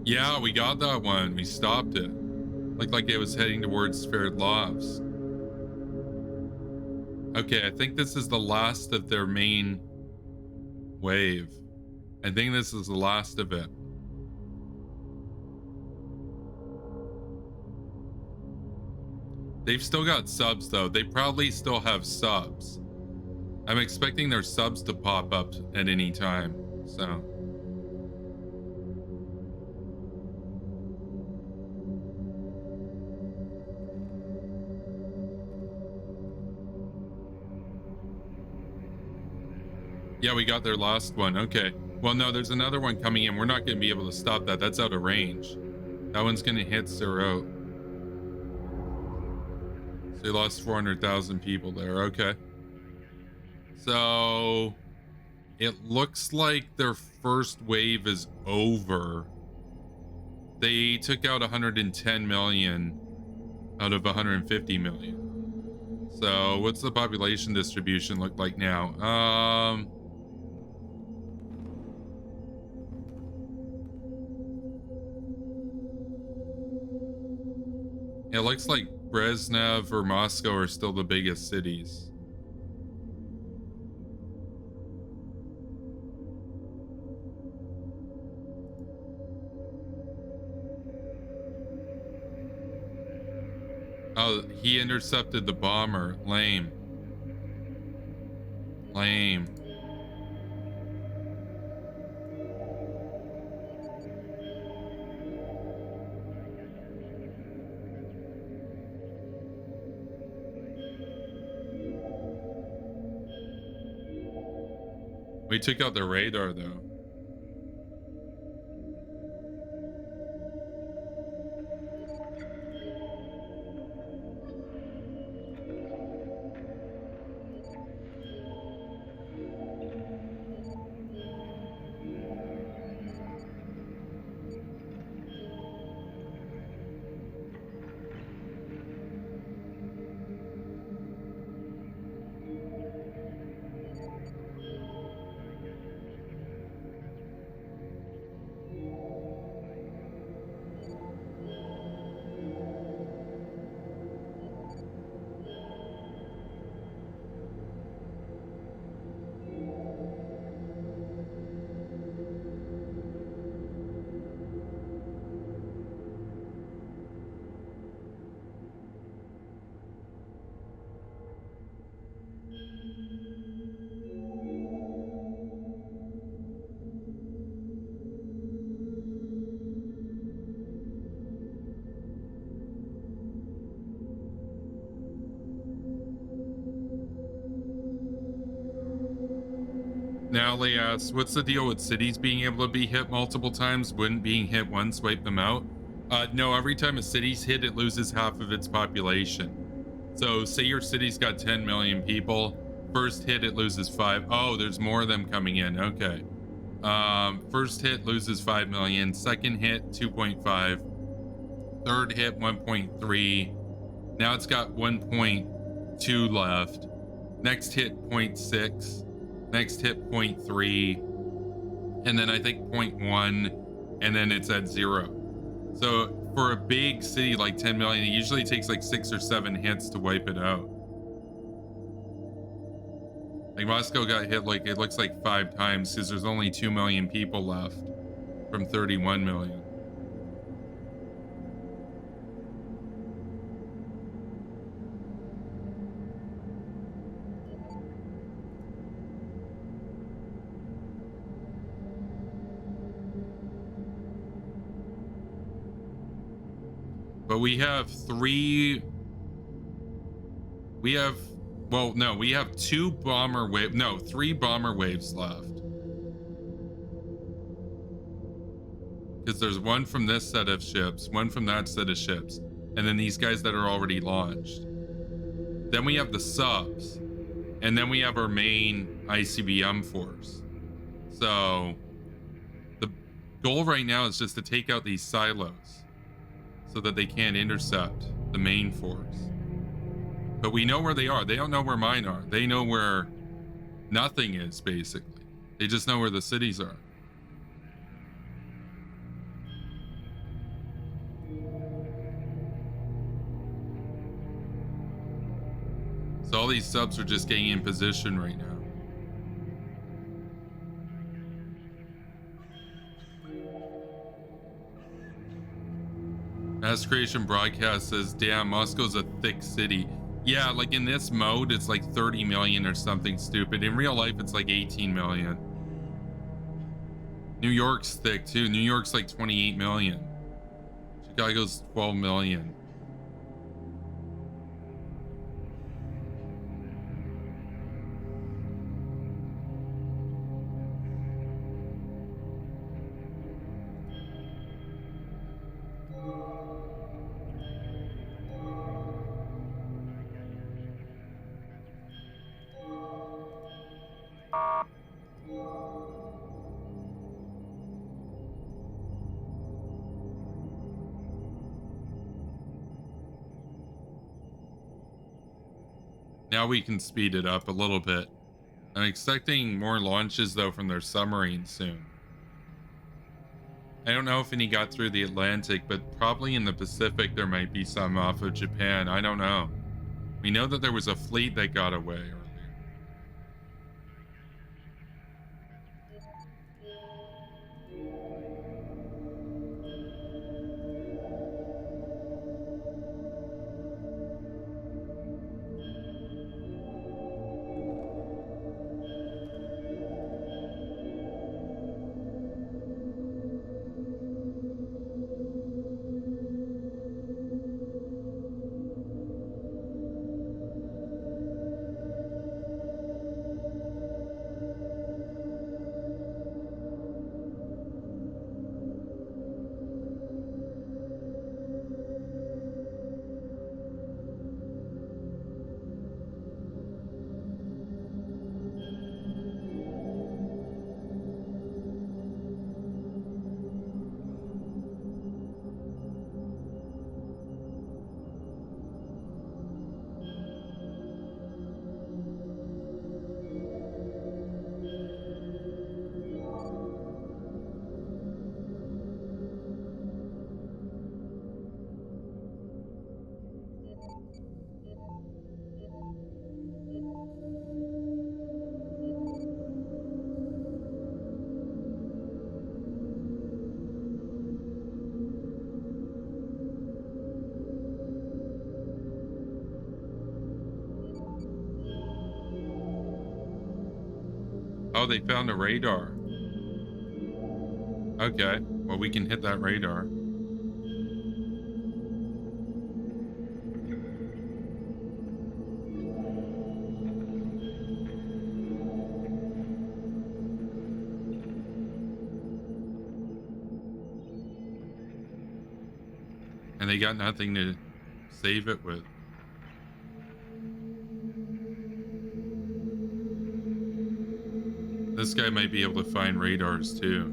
Yeah, we got that one. We stopped it. Looked like it was heading towards Sverdlovsk. Okay, I think this is the last of their main wave. I think this is the last of it. They've still got subs, though. They probably still have subs. I'm expecting their subs to pop up at any time, so... Yeah, we got their last one. Okay. Well, no, there's another one coming in. We're not going to be able to stop that. That's out of range. That one's going to hit zero. So you lost 400,000 people there. Okay. So it looks like their first wave is over. They took out 110 million out of 150 million. So what's the population distribution look like now? It looks like Brezhnev or Moscow are still the biggest cities. Oh, he intercepted the bomber. Lame. Lame. We took out the radar, though. Now they ask, what's the deal with cities being able to be hit multiple times? Wouldn't being hit once wipe them out? No, every time a city's hit, it loses half of its population. So say your city's got 10 million people. First hit, it loses 5. Oh, there's more of them coming in. Okay. First hit loses 5 million. Second hit, 2.5. Third hit, 1.3. Now it's got 1.2 left. Next hit, 0.6. Next hit, 0.3. And then I think 0.1. And then it's at 0. So for a big city like 10 million, it usually takes like 6 or 7 hits to wipe it out. Like Moscow got hit like, it looks like 5 times because there's only 2 million people left from 31 million. But we have 3. We have, well, no, we have 2 bomber wave. No, 3 bomber waves left. Because there's one from this set of ships, one from that set of ships, and then these guys that are already launched. Then we have the subs, and then we have our main ICBM force. So the goal right now is just to take out these silos so that they can't intercept the main force. But we know where they are. They don't know where mine are. They know where nothing is, basically. They just know where the cities are. So all these subs are just getting in position right now. Mass Creation Broadcast says, damn, Moscow's a thick city. Yeah, like in this mode, it's like 30 million or something stupid. In real life, it's like 18 million. New York's thick too. New York's like 28 million. Chicago's 12 million. Now we can speed it up a little bit. I'm expecting more launches, though, from their submarine soon. I don't know if any got through the Atlantic, but probably in the Pacific there might be some off of Japan. I don't know. We know that there was a fleet that got away earlier. Oh, they found a radar. Okay, well, we can hit that radar. And they got nothing to save it with. This guy might be able to find radars too.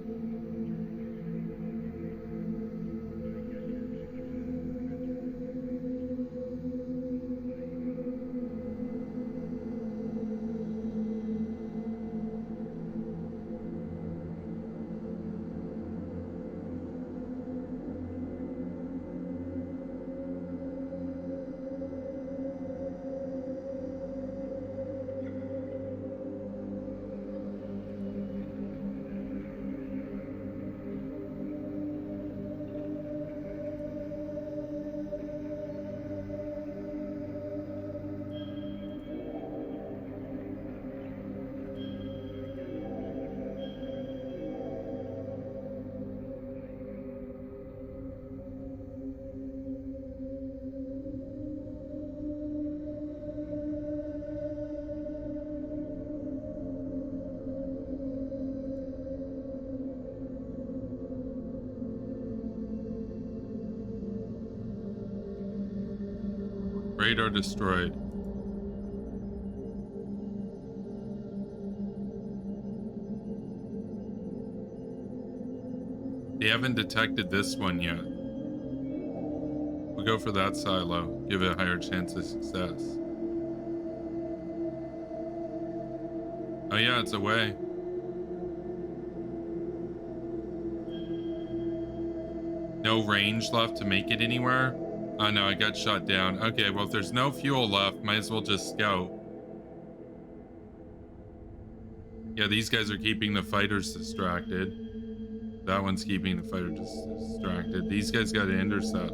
Radar destroyed. They haven't detected this one yet. We'll go for that silo. Give it a higher chance of success. Oh yeah, it's away. No range left to make it anywhere? Oh no, I got shot down. Okay, well if there's no fuel left, might as well just scout. Yeah, these guys are keeping the fighters distracted. That one's keeping the fighter distracted. These guys got to intercept.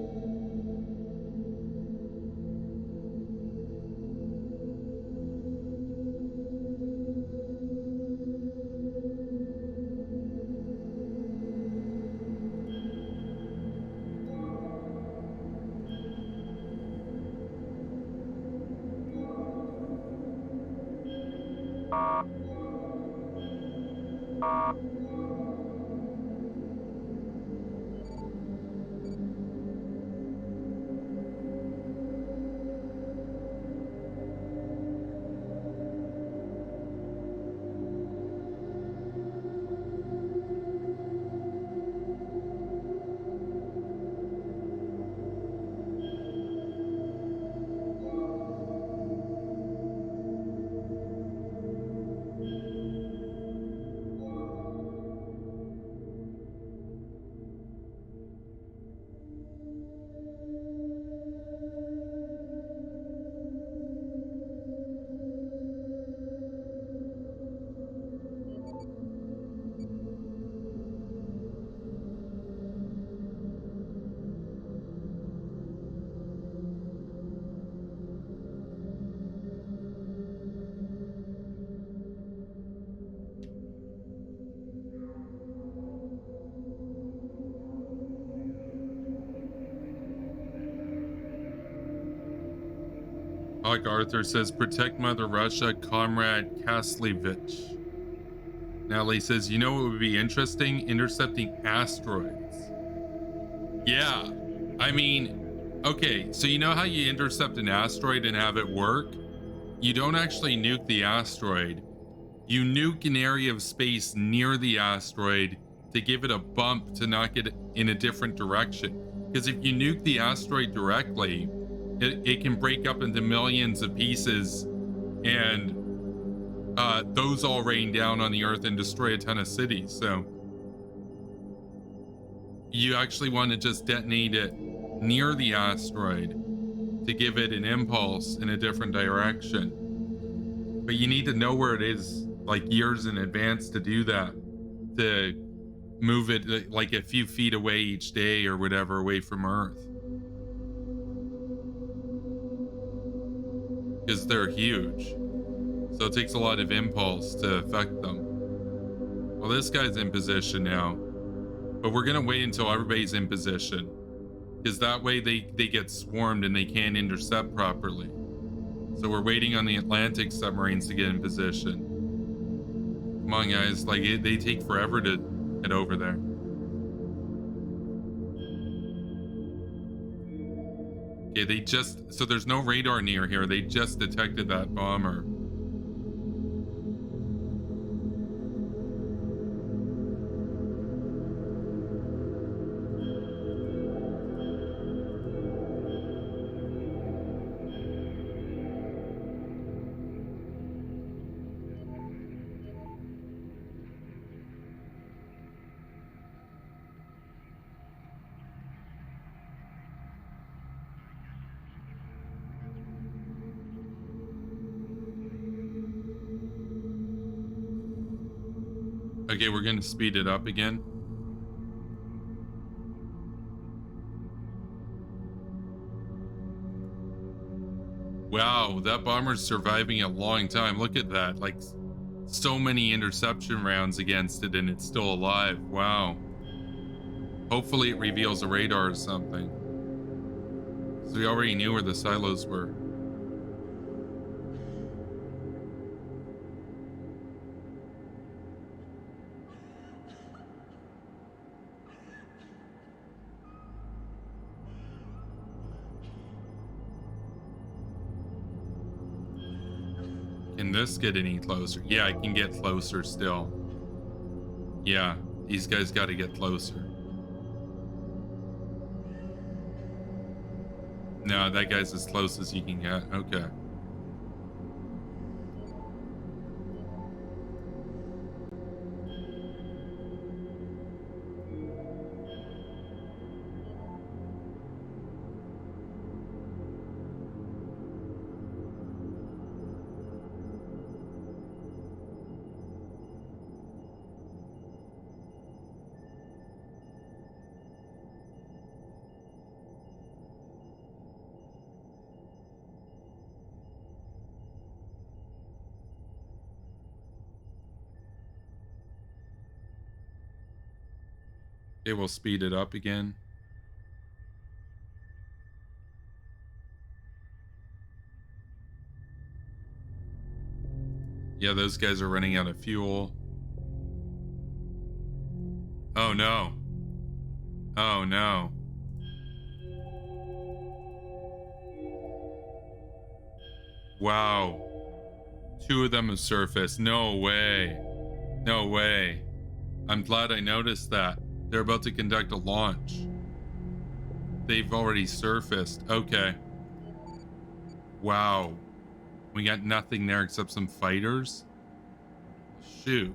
Hawk Arthur says, protect Mother Russia, Comrade Kaslevich. Natalie says, you know what would be interesting? Intercepting asteroids. Yeah, I mean, okay, so you know how you intercept an asteroid and have it work? You don't actually nuke the asteroid. You nuke an area of space near the asteroid to give it a bump to knock it in a different direction. Because if you nuke the asteroid directly, it can break up into millions of pieces, and those all rain down on the Earth and destroy a ton of cities. So you actually want to just detonate it near the asteroid to give it an impulse in a different direction. But you need to know where it is like years in advance to do that, to move it like a few feet away each day or whatever away from Earth. Because they're huge. So it takes a lot of impulse to affect them. Well, this guy's in position now. But we're going to wait until everybody's in position. Because that way they get swarmed and they can't intercept properly. So we're waiting on the Atlantic submarines to get in position. Come on, guys. Like, they take forever to get over there. Okay, so there's no radar near here. They just detected that bomber. Okay, we're going to speed it up again. Wow, that bomber's surviving a long time. Look at that. Like, so many interception rounds against it and it's still alive. Wow. Hopefully it reveals a radar or something. So we already knew where the silos were. Can this get any closer? Yeah, I can get closer still. Yeah, these guys got to get closer. No, that guy's as close as you can get. Okay. It will speed it up again. Yeah, those guys are running out of fuel. Oh no. Oh no. Wow. Two of them have surfaced. No way. No way. I'm glad I noticed that. They're about to conduct a launch. They've already surfaced. Okay. Wow. We got nothing there except some fighters. Shoot.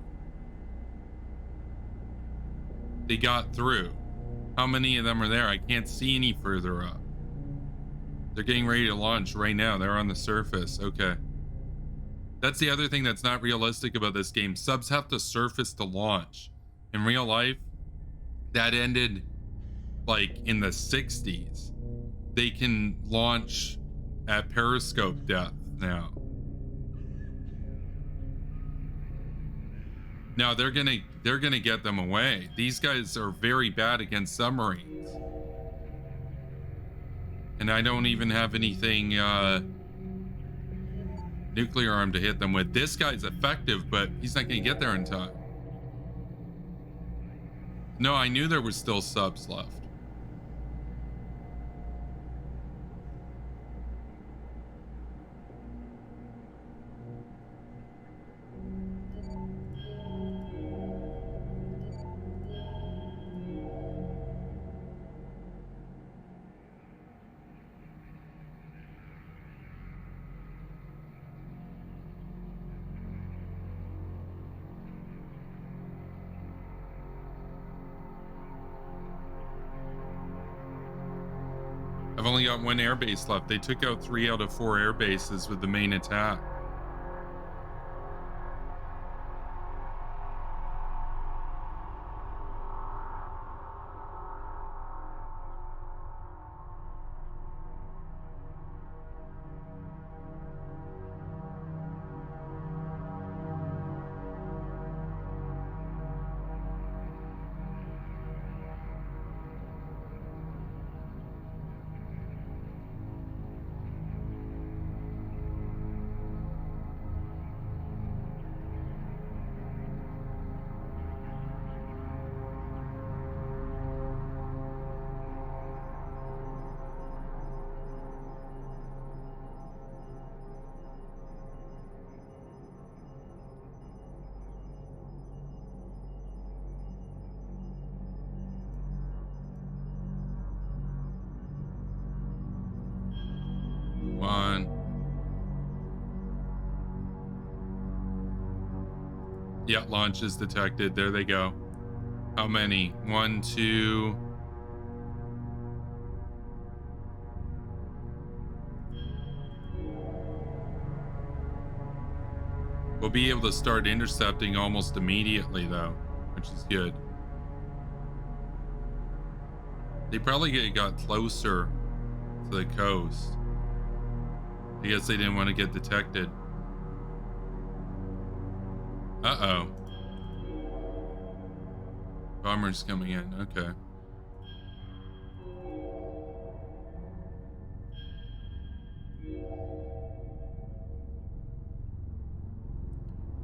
They got through. How many of them are there? I can't see any further up. They're getting ready to launch right now. They're on the surface. Okay. That's the other thing that's not realistic about this game. Subs have to surface to launch. In real life, that ended like in the 60s. They can launch at periscope depth now. Now they're gonna get them away. These guys are very bad against submarines. And I don't even have anything nuclear arm to hit them with. This guy's effective, but he's not going to get there in time. No, I knew there was still subs left. I've only got one airbase left. They took out 3 out of 4 air bases with the main attack. One. Yeah, launch is detected. There they go. How many? 1, 2. We'll be able to start intercepting almost immediately, though, which is good. They probably got closer to the coast. I guess they didn't want to get detected. Uh-oh. Bomber's coming in. Okay.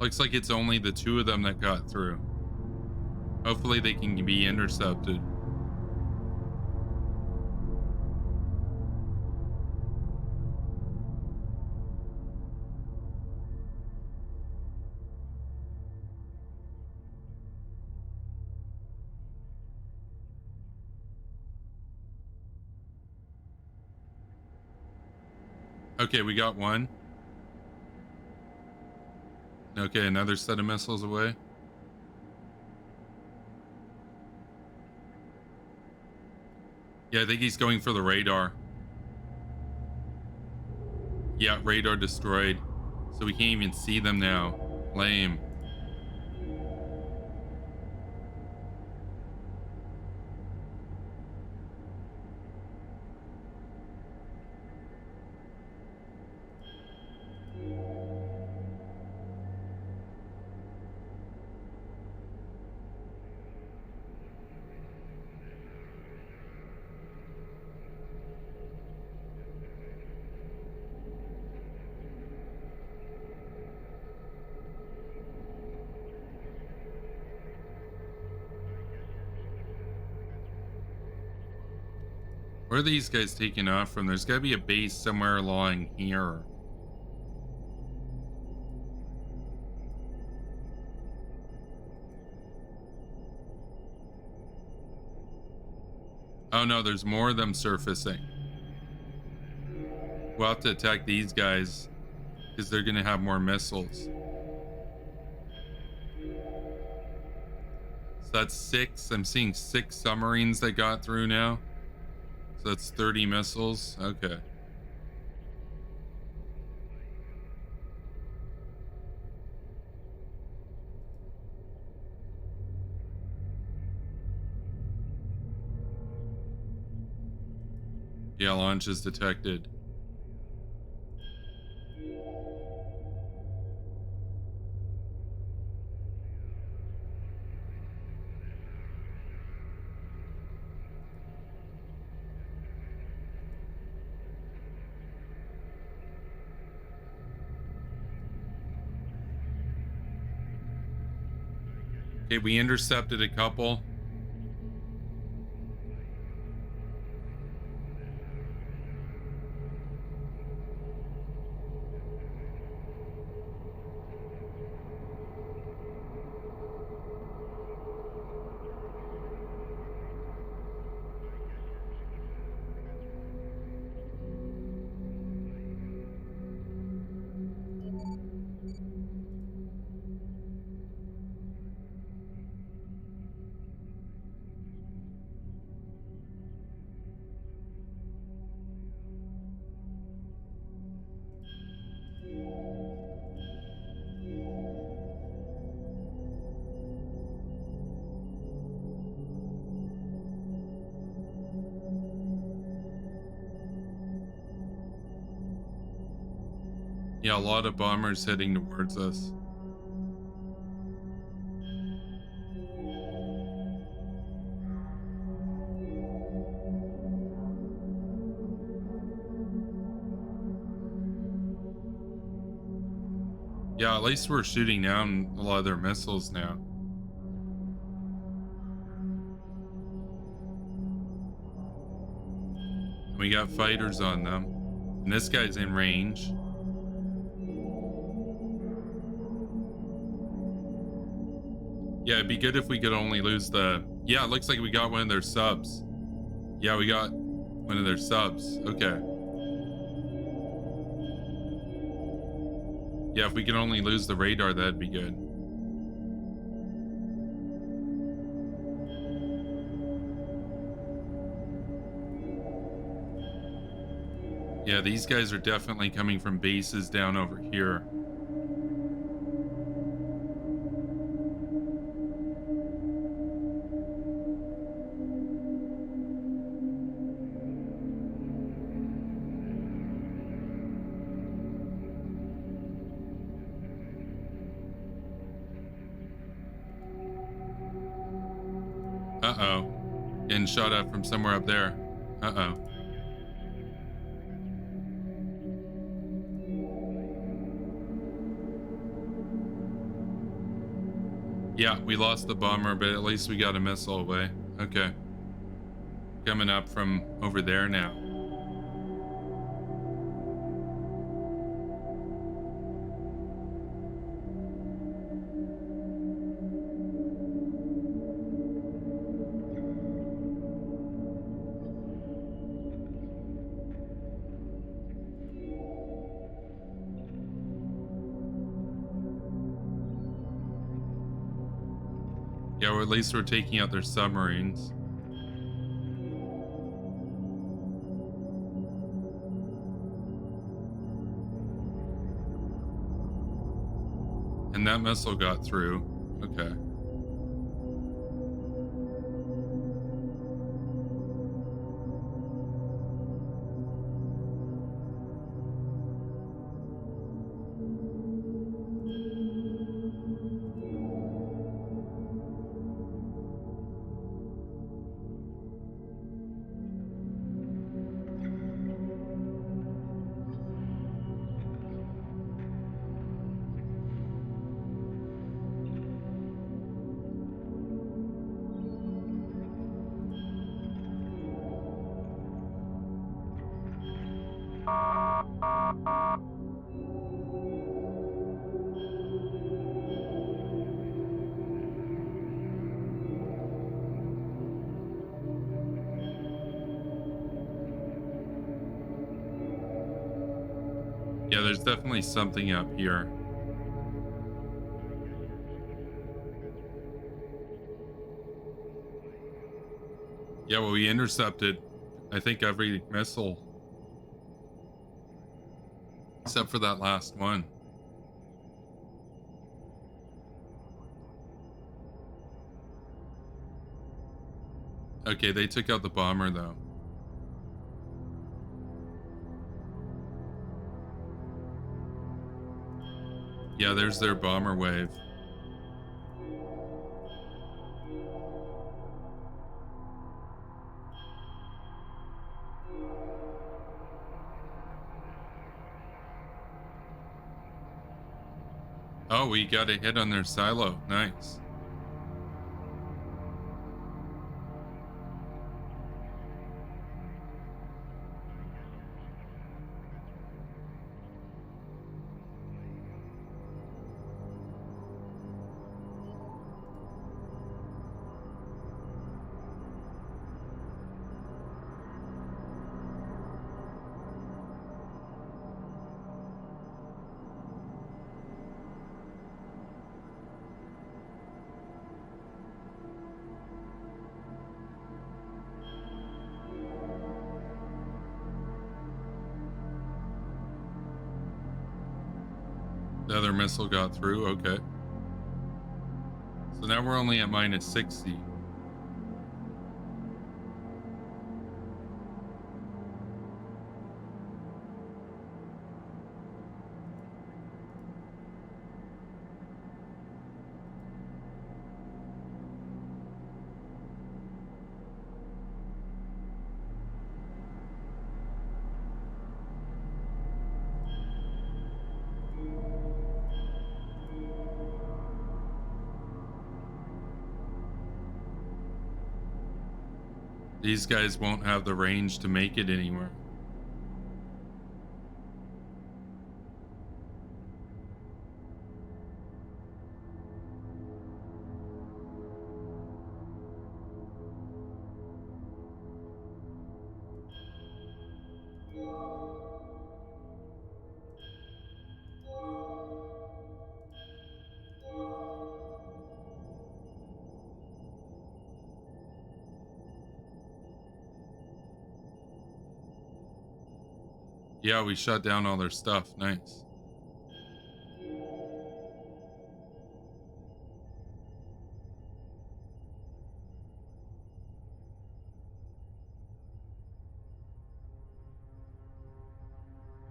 Looks like it's only the 2 of them that got through. Hopefully they can be intercepted. Okay, we got one. Okay, another set of missiles away. Yeah, I think he's going for the radar. Yeah, radar destroyed. So we can't even see them now. Lame. Where are these guys taking off from? There's got to be a base somewhere along here. Oh no, there's more of them surfacing. We'll have to attack these guys because they're going to have more missiles. So that's 6. I'm seeing 6 submarines that got through now. So that's 30 missiles. Okay. Yeah, launch is detected. Okay, we intercepted a couple. Yeah, a lot of bombers heading towards us. Yeah, at least we're shooting down a lot of their missiles now. And we got fighters on them. And this guy's in range. Yeah, it'd be good if we could only lose the... Yeah, it looks like we got one of their subs. Yeah, we got one of their subs. Okay. Yeah, if we could only lose the radar, that'd be good. Yeah, these guys are definitely coming from bases down over here. Uh-oh. Getting shot at from somewhere up there. Uh-oh. Yeah, we lost the bomber, but at least we got a missile away. Okay. Coming up from over there now. Yeah, well, at least we're taking out their submarines. And that missile got through. Okay. Yeah, there's definitely something up here. Yeah, well, we intercepted, I think, every missile. Except for that last one. Okay, they took out the bomber, though. Yeah, there's their bomber wave. Oh, we got a hit on their silo. Nice. The other missile got through. Okay. So now we're only at minus 60. These guys won't have the range to make it anywhere. Yeah, we shut down all their stuff. Nice.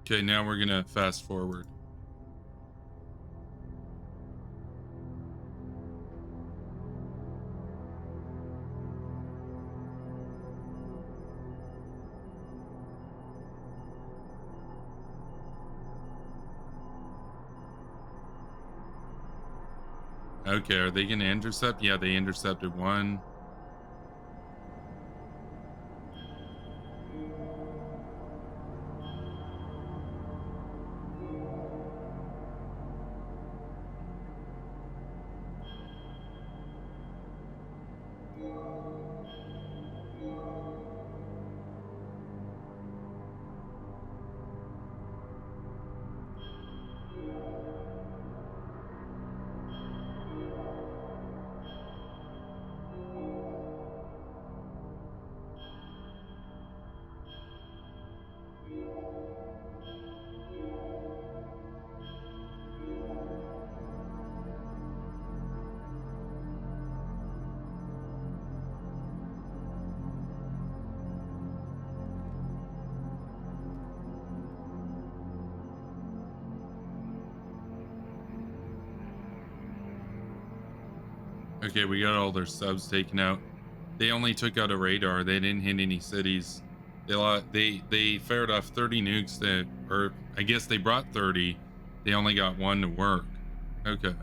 Okay, now we're gonna fast forward. Okay, are they gonna intercept? Yeah, they intercepted one. Okay, we got all their subs taken out. They only took out a radar. They didn't hit any cities. They fired off 30 nukes that, or I guess they brought 30. They only got one to work. Okay.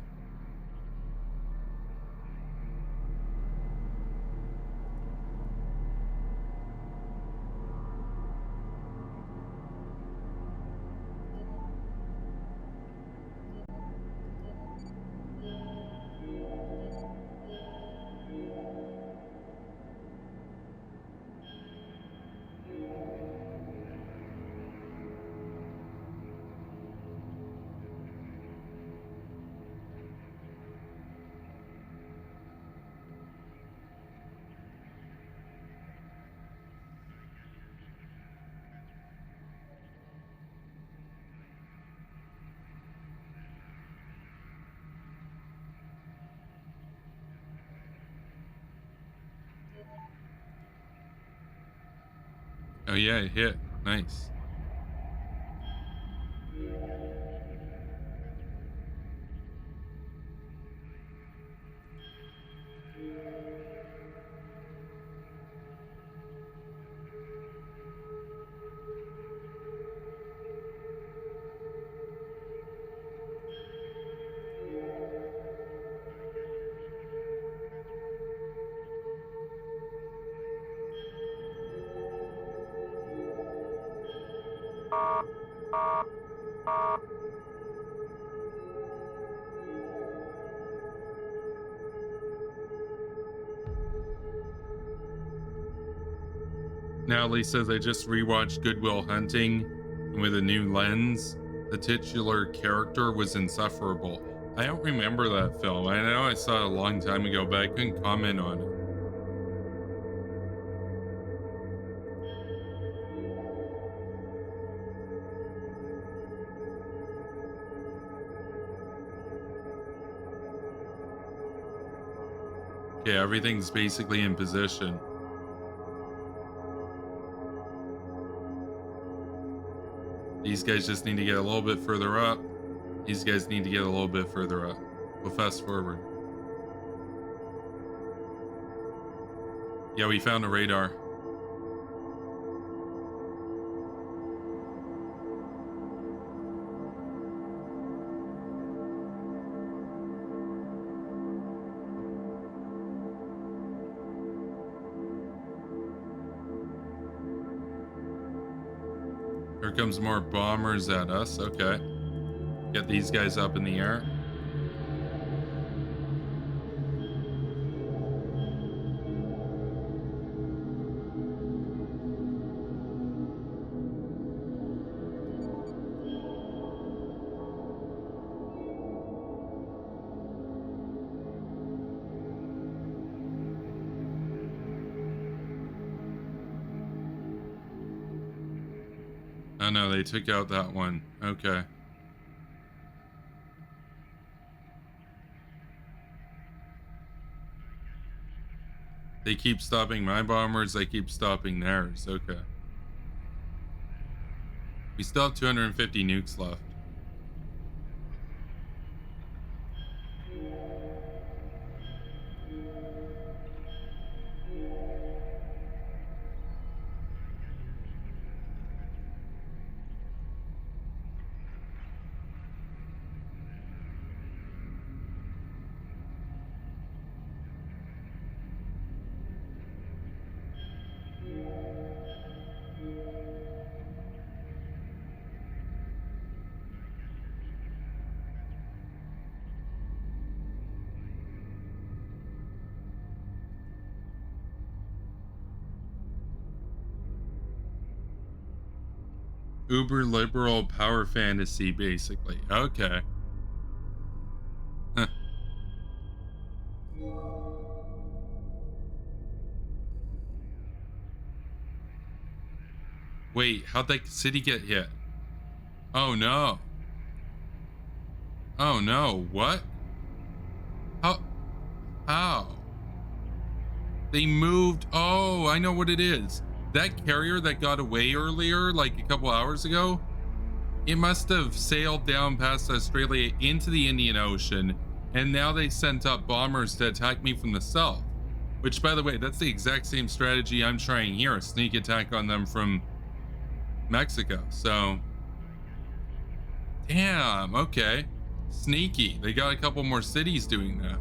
Oh yeah, it hit. Nice. Now Lee says, I just rewatched Good Will Hunting, and with a new lens, the titular character was insufferable. I don't remember that film. I know I saw it a long time ago, but I couldn't comment on it. Okay, everything's basically in position. These guys just need to get a little bit further up. These guys need to get a little bit further up. Go fast forward. Yeah, we found a radar. Here comes more bombers at us. Okay. Get these guys up in the air. Oh no, they took out that one. Okay. They keep stopping my bombers, they keep stopping theirs. Okay. We still have 250 nukes left. Uber liberal power fantasy, basically. Okay. Huh. Wait, how'd that city get hit? Oh no. Oh no, what? How? How? They moved. Oh, I know what it is. That carrier that got away earlier, like a couple hours ago, it must have sailed down past Australia into the Indian Ocean, and now they sent up bombers to attack me from the south. Which, by the way, that's the exact same strategy I'm trying here, a sneak attack on them from Mexico. So, damn, okay. Sneaky. They got a couple more cities doing that.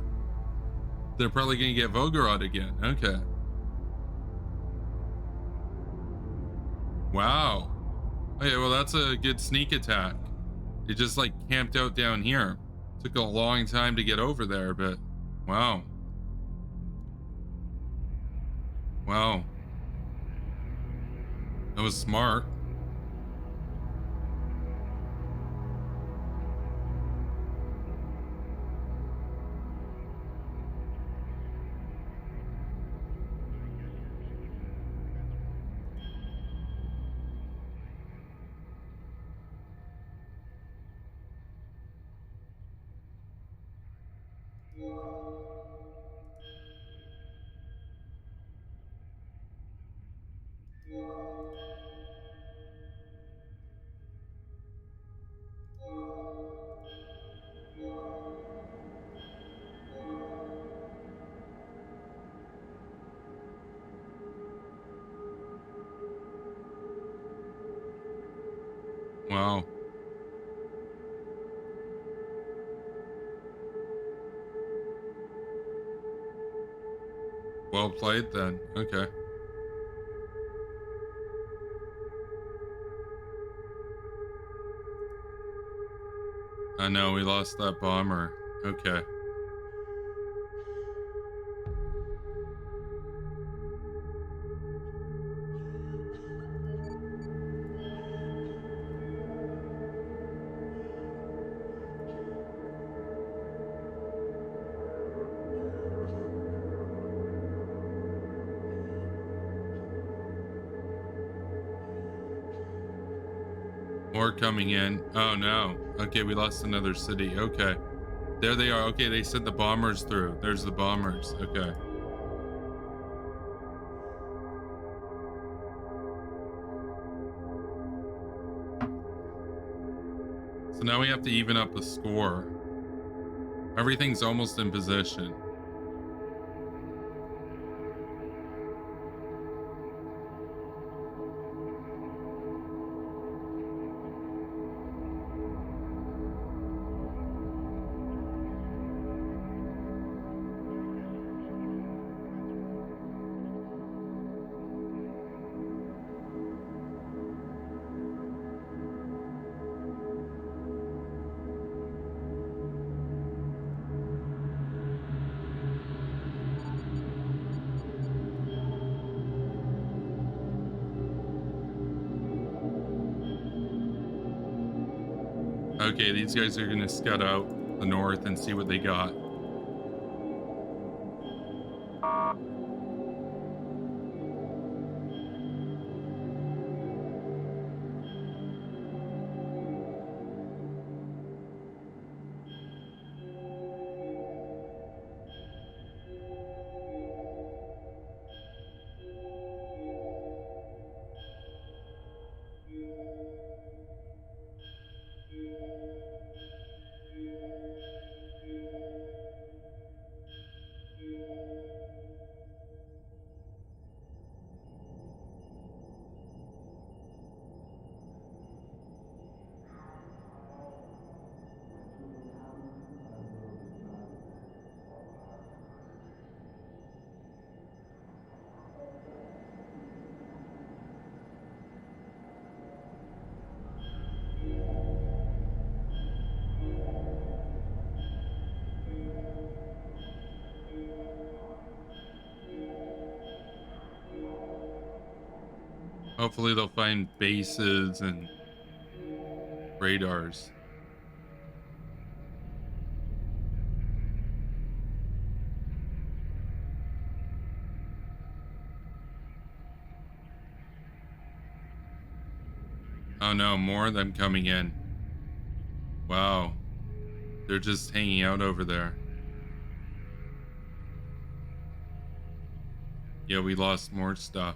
They're probably going to get Volgograd again. Okay. Wow. Okay, well, that's a good sneak attack. It just, like, camped out down here. Took a long time to get over there, but wow. Wow. That was smart. Wow. Well played then. Okay. I know, we lost that bomber. Okay. More coming in. Oh no. Okay, we lost another city. Okay. There they are. Okay, they sent the bombers through. There's the bombers. Okay. So now we have to even up the score. Everything's almost in position. Okay, these guys are gonna scout out the north and see what they got. Hopefully they'll find bases and radars. Oh no, more of them coming in. Wow. They're just hanging out over there. Yeah, we lost more stuff.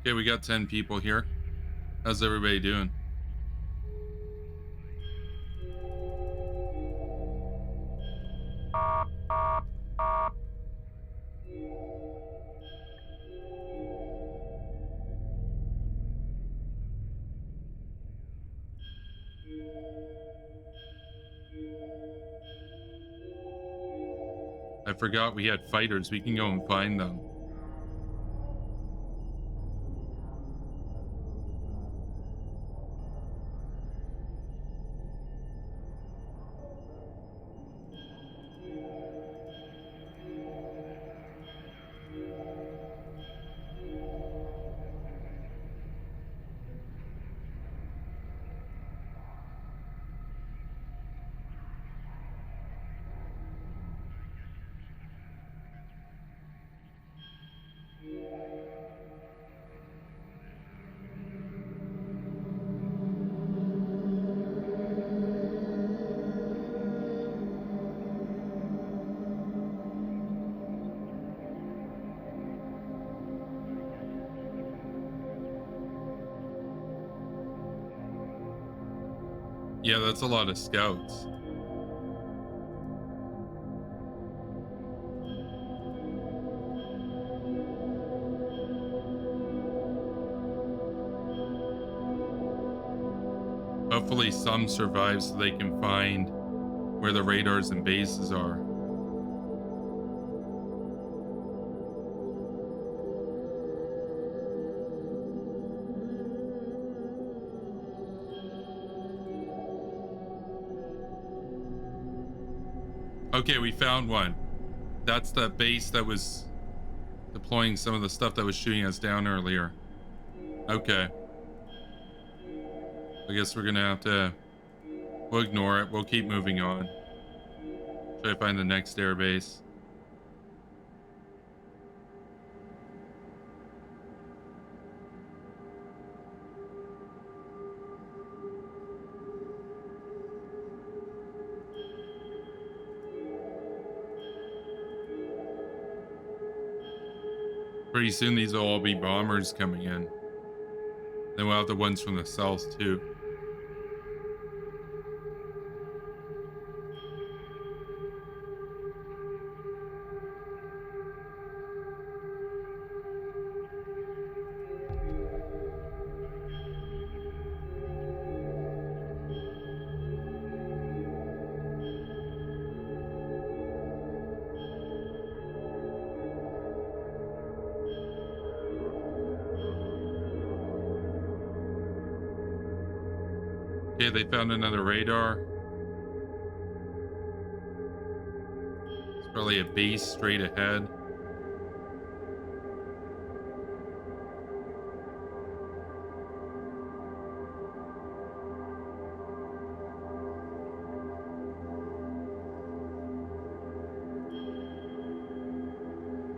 Okay, we got 10 people here. How's everybody doing? I forgot we had fighters. We can go and find them. Yeah, that's a lot of scouts. Hopefully some survive so they can find where the radars and bases are. Okay, we found one. That's the base that was deploying some of the stuff that was shooting us down earlier. Okay. I guess we're gonna have to... We'll ignore it. We'll keep moving on. Try to find the next airbase. Pretty soon these will all be bombers coming in. Then we'll have the ones from the south too. Okay, they found another radar. It's probably a base straight ahead.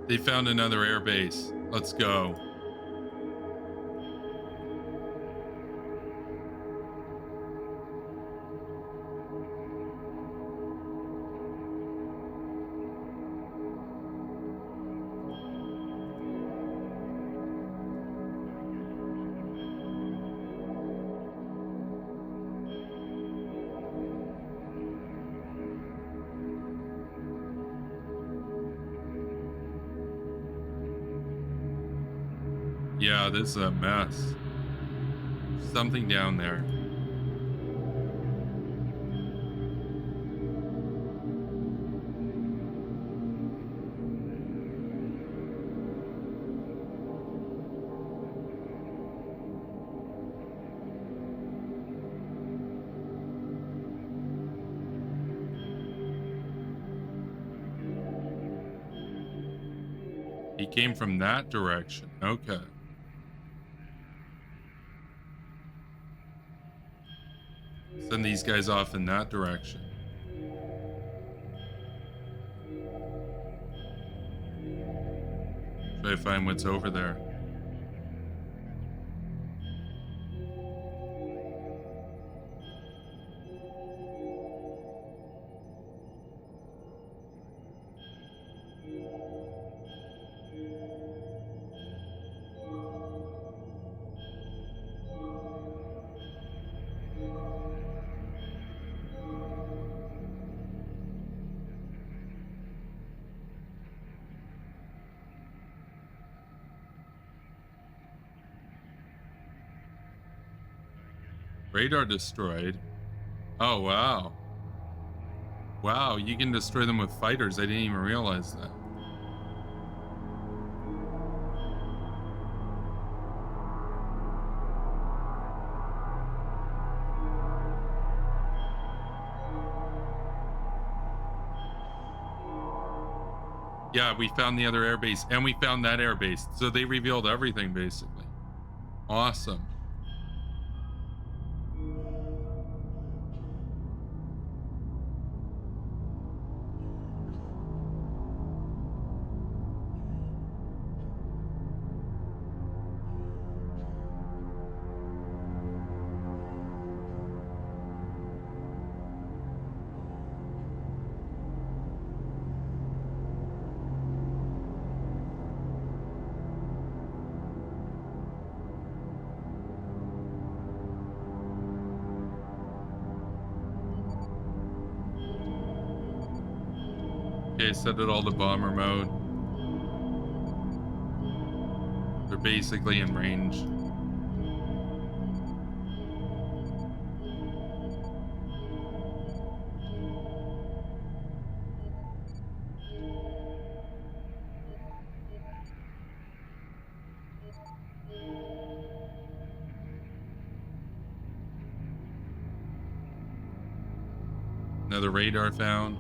They found another air base. Let's go. Yeah, this is a mess. Something down there. He came from that direction. Okay. Send these guys off in that direction. Try to find what's over there. Radar destroyed. Oh, wow. Wow, you can destroy them with fighters. I didn't even realize that. Yeah, we found the other airbase and we found that airbase. So they revealed everything basically. Awesome. Okay, set it all to bomber mode. They're basically in range. Another radar found.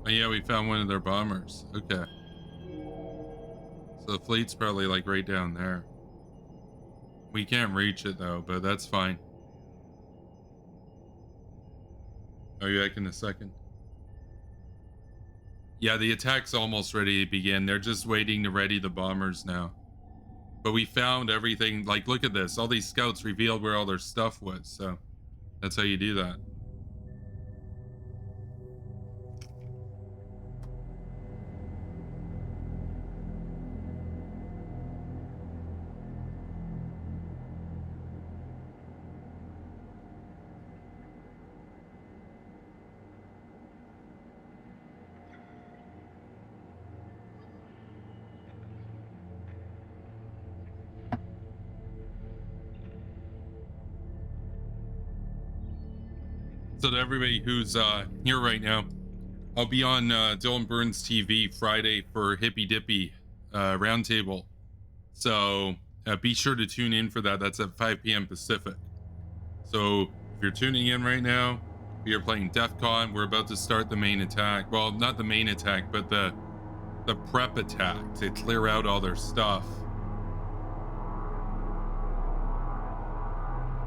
Oh yeah, we found one of their bombers. Okay. So the fleet's probably like right down there. We can't reach it though, but that's fine. I'll be back in a second. Yeah, the attack's almost ready to begin. They're just waiting to ready the bombers now. But we found everything. Like, look at this. All these scouts revealed where all their stuff was. So that's how you do that. So to everybody who's here right now, I'll be on Dylan Burns TV Friday for Hippy Dippy Roundtable. So be sure to tune in for that. That's at 5 p.m. Pacific. So if you're tuning in right now, we are playing DEFCON. We're about to start the main attack. Well, not the main attack, but the prep attack to clear out all their stuff.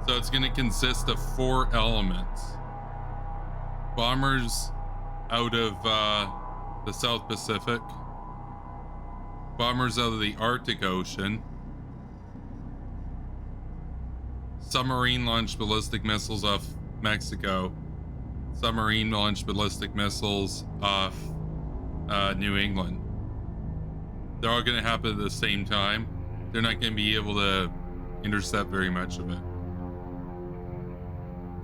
So it's going to consist of 4 elements. Bombers out of the South Pacific, bombers out of the Arctic Ocean, submarine launched ballistic missiles off Mexico, submarine launched ballistic missiles off New England. They're all going to happen at the same time. They're not going to be able to intercept very much of it.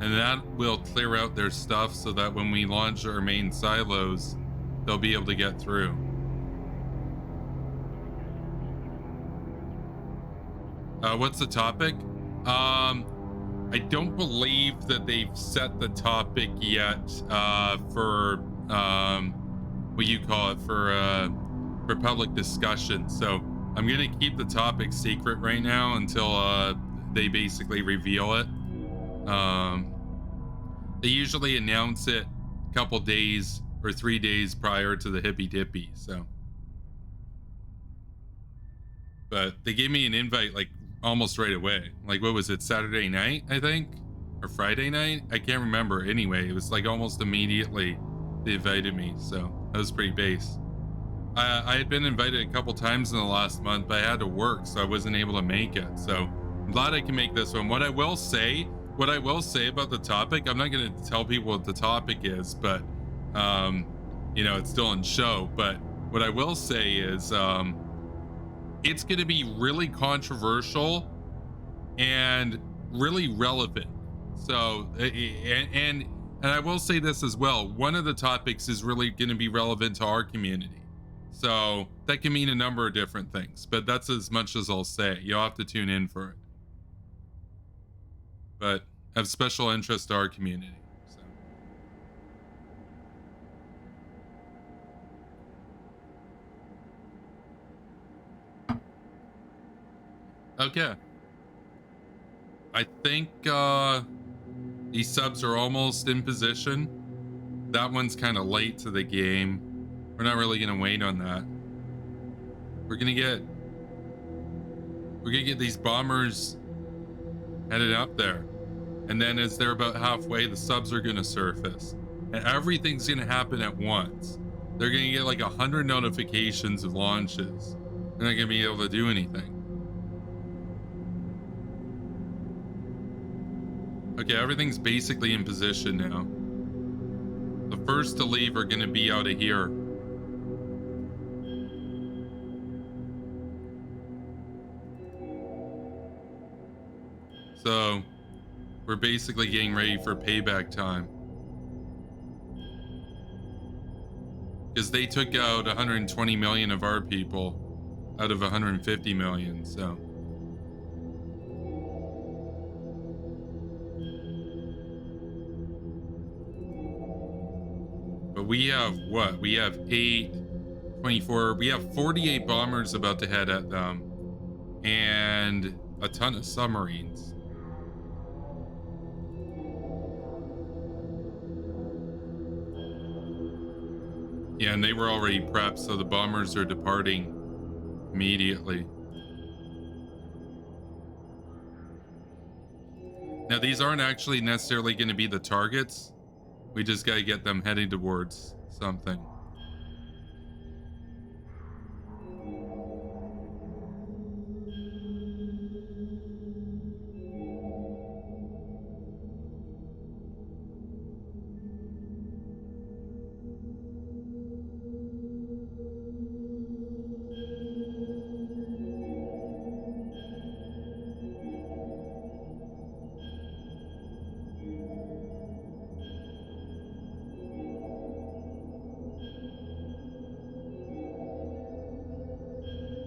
And that will clear out their stuff so that when we launch our main silos, they'll be able to get through. What's the topic? I don't believe that they've set the topic yet for what you call it, for public discussion. So I'm gonna keep the topic secret right now until they basically reveal it. They usually announce it a couple days or 3 days prior to the Hippy Dippy. So, but they gave me an invite like almost right away. Like, what was it, Saturday night, I think, or Friday night? I can't remember. Anyway, it was like almost immediately they invited me. So that was pretty base. I had been invited a couple times in the last month, but I had to work, so I wasn't able to make it. So I'm glad I can make this one. What I will say about the topic, I'm not going to tell people what the topic is, but you know, it's still in show. But what I will say is it's going to be really controversial and really relevant. So and I will say this as well, one of the topics is really going to be relevant to our community. So that can mean a number of different things, but that's as much as I'll say. You'll have to tune in for it. But have special interest to our community. So. Okay. I think these subs are almost in position. That one's kind of late to the game. We're not really gonna wait on that. We're gonna get these bombers headed up there. And then as they're about halfway, the subs are going to surface. And everything's going to happen at once. They're going to get like 100 notifications of launches. They're not going to be able to do anything. Okay, everything's basically in position now. The first to leave are going to be out of here. So we're basically getting ready for payback time. Because they took out 120 million of our people out of 150 million, so. But we have what? We have 24, we have 48 bombers about to head at them. And a ton of submarines. Yeah, and they were already prepped, so the bombers are departing immediately. Now, these aren't actually necessarily going to be the targets. We just got to get them heading towards something.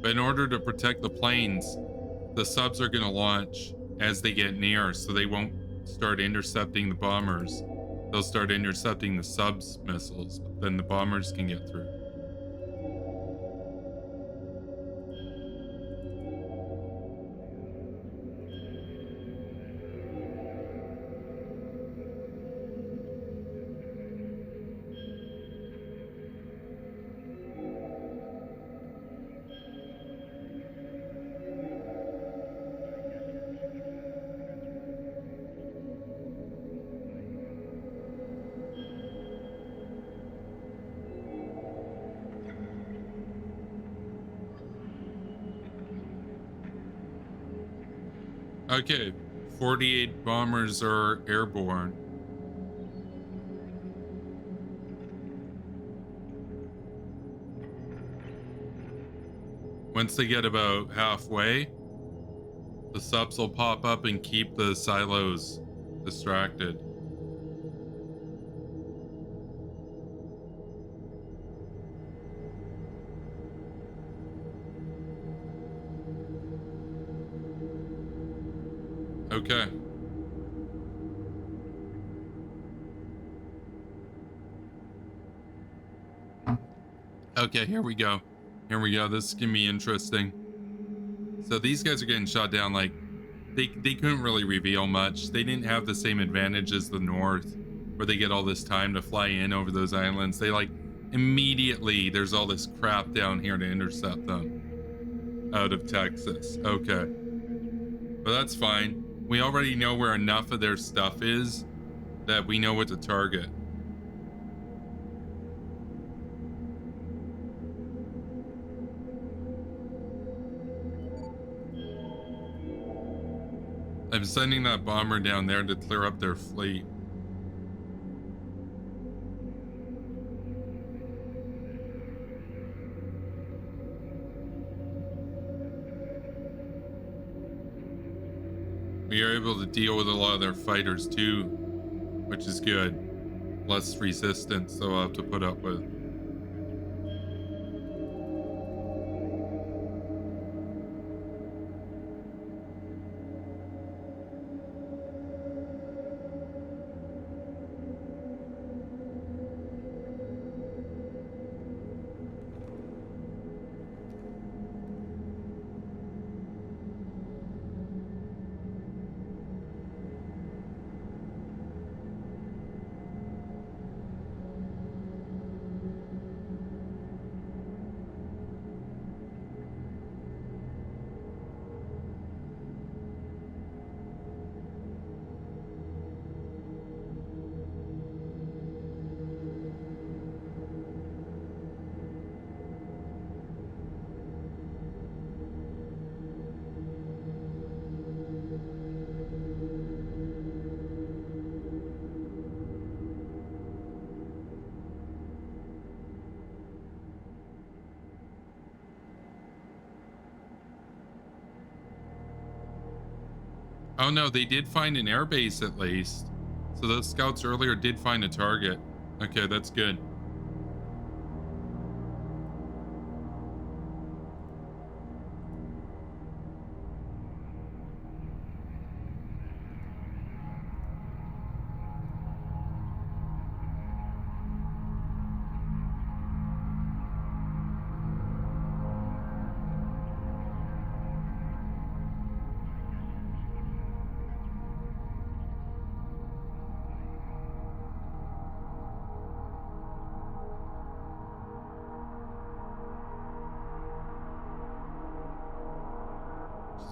But in order to protect the planes, the subs are going to launch as they get near, so they won't start intercepting the bombers. They'll start intercepting the subs missiles, but then the bombers can get through. Okay, 48 bombers are airborne. Once they get about halfway, the subs will pop up and keep the silos distracted. Okay. Okay, here we go. Here we go. This is gonna be interesting. So these guys are getting shot down. Like they couldn't really reveal much. They didn't have the same advantage as the North, where they get all this time to fly in over those islands. They like immediately there's all this crap down here to intercept them out of Texas. Okay, but that's fine. We already know where enough of their stuff is that we know what to target. I'm sending that bomber down there to clear up their fleet. We are able to deal with a lot of their fighters too, which is good. Less resistance they'll have to put up with. Oh no, they did find an airbase at least. So those scouts earlier did find a target. Okay, that's good.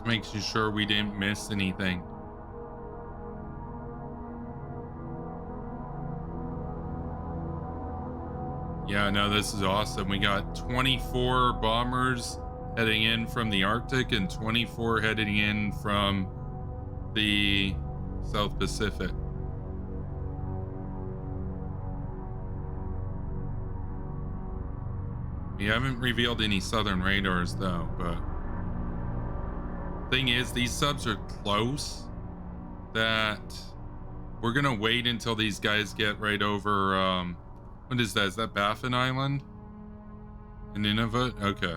Just making sure we didn't miss anything. Yeah, no, this is awesome. We got 24 bombers heading in from the Arctic and 24 heading in from the South Pacific. We haven't revealed any southern radars though, but thing is, these subs are close that we're gonna wait until these guys get right over what is that? Is that Baffin Island? In Nunavut? Okay.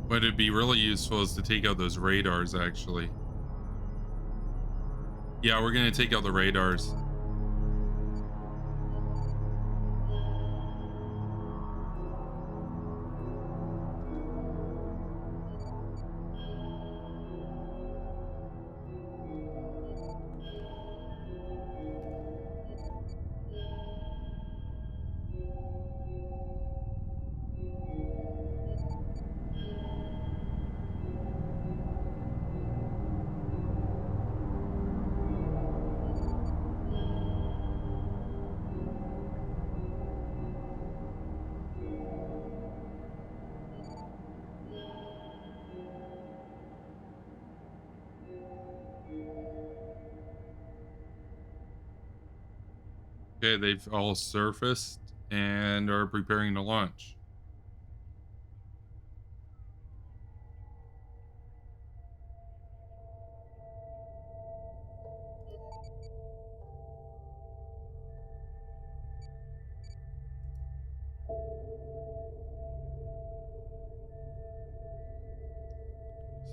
What would be really useful is to take out those radars, actually. Yeah, we're going to take out the radars. Okay, they've all surfaced and are preparing to launch.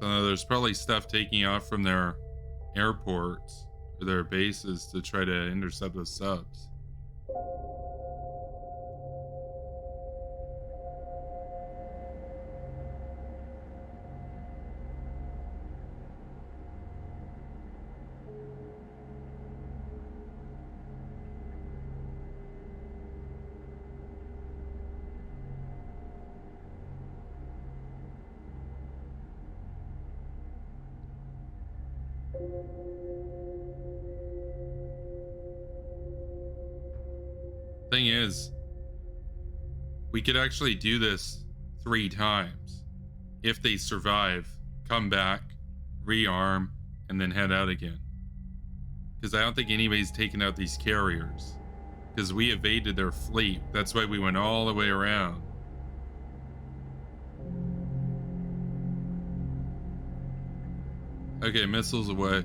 So there's probably stuff taking off from their airports or their bases to try to intercept the subs. Thing is, we could actually do this 3 times. If they survive, come back, rearm, and then head out again. Because I don't think anybody's taken out these carriers. Because we evaded their fleet. That's why we went all the way around. Okay, missiles away.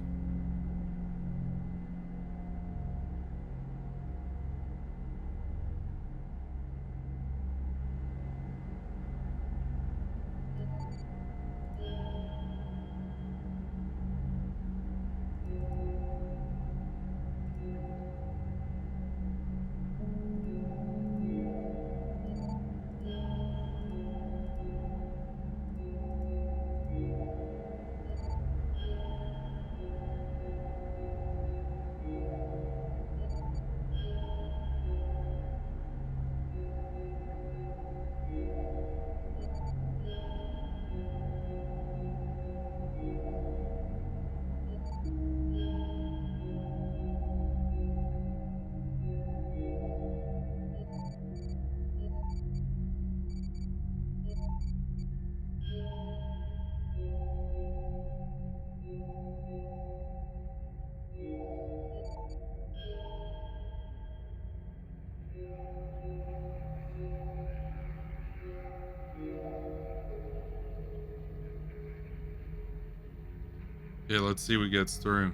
Okay, let's see what gets through.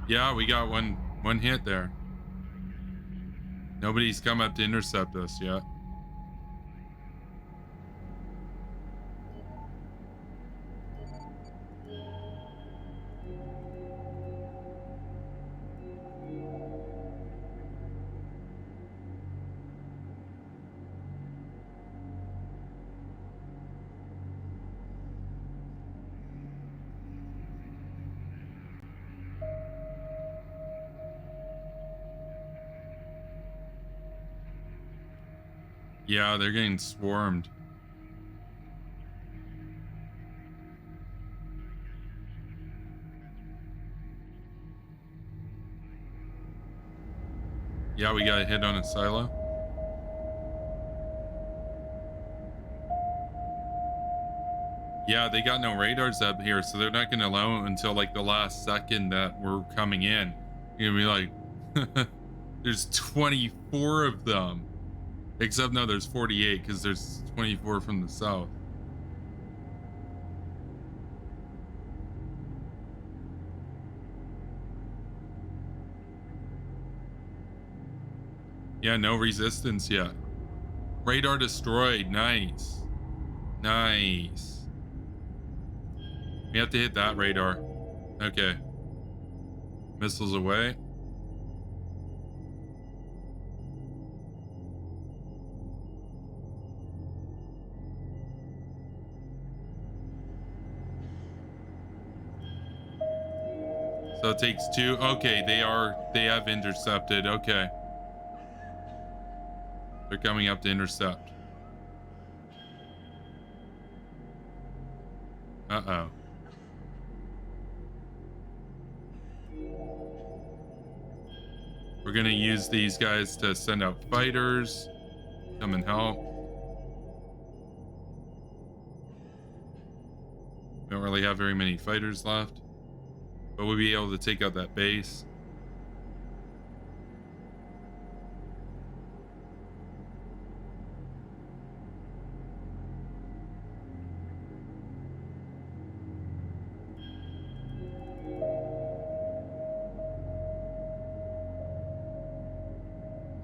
Yeah, we got one hit there. Nobody's come up to intercept us yet. Yeah, they're getting swarmed. Yeah, we got a hit on a silo. Yeah, they got no radars up here, so they're not going to allow it until like the last second that we're coming in. You're going to be like, there's 24 of them. Except no, there's 48 because there's 24 from the south. Yeah, no resistance yet. Radar destroyed. Nice. Nice. We have to hit that radar. Okay. Missiles away. So it takes 2. Okay, they have intercepted. Okay. They're coming up to intercept. Uh-oh. We're gonna use these guys to send out fighters. Come and help. We don't really have very many fighters left. But we'll be able to take out that base.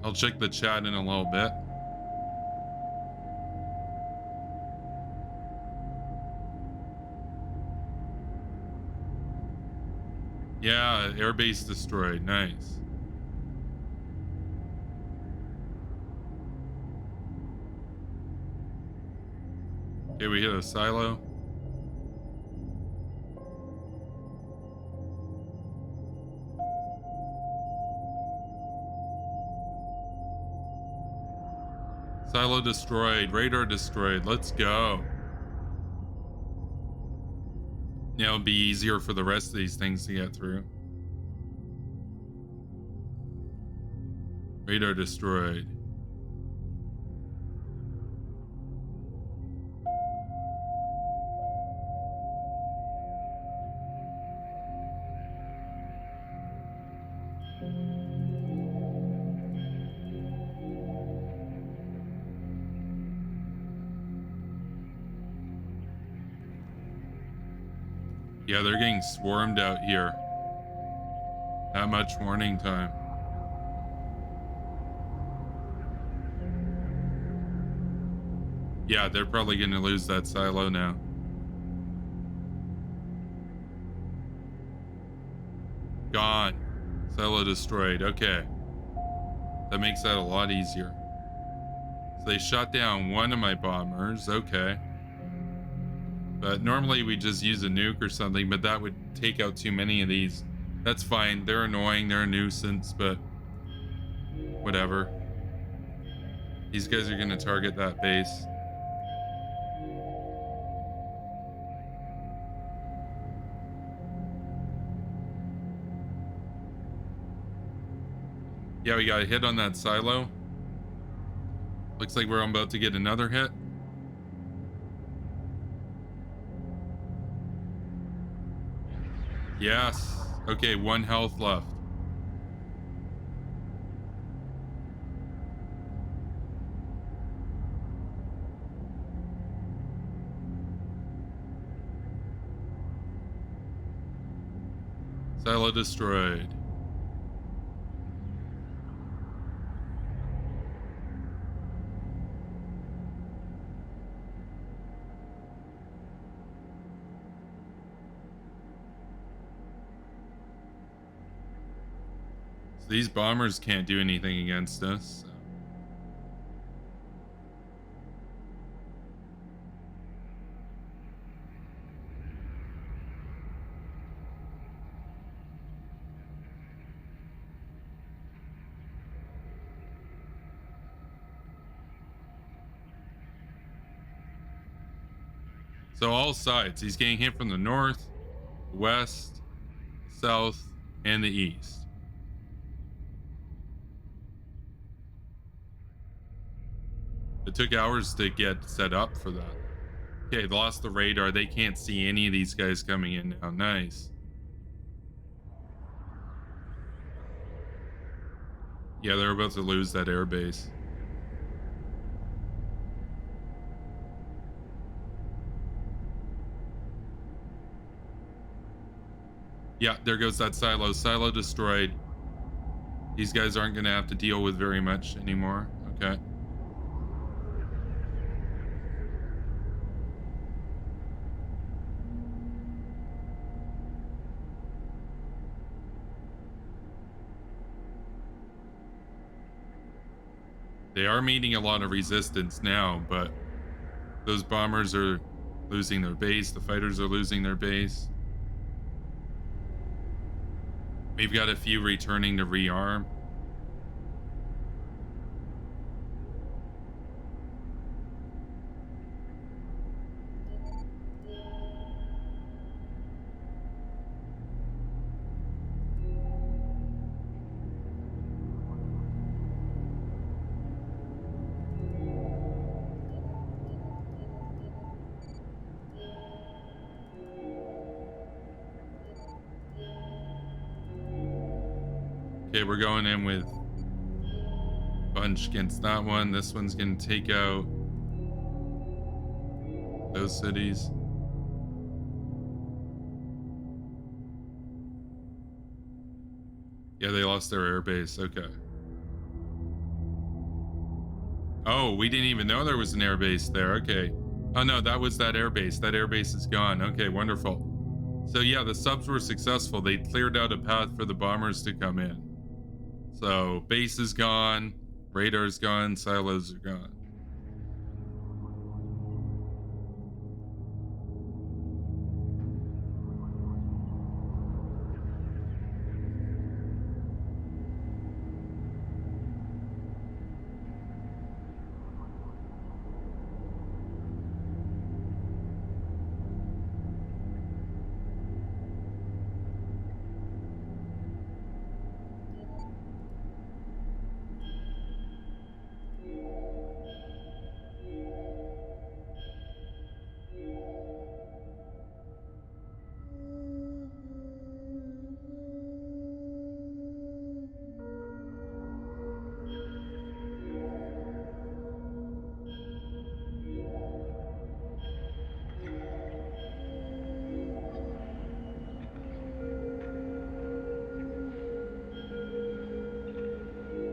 I'll check the chat in a little bit. Yeah, airbase destroyed. Nice. Okay, we hit a silo. Silo destroyed. Radar destroyed. Let's go. Yeah, it'll be easier for the rest of these things to get through. Radar destroyed. Yeah, they're getting swarmed out here. Not much warning time. Yeah, they're probably going to lose that silo now. Gone. Silo destroyed. Okay. That makes that a lot easier. So they shot down one of my bombers. Okay. But normally we just use a nuke or something, but that would take out too many of these. That's fine. They're annoying. They're a nuisance, but whatever. These guys are going to target that base. Yeah, we got a hit on that silo. Looks like we're about to get another hit. Yes. Okay, 1 health left. Silo destroyed. So these bombers can't do anything against us. So all sides. He's getting hit from the north, the west, the south, and the east. It took hours to get set up for that. Okay, they lost the radar. They can't see any of these guys coming in now. Nice. Yeah, they're about to lose that airbase. Yeah, there goes that silo. Silo destroyed. These guys aren't going to have to deal with very much anymore. Okay. They are meeting a lot of resistance now, but those bombers are losing their base. The fighters are losing their base. We've got a few returning to rearm. Okay, we're going in with bunch against that one. This one's going to take out those cities. Yeah, they lost their airbase. Okay. Oh, we didn't even know there was an airbase there. Okay. Oh, no, that was that airbase. That airbase is gone. Okay, wonderful. So, yeah, the subs were successful. They cleared out a path for the bombers to come in. So, base is gone. Radar's gone. Silos are gone.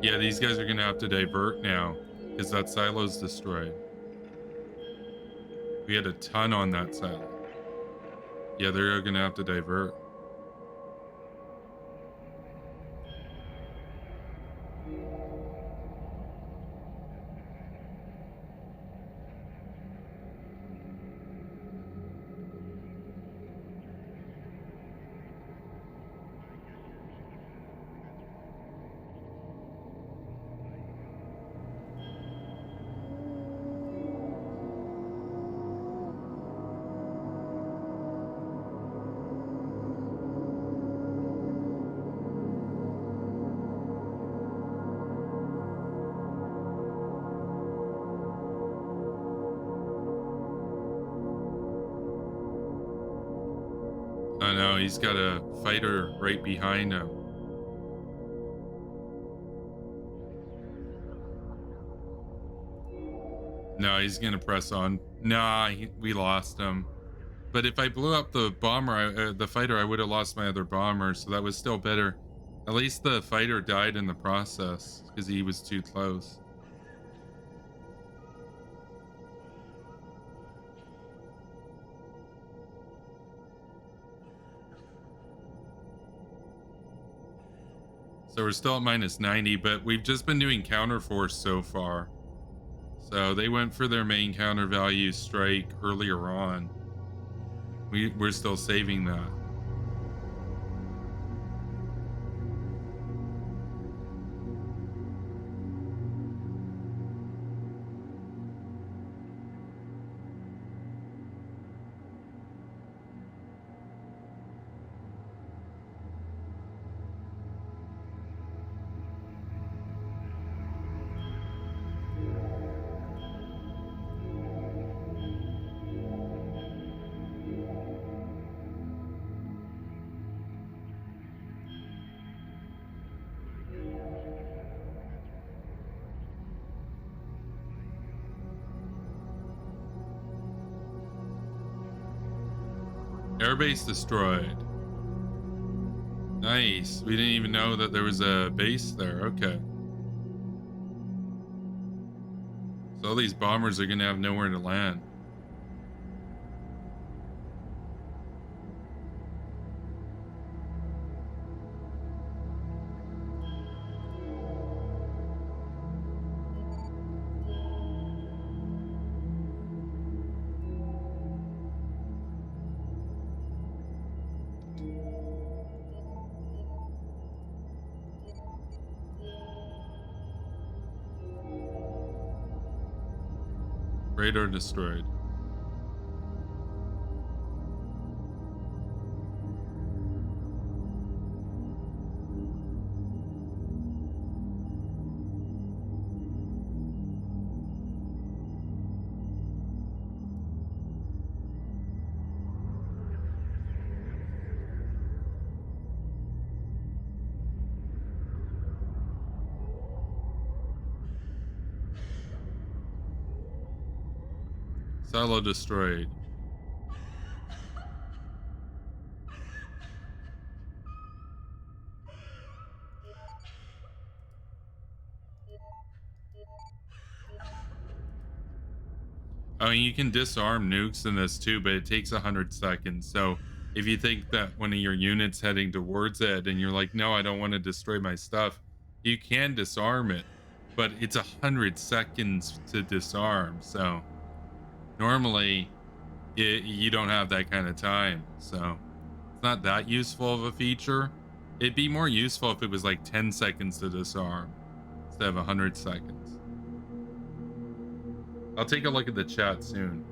Yeah, these guys are going to have to divert now because that silo's destroyed. We had a ton on that silo. Yeah, they're going to have to divert. I know, he's got a fighter right behind him. No, he's going to press on. Nah, we lost him. But if I blew up the bomber, the fighter, I would have lost my other bomber, so that was still better. At least the fighter died in the process because he was too close. So we're still at minus 90, but we've just been doing counterforce so far. So they went for their main counter value strike earlier on. We're still saving that. Airbase destroyed. Nice. We didn't even know that there was a base there. Okay. So all these bombers are going to have nowhere to land. Radar destroyed. Silo destroyed. I mean, you can disarm nukes in this too, but it takes 100 seconds. So if you think that one of your units heading towards it and you're like, no, I don't want to destroy my stuff, you can disarm it, but it's 100 seconds to disarm. So normally you don't have that kind of time. So it's not that useful of a feature. It'd be more useful if it was like 10 seconds to disarm instead of 100 seconds. I'll take a look at the chat soon.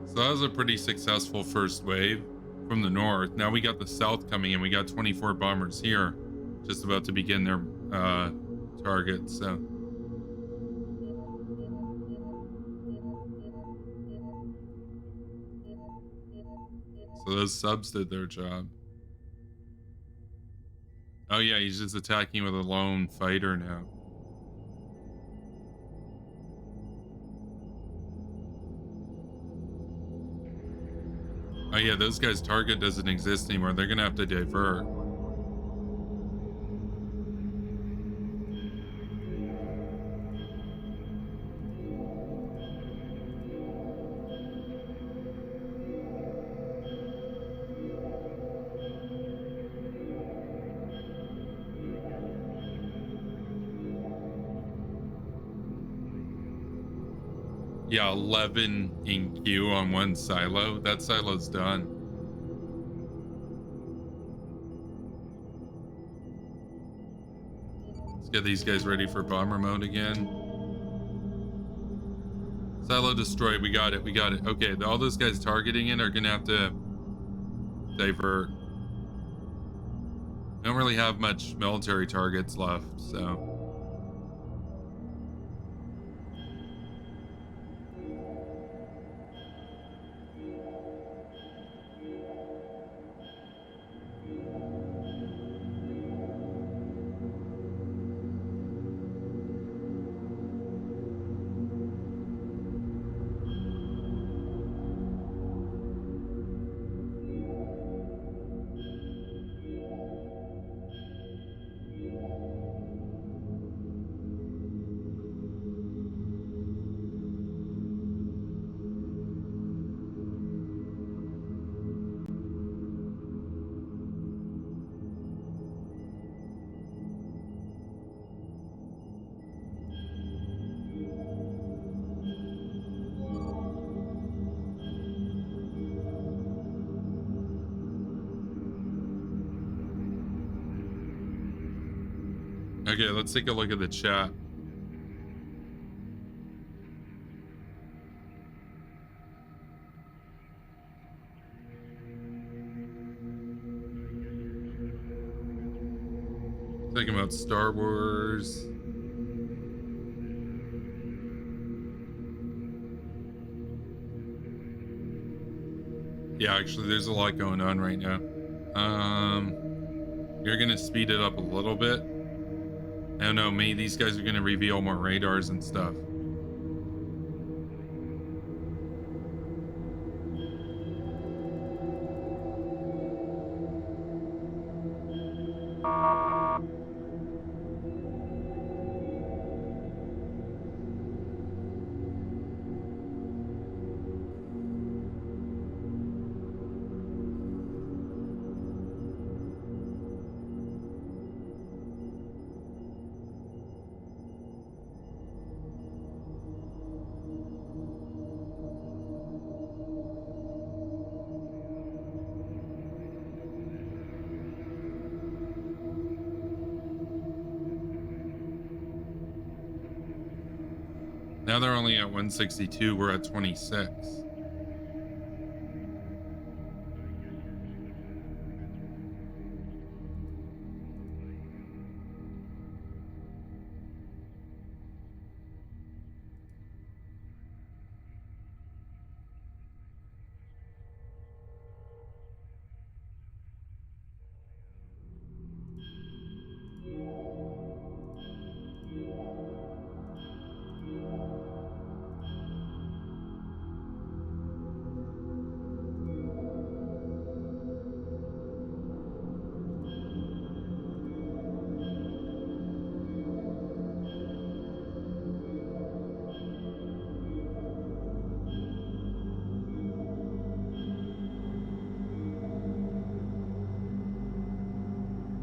So that was a pretty successful first wave from the north. Now we got the south coming in. We got 24 bombers here, just about to begin their targets. So those subs did their job. Oh yeah, he's just attacking with a lone fighter now. Oh yeah, those guys' target doesn't exist anymore. They're gonna have to divert. Yeah, 11 in queue on one silo. That silo's done. Let's get these guys ready for bomber mode again. Silo destroyed. We got it. We got it. Okay, all those guys targeting it are gonna have to divert. We don't really have much military targets left, so. Okay, let's take a look at the chat. Talking about Star Wars. Yeah, actually, there's a lot going on right now. You're gonna speed it up a little bit. I don't know, maybe these guys are gonna reveal more radars and stuff. Now they're only at 162. We're at 26.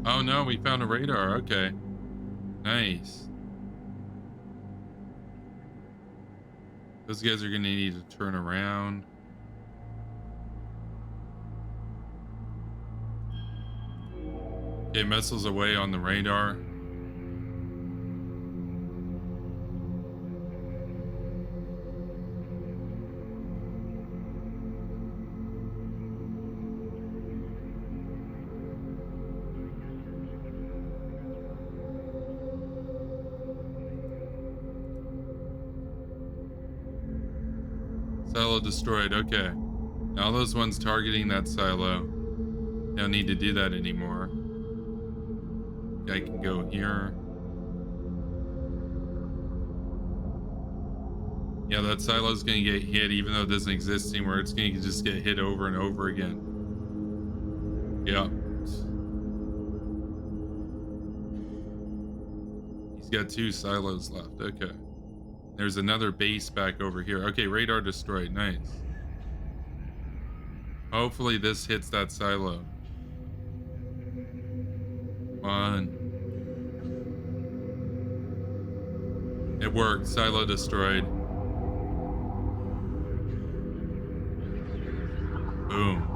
Oh no, we found a radar. Okay. Nice. Those guys are gonna need to turn around. Okay, missiles away on the radar. Silo destroyed. Okay. Now those ones targeting that silo don't need to do that anymore. Guy can go here. Yeah, that silo's gonna get hit even though it doesn't exist anymore. It's gonna just get hit over and over again. Yeah. He's got 2 silos left. Okay. There's another base back over here. Okay, radar destroyed. Nice. Hopefully this hits that silo. Come on. It worked. Silo destroyed. Boom.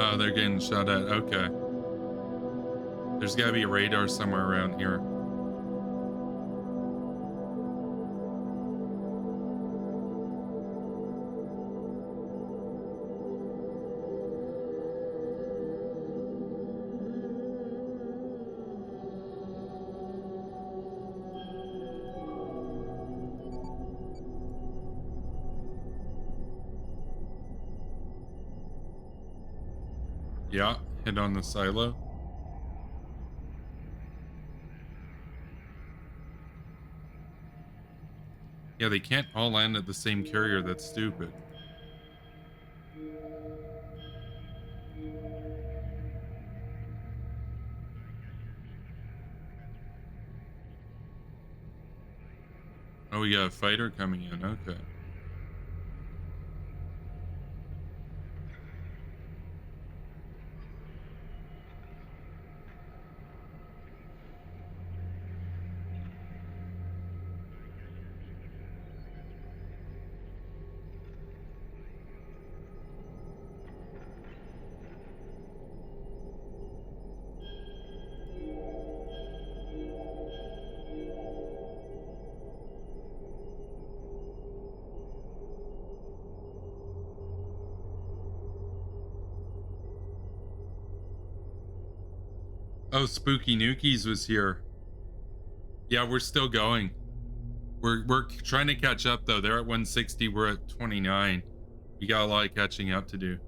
Oh, they're getting shot at. Okay. There's gotta be a radar somewhere around here. Yeah, hit on the silo. Yeah, they can't all land at the same carrier. That's stupid. Oh, we got a fighter coming in. Okay. Oh, Spooky Nukies was here. Yeah, we're still going. We're trying to catch up though. They're at 160. We're at 29. We got a lot of catching up to do.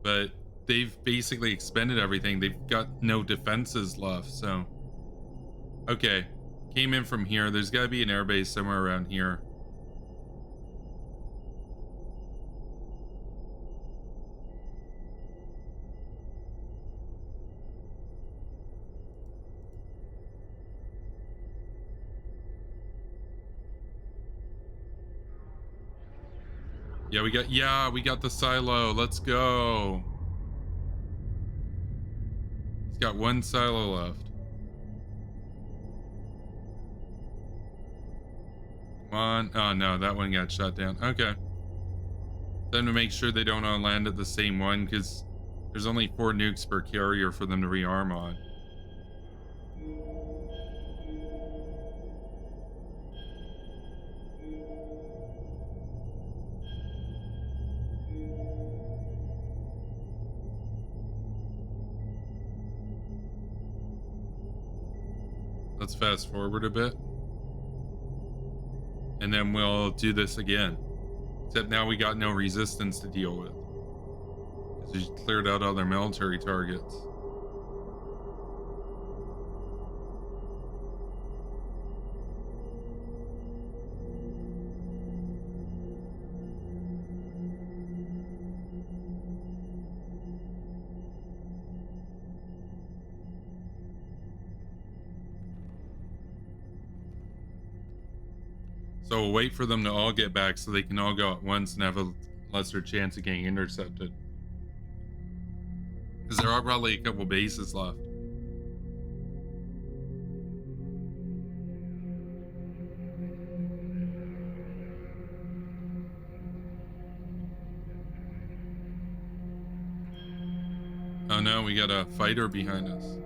But they've basically expended everything. They've got no defenses left. So, okay, came in from here. There's got to be an airbase somewhere around here. Yeah, we got the silo. Let's go. He's got one silo left. Come on. Oh no, that one got shut down. Okay. Then to make sure they don't all land at the same one, because there's only 4 nukes per carrier for them to rearm on. Let's fast forward a bit. And then we'll do this again. Except now we got no resistance to deal with. Because we cleared out all their military targets. So we'll wait for them to all get back so they can all go at once and have a lesser chance of getting intercepted. Because there are probably a couple bases left. Oh no, we got a fighter behind us.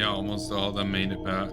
Yeah, almost all of them made it back.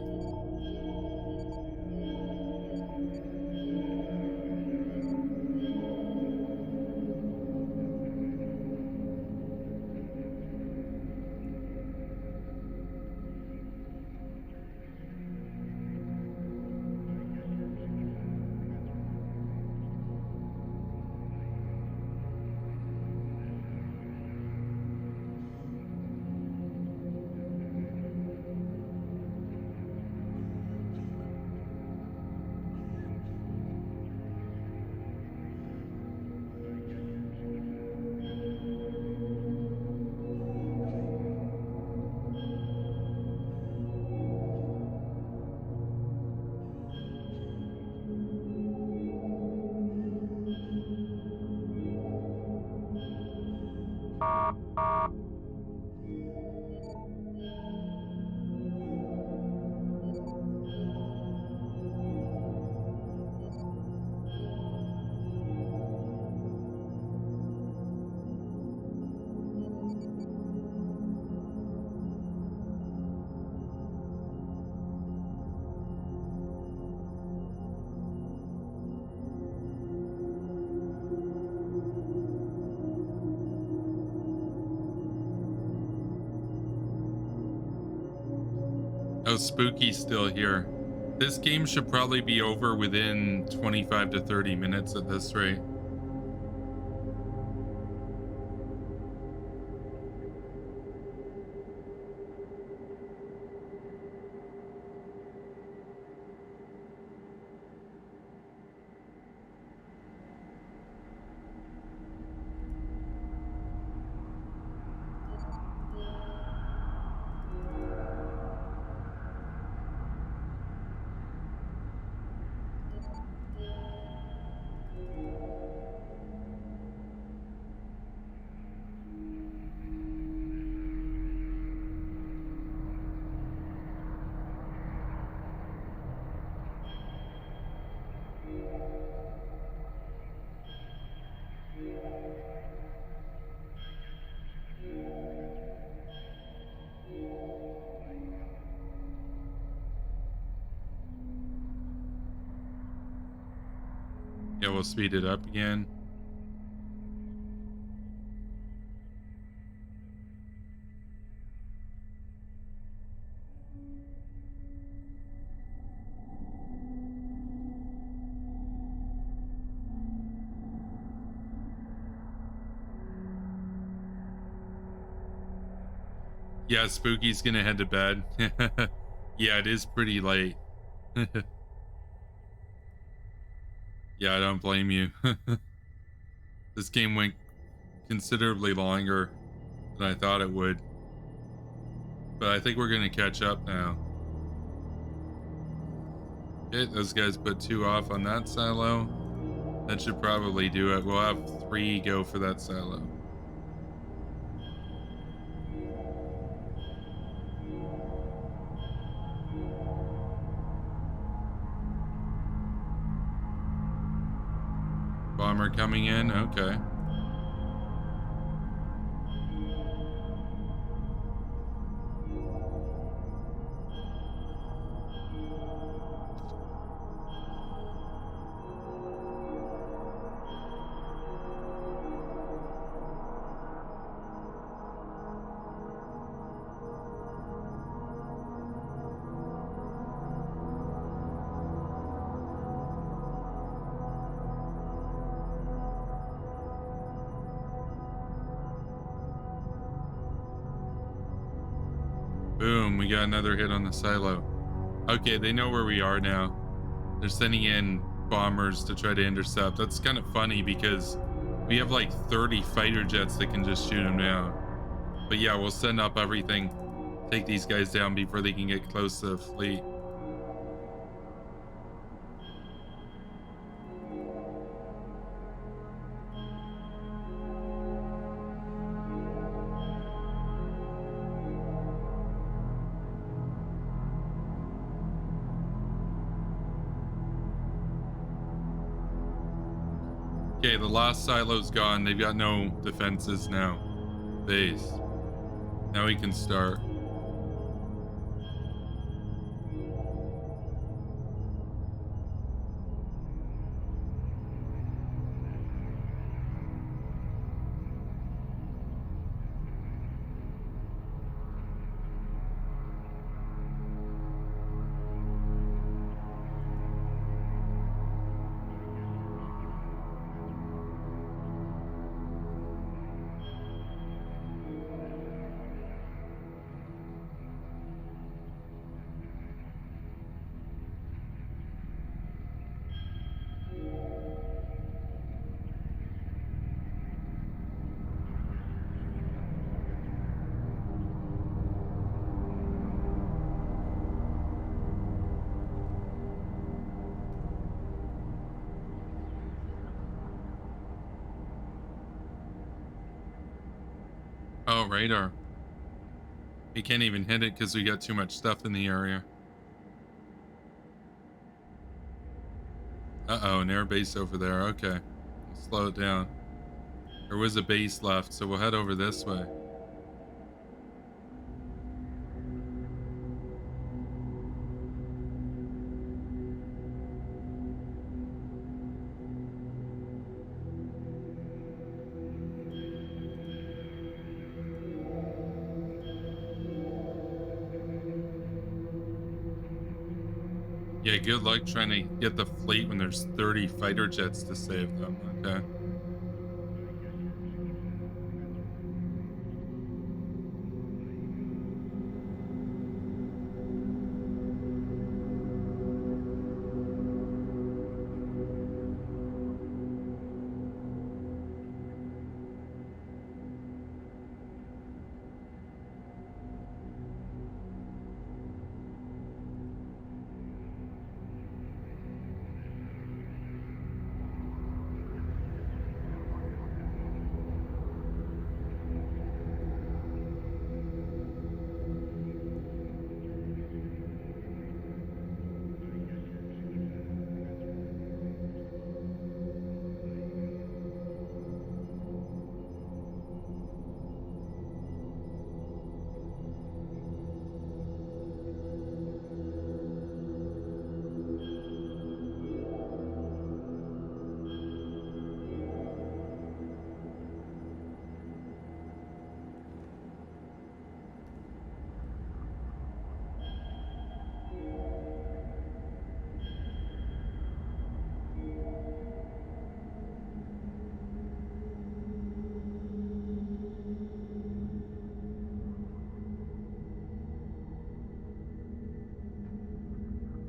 Oh, Spooky's still here. This game should probably be over within 25 to 30 minutes at this rate. Yeah, we'll speed it up again. Yeah, Spooky's gonna head to bed. Yeah, it is pretty late. Yeah, I don't blame you. This game went considerably longer than I thought it would. But I think we're gonna catch up now. Okay, those guys put 2 off on that silo. That should probably do it. We'll have 3 go for that silo. Bomber coming in, okay. Boom, we got another hit on the silo. Okay, they know where we are now. They're sending in bombers to try to intercept. That's kind of funny because we have like 30 fighter jets that can just shoot them down. But yeah, we'll send up everything, take these guys down before they can get close to the fleet. Okay, the last silo's gone. They've got no defenses now. Base. Now we can start. No radar. We can't even hit it because we got too much stuff in the area. Uh-oh, an air base over there. Okay. We'll slow it down. There was a base left, so we'll head over this way. Yeah, good luck trying to get the fleet when there's 30 fighter jets to save them, okay?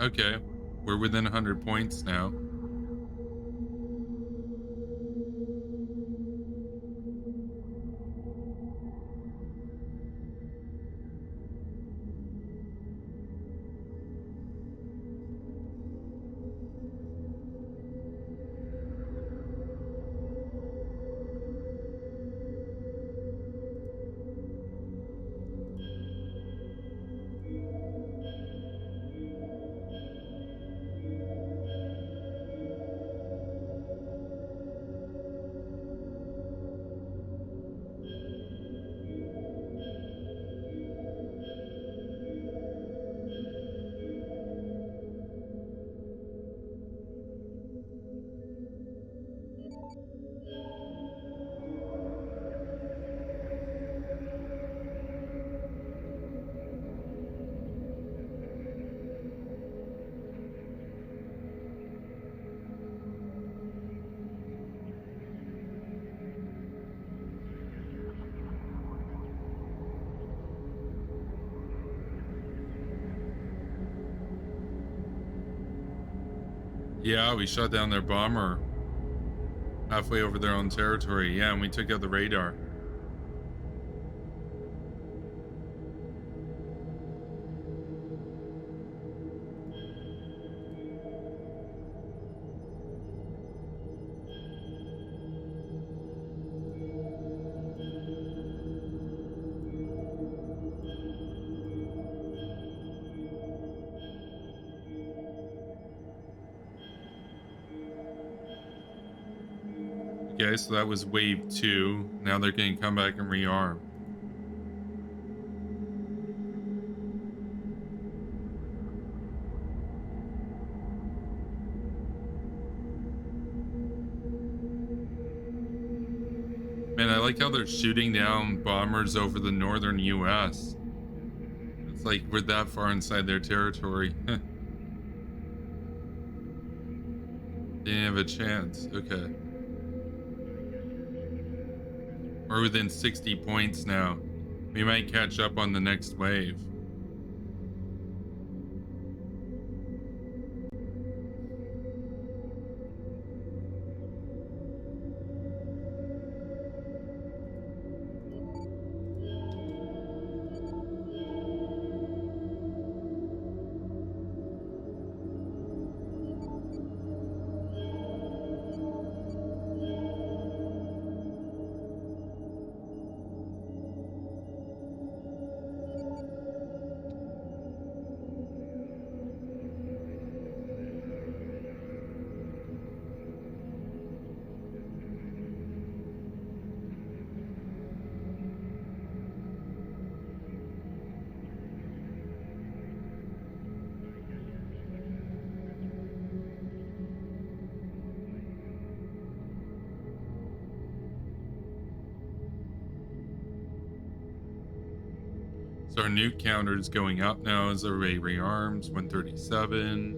Okay, we're within 100 points now. Yeah, we shot down their bomber halfway over their own territory. Yeah, and we took out the radar. Okay, so that was wave 2. Now they're going to come back and rearm. Man, I like how they're shooting down bombers over the northern US. It's like we're that far inside their territory. They didn't have a chance. Okay. We're within 60 points now. We might catch up on the next wave. So our nuke counter is going up now as everybody rearms. 137.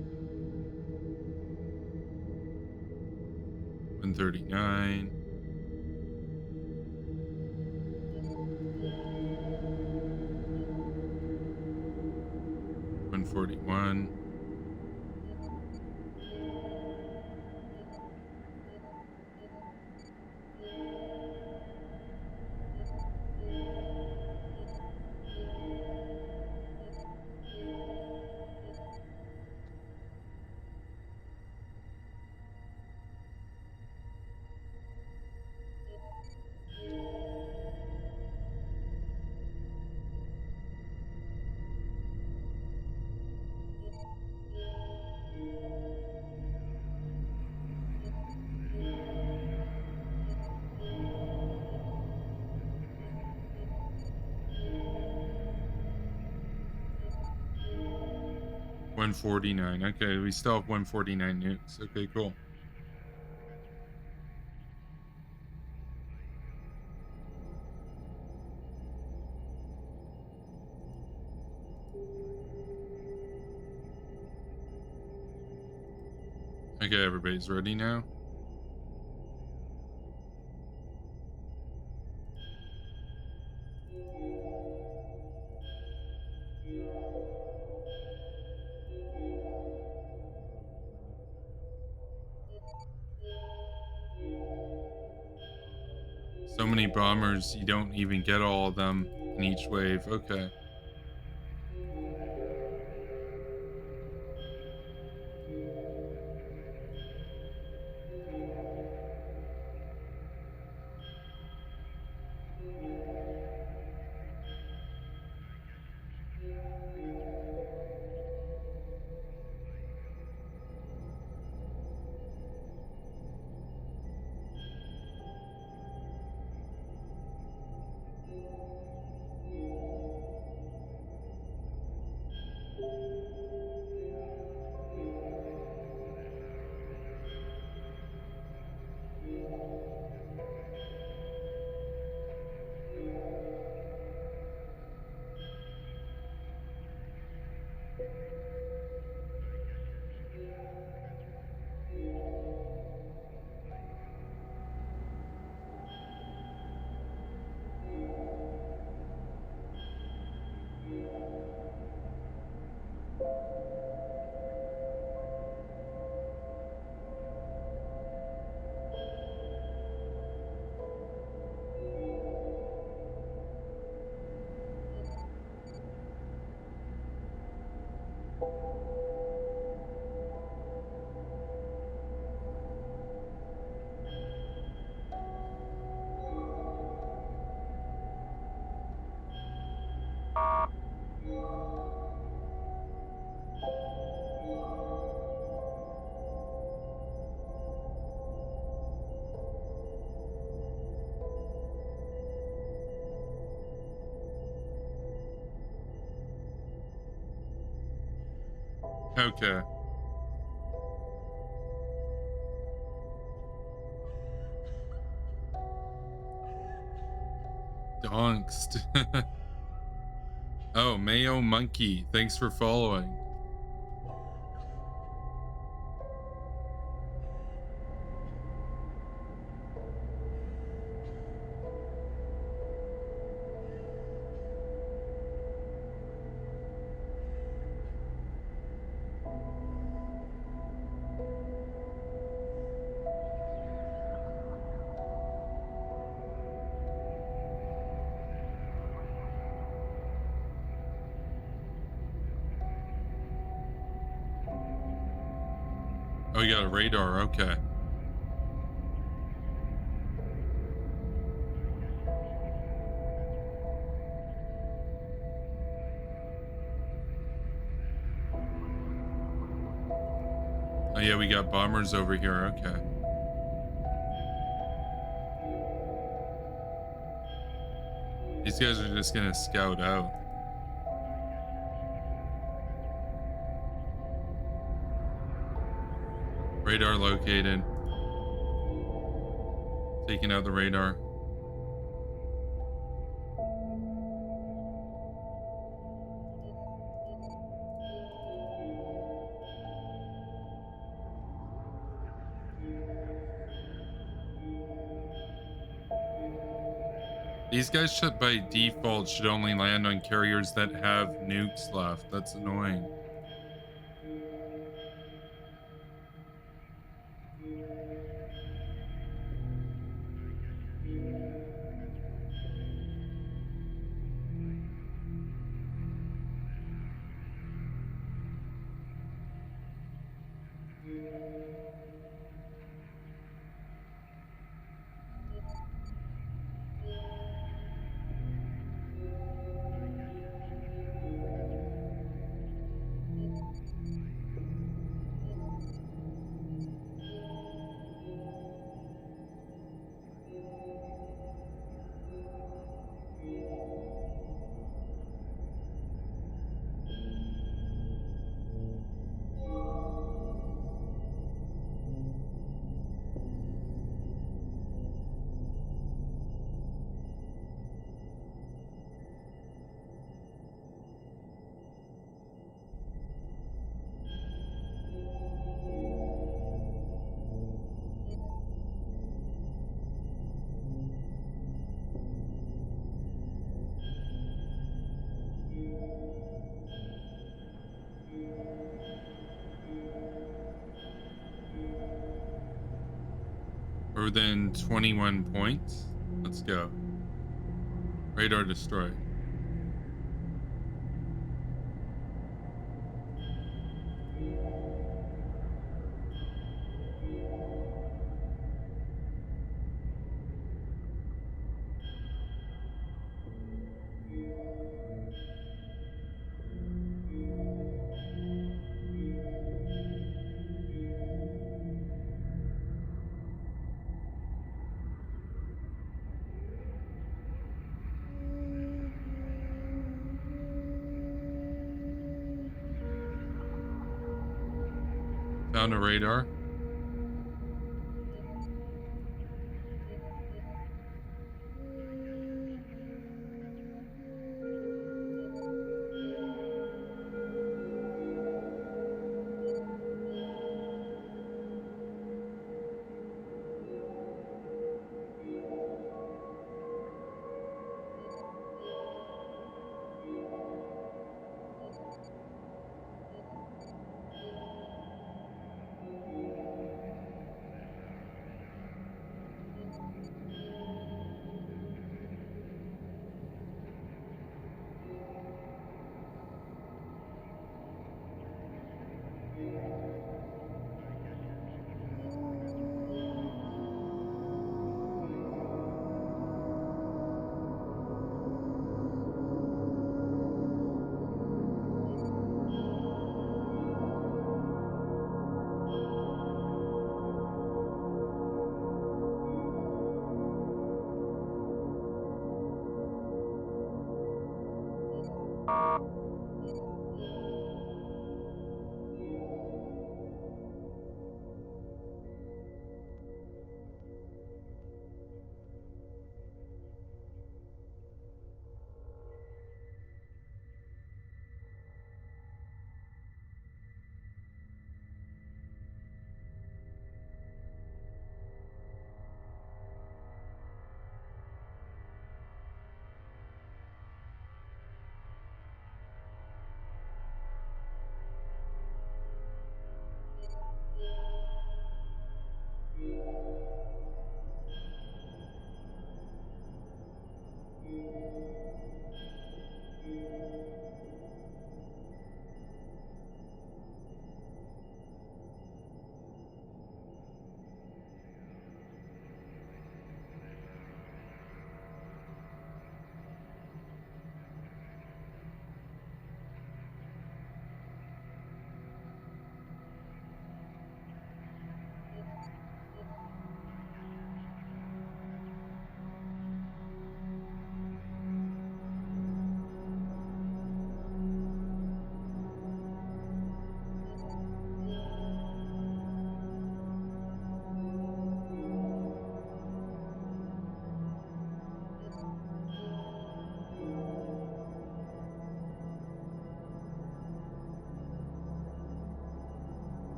139. 141. 149. Okay, we still have 149 nukes. Okay, cool. Okay, everybody's ready now. So many bombers, you don't even get all of them in each wave. Okay. Okay. Donked. Oh, Mayo Monkey. Thanks for following. Oh, you got a radar. Okay. Oh, yeah, we got bombers over here. Okay. These guys are just gonna scout out. Radar located. Taking out the radar. These guys should, by default, should only land on carriers that have nukes left. That's annoying. We're within 21 points. Let's go. Radar destroyed. Found a radar.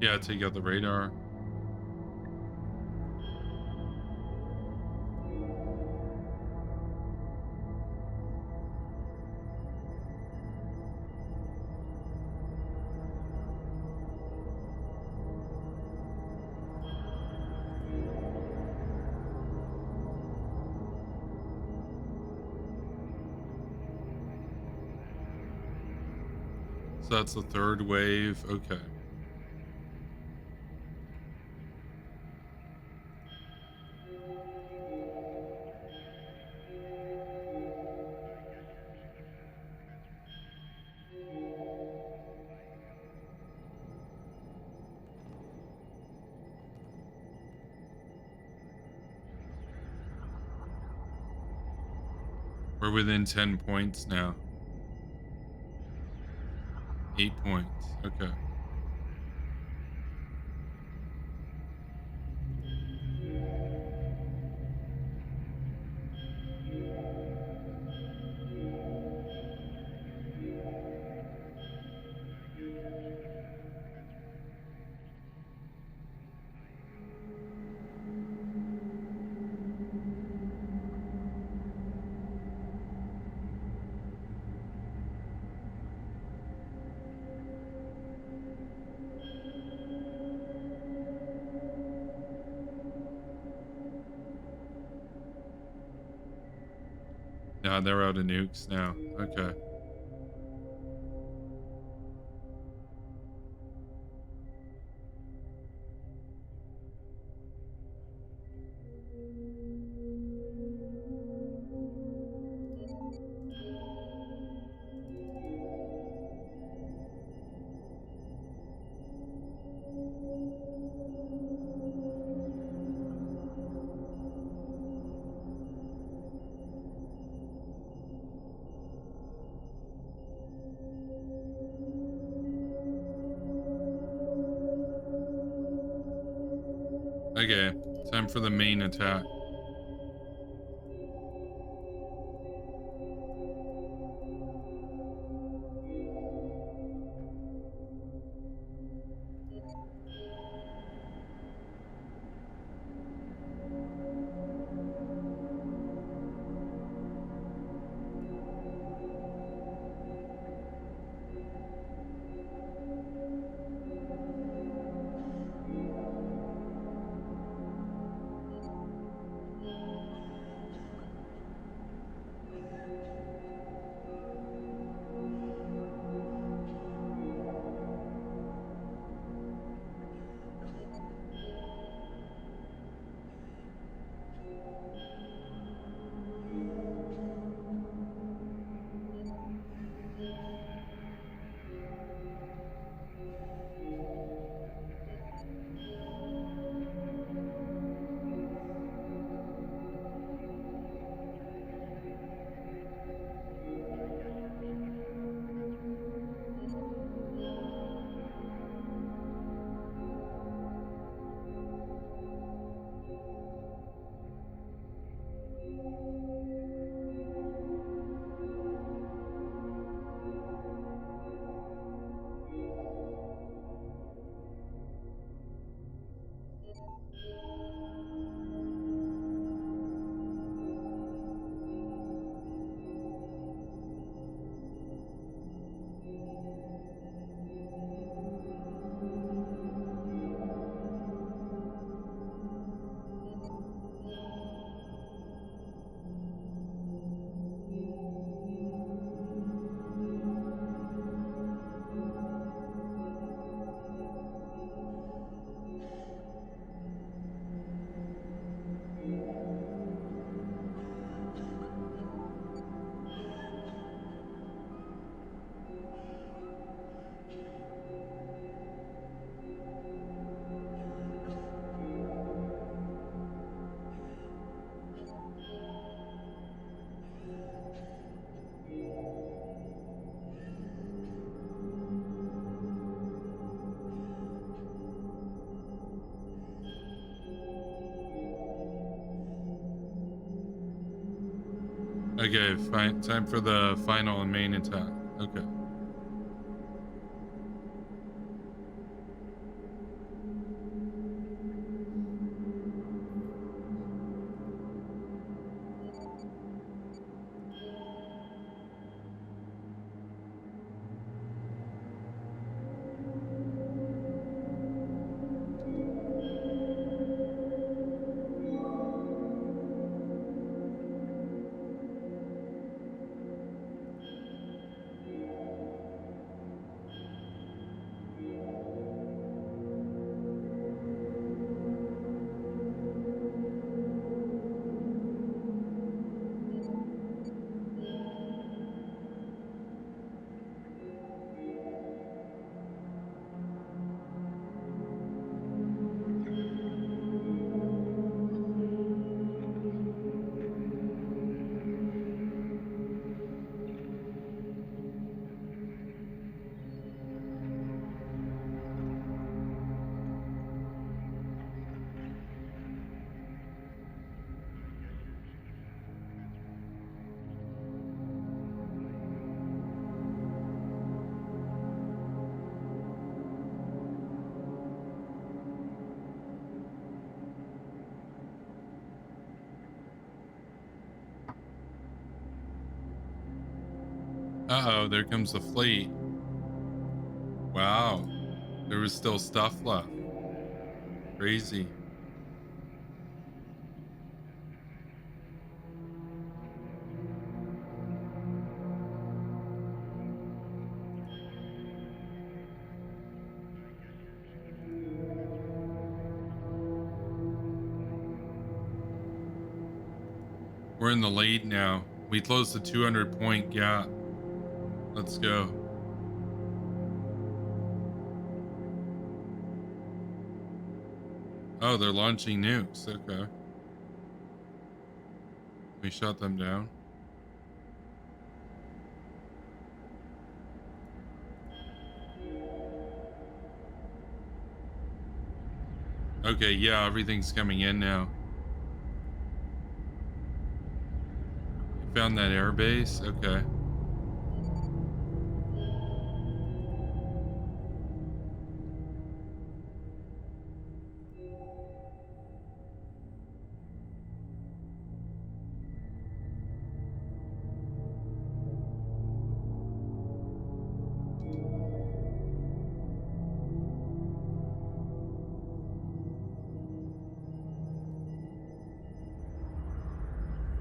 Yeah, take out the radar. So that's the third wave. Okay. We're within 10 points now. 8 points. Okay. Yeah, they're out of nukes now. Okay. Okay. Time for the main attack. Okay, fine. Time for the final and main attack. Okay. Uh-oh, there comes the fleet. Wow. There was still stuff left. Crazy. We're in the lead now. We closed the 200-point gap. Let's go. Oh, they're launching nukes. Okay. We shut them down. Okay, yeah, everything's coming in now. You found that airbase? Okay.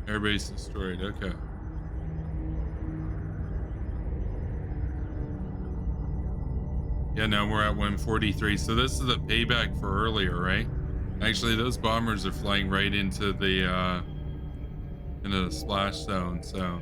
Airbase destroyed. Okay. Yeah, now we're at 143. So this is the payback for earlier, right? Actually, those bombers are flying right into the splash zone, so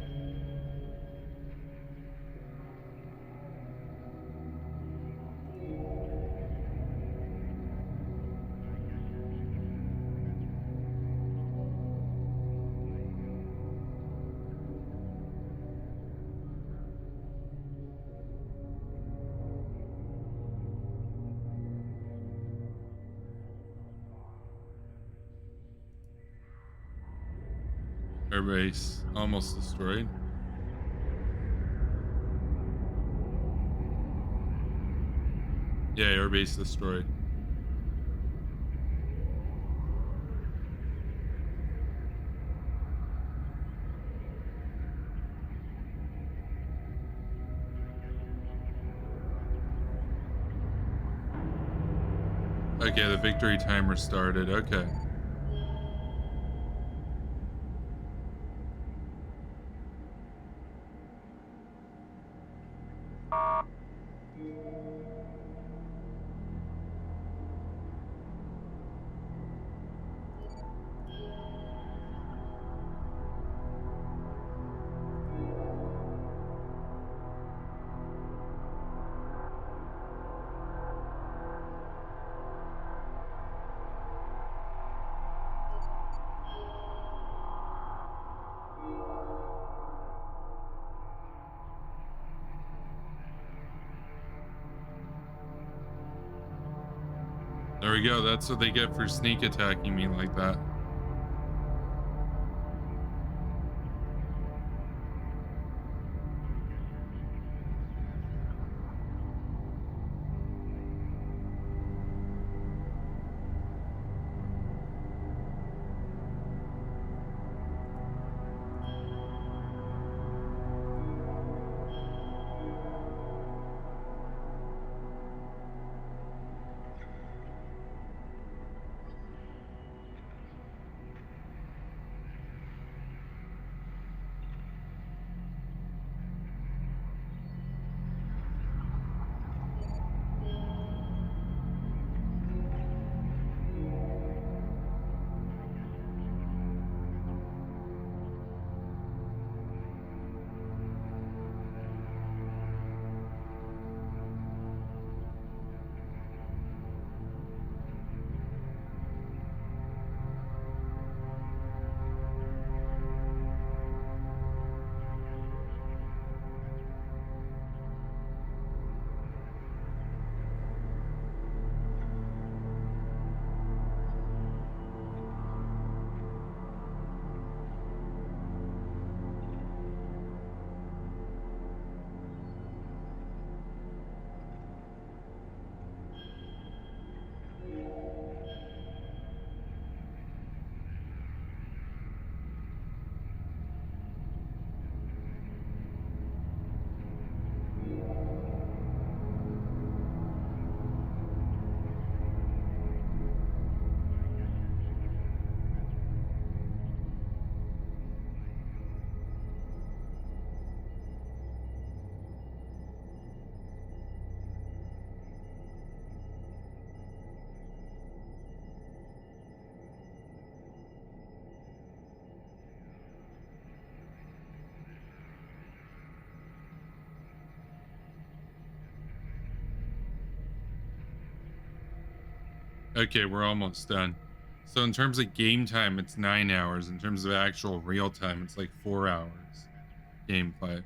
airbase almost destroyed. Yeah, airbase destroyed. Okay, the victory timer started. Okay. There we go. That's what they get for sneak attacking me like that. Okay, we're almost done. So in terms of game time, it's 9 hours. In terms of actual real time, it's like 4 hours gameplay.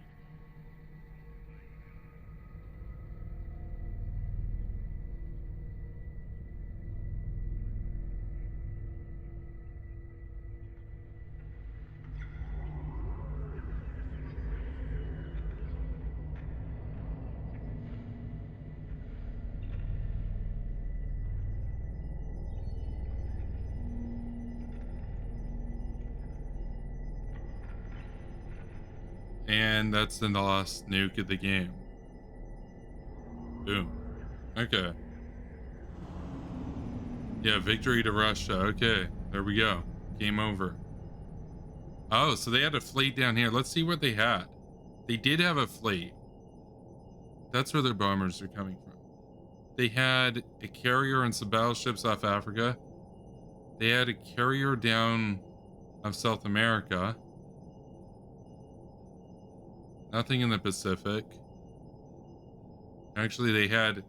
And that's the last nuke of the game. Boom. Okay. Yeah, victory to Russia. Okay, there we go. Game over. Oh, so they had a fleet down here. Let's see what they had. They did have a fleet. That's where their bombers are coming from. They had a carrier and some battleships off Africa. They had a carrier down of South America. Nothing in the Pacific. Actually, they had a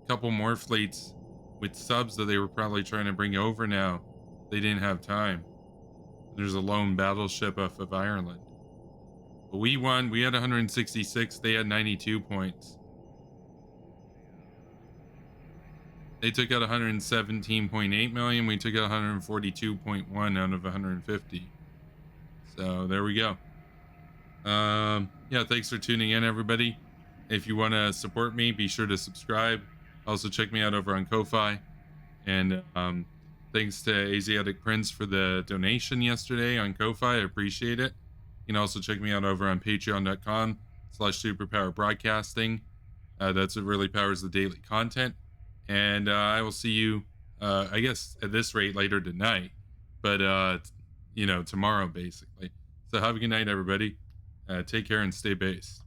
couple more fleets with subs that they were probably trying to bring over now. They didn't have time. There's a lone battleship off of Ireland. But we won. We had 166. They had 92 points. They took out 117.8 million. We took out 142.1 out of 150. So there we go. Yeah, thanks for tuning in, everybody. If you want to support me, be sure to subscribe. Also, check me out over on Ko-Fi. And thanks to Asiatic Prince for the donation yesterday on Ko-Fi. I appreciate it. You can also check me out over on patreon.com/SuperpowerBroadcasting. That's what really powers the daily content. And I will see you, I guess, at this rate later tonight. But, tomorrow, basically. So have a good night, everybody. Take care and stay based.